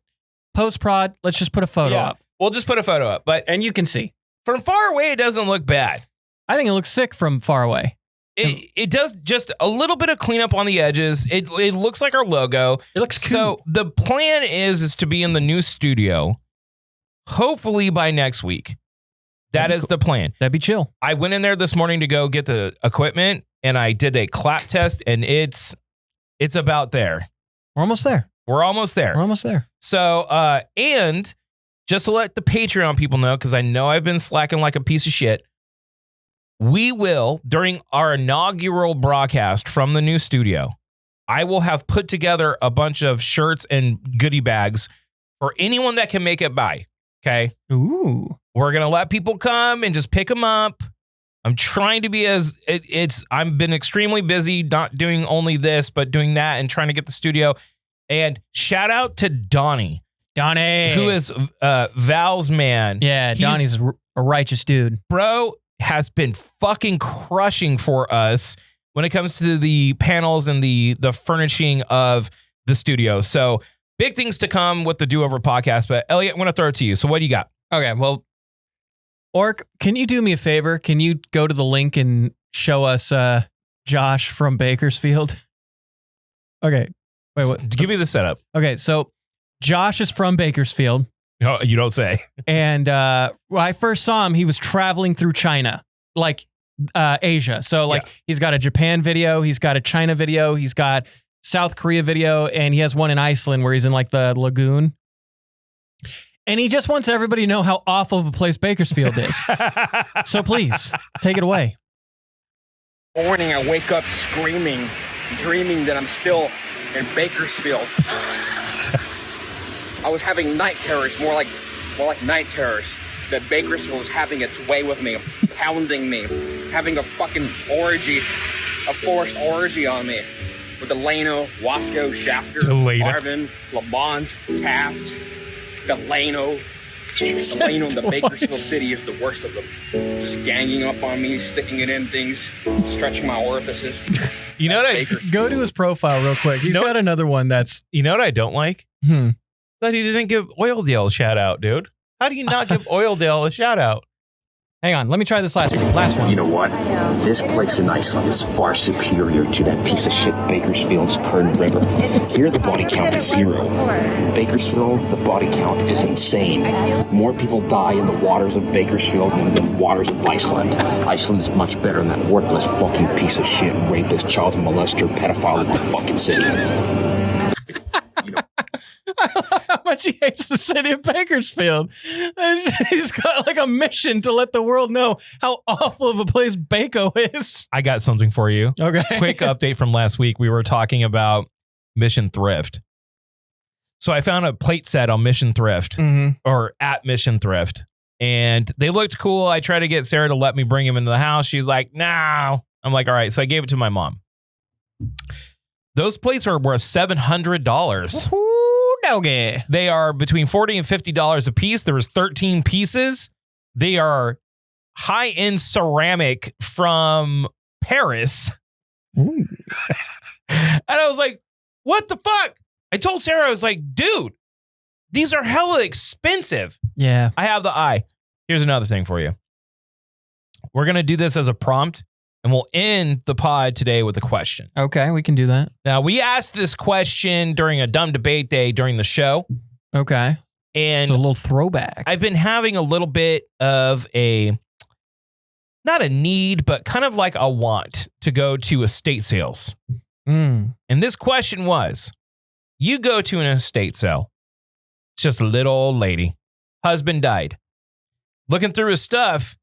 post-prod, let's just put a photo up. We'll just put a photo up. And you can see. From far away, it doesn't look bad. I think it looks sick from far away. It does just a little bit of cleanup on the edges. It looks like our logo. It looks cool. So the plan is to be in the new studio, hopefully by next week. That is the plan. That'd be chill. I went in there this morning to go get the equipment, and I did a clap test, and it's about there. We're almost there. We're almost there. We're almost there. So, and just to let the Patreon people know, because I know I've been slacking like a piece of shit, we will, during our inaugural broadcast from the new studio, I will have put together a bunch of shirts and goodie bags for anyone that can make it by. Okay? Ooh. We're going to let people come and just pick them up. I'm trying to be I've been extremely busy, not doing only this, but doing that and trying to get the studio. And shout out to Donnie. Donnie. Who is Val's man. Yeah, Donnie's a righteous dude. Bro has been fucking crushing for us when it comes to the panels and the furnishing of the studio. So big things to come with the Do Over podcast. But Elliot, I'm going to throw it to you. So what do you got? Okay, well, Orc, can you do me a favor? Can you go to the link and show us Josh from Bakersfield? Okay. Wait, what? Give me the setup. Okay, so Josh is from Bakersfield. No, you don't say. And when I first saw him, he was traveling through China, like Asia. So He's got a Japan video, he's got a China video, he's got South Korea video, and he has one in Iceland where he's in like the lagoon. And he just wants everybody to know how awful of a place Bakersfield is. So please, take it away. Morning, I wake up screaming, dreaming that I'm still in Bakersfield. I was having night terrors, more like night terrors. That Bakersfield was having its way with me, pounding me, having a fucking orgy, a forced orgy on me. With Delano, Wasco, Shafter, Marvin, Lamont, Taft, Delano. Delano in the Bakersfield city is the worst of them. Just ganging up on me, sticking it in things, stretching my orifices. You know what? Go to his profile real quick. He's got another one that's... You know what I don't like? That he didn't give Oildale a shout out, dude. How do you not give Oildale a shout out? Hang on, let me try this last one. You know what? This place in Iceland is far superior to that piece of shit Bakersfield's Kern River. Here the body count is 0. Bakersfield, the body count is insane. More people die in the waters of Bakersfield than the waters of Iceland. Iceland is much better than that worthless fucking piece of shit, rapist, child molester, pedophile in the fucking city. How much he hates the city of Bakersfield. He's got like a mission to let the world know how awful of a place Bako is. I got something for you. Okay. Quick update from last week. We were talking about Mission Thrift. So I found a plate set on Mission Thrift or at Mission Thrift, and they looked cool. I tried to get Sarah to let me bring him into the house. She's like, no. I'm like, all right. So I gave it to my mom. Those plates are worth $700. Ooh, doggy. They are between $40 and $50 a piece. There was 13 pieces. They are high-end ceramic from Paris. Ooh. And I was like, what the fuck? I told Sarah, I was like, dude, these are hella expensive. Yeah. I have the eye. Here's another thing for you. We're going to do this as a prompt. And we'll end the pod today with a question. Okay, we can do that. Now, we asked this question during a dumb debate day during the show. Okay. And it's a little throwback. I've been having a little bit of not a need, but kind of like a want to go to estate sales. And this question was, you go to an estate sale. It's just a little old lady. Husband died. Looking through his stuff,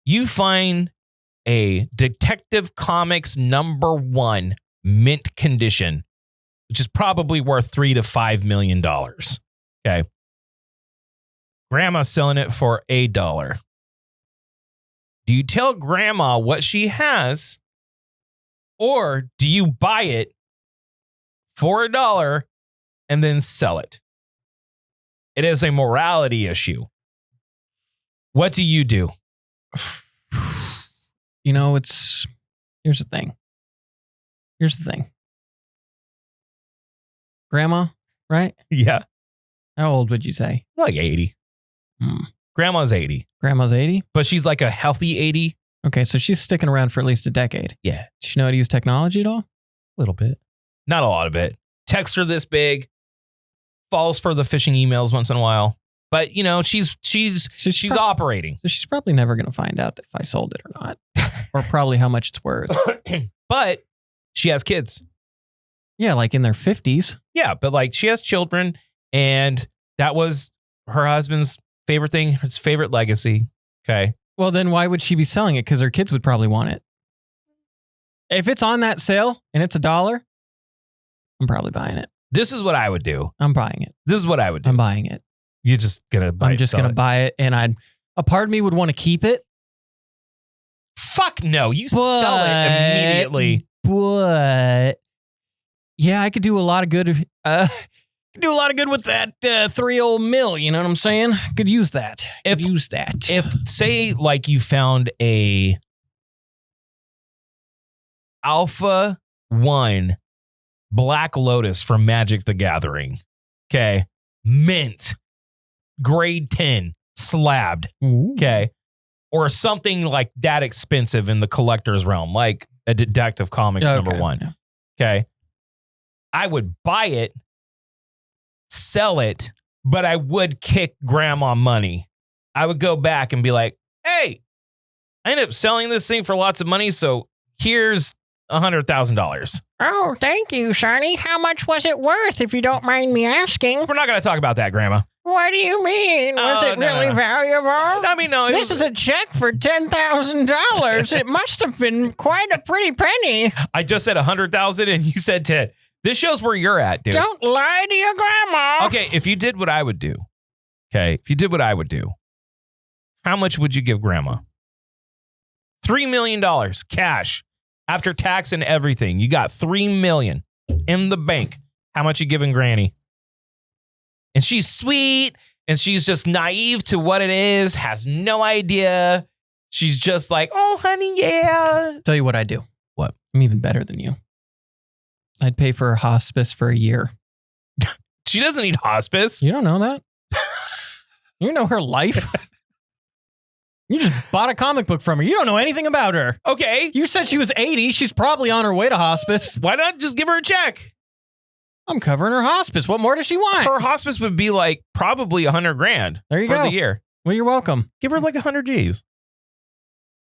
you find a Detective Comics #1 mint condition, which is probably worth $3 to $5 million. Okay. Grandma's selling it for $1. Do you tell grandma what she has, or do you buy it for $1 and then sell it? It is a morality issue. What do you do? You know, here's the thing. Grandma, right? Yeah. How old would you say? Like 80. Grandma's 80. Grandma's 80? But she's like a healthy 80. Okay, so she's sticking around for at least a decade. Yeah. Does she know how to use technology at all? A little bit. Not a lot of it. Text her this big. Falls for the phishing emails once in a while. But, you know, she's operating. So she's probably never going to find out if I sold it or not. Or probably how much it's worth. But she has kids. Yeah, like in their 50s. Yeah, but like she has children, and that was her husband's favorite thing, his favorite legacy. Okay. Well, then why would she be selling it? Because her kids would probably want it. If it's on that sale and it's $1, I'm probably buying it. This is what I would do. I'm buying it. This is what I would do. I'm buying it. You're just gonna buy it. I'm just gonna buy it, and a part of me would want to keep it. Fuck no, you sell it immediately. But yeah, I could do a lot of good. Do a lot of good with that 3 old mill. You know what I'm saying? Could use that. If say like you found a Alpha 1 Black Lotus from Magic the Gathering, okay, mint, grade 10, slabbed, okay, or something like that expensive in the collector's realm, like a Detective Comics #1, okay, I would buy it, sell it, but I would kick grandma money. I would go back and be like, hey, I ended up selling this thing for lots of money, so here's $100,000. Oh, thank you, Sonny. How much was it worth, if you don't mind me asking? We're not going to talk about that, Grandma. What do you mean? Was it really valuable? I mean, no. This is a check for $10,000. It must have been quite a pretty penny. I just said 100,000 and you said 10. This shows where you're at, dude. Don't lie to your grandma. Okay, if you did what I would do, how much would you give Grandma? $3 million cash. After tax and everything, you got $3 million in the bank. How much you giving Granny? And she's sweet, and she's just naive to what it is, has no idea. She's just like, oh, honey, yeah. Tell you what I do. What? I'm even better than you. I'd pay for her hospice for a year. She doesn't need hospice. You don't know that? You know her life? You just bought a comic book from her. You don't know anything about her. Okay. You said she was 80. She's probably on her way to hospice. Why not just give her a check? I'm covering her hospice. What more does she want? Her hospice would be like probably $100,000 there you for go. the year. Well, you're welcome. Give her like 100 G's.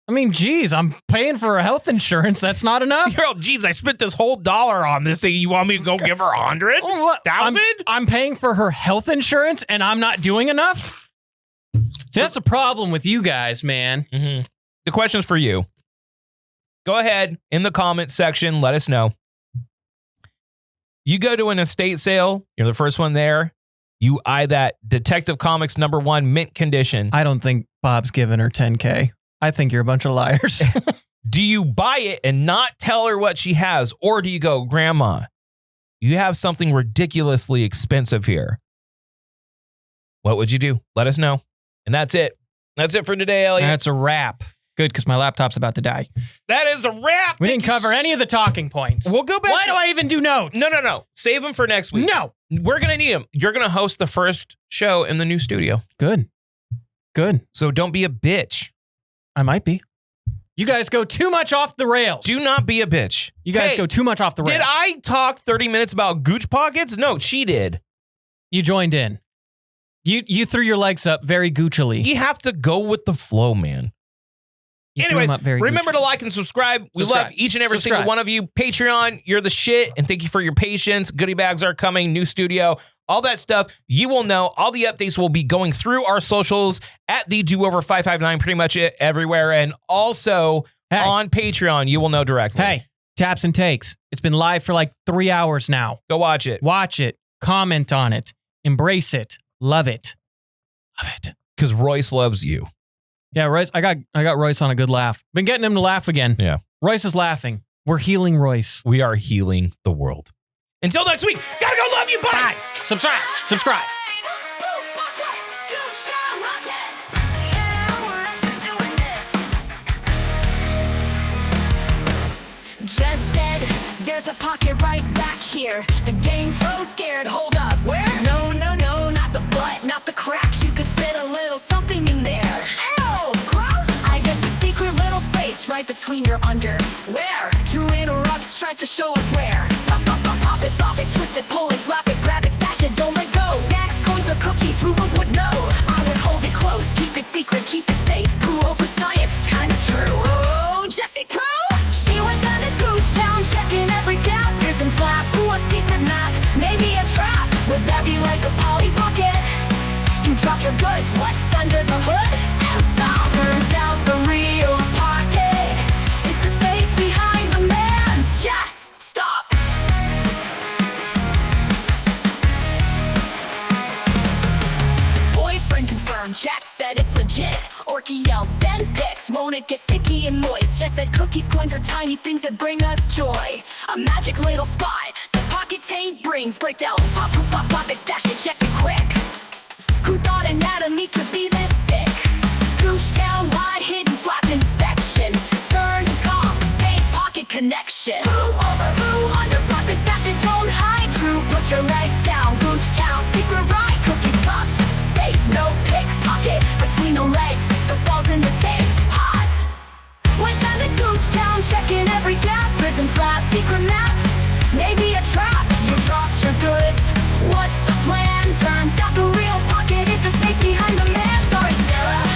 I mean, geez, I'm paying for her health insurance. That's not enough. Girl, geez, I spent this whole $1 on this thing. You want me to go give her 100,000? I'm paying for her health insurance and I'm not doing enough? See, that's the problem with you guys, man. Mm-hmm. The question's for you. Go ahead in the comments section. Let us know. You go to an estate sale. You're the first one there. You eye that Detective Comics #1 mint condition. I don't think Bob's giving her $10K. I think you're a bunch of liars. Do you buy it and not tell her what she has? Or do you go, Grandma, you have something ridiculously expensive here. What would you do? Let us know. And that's it. That's it for today, Elliot. That's a wrap. Good, because my laptop's about to die. That is a wrap. We didn't cover any of the talking points. We'll go back. Why do I even do notes? No. Save them for next week. No. We're going to need them. You're going to host the first show in the new studio. Good. So don't be a bitch. I might be. You guys go too much off the rails. Do not be a bitch. You guys go too much off the rails. Did I talk 30 minutes about Gooch Pockets? No, she did. You joined in. You threw your legs up very goochily. You have to go with the flow, man. Anyways, remember to like and subscribe. We love each and every single one of you. Patreon, you're the shit. And thank you for your patience. Goodie bags are coming. New studio. All that stuff. You will know. All the updates will be going through our socials at the Do Over 559. Pretty much everywhere. And also on Patreon, you will know directly. Hey, Taps and Takes. It's been live for like 3 hours now. Go watch it. Watch it. Comment on it. Embrace it. Love it. Love it. Because Royce loves you. Yeah, Royce. I got Royce on a good laugh. Been getting him to laugh again. Yeah. Royce is laughing. We're healing Royce. We are healing the world. Until next week. Gotta go. Love you. Bye. Bye. Subscribe. Jess said, there's a pocket right back here. The gang froze scared. Hold up. Where? No, not the between your underwear. Drew interrupts, tries to show us where. Pop it, twist it, pull it, flap it, grab it, stash it, don't let go. Snacks, coins, or cookies, who would know? I would hold it close, keep it secret, keep it safe. Who over science, kind of true. Oh, Jessie Pooh! She went down to Gooch Town, checking every gap. Prison flap, ooh, a secret map, maybe a trap. Would that be like a Polly Pocket? You dropped your goods, what's under the hood? Style turns out the real pocket is the space behind the man's chest. Stop. Boyfriend confirmed, Jack said it's legit. Orky yelled, send pics, won't it get sticky and moist? Jess said cookies, coins are tiny things that bring us joy. A magic little spot, the pocket taint brings. Break down, pop, pop, pop it, stash it, check it quick. Who thought anatomy could be this sick? Gooch Town wide hidden flap inspection. Turn, cough, tape, pocket connection. Who over, who under, flap it, stash it, don't hide. True, put your leg down. Gooch Town, secret ride, cookies tucked. Safe, no pickpocket. Between the legs, the balls in the tape, hot. Went down to Gooch Town, checking every gap. Prison flap, secret map, maybe a trap. You dropped your goods, what's the plan? Turns out the real pocket is the space behind the man. Sorry, Sarah.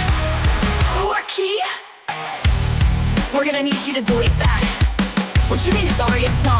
Orky, we're gonna need you to delete that. What you mean it's already a song?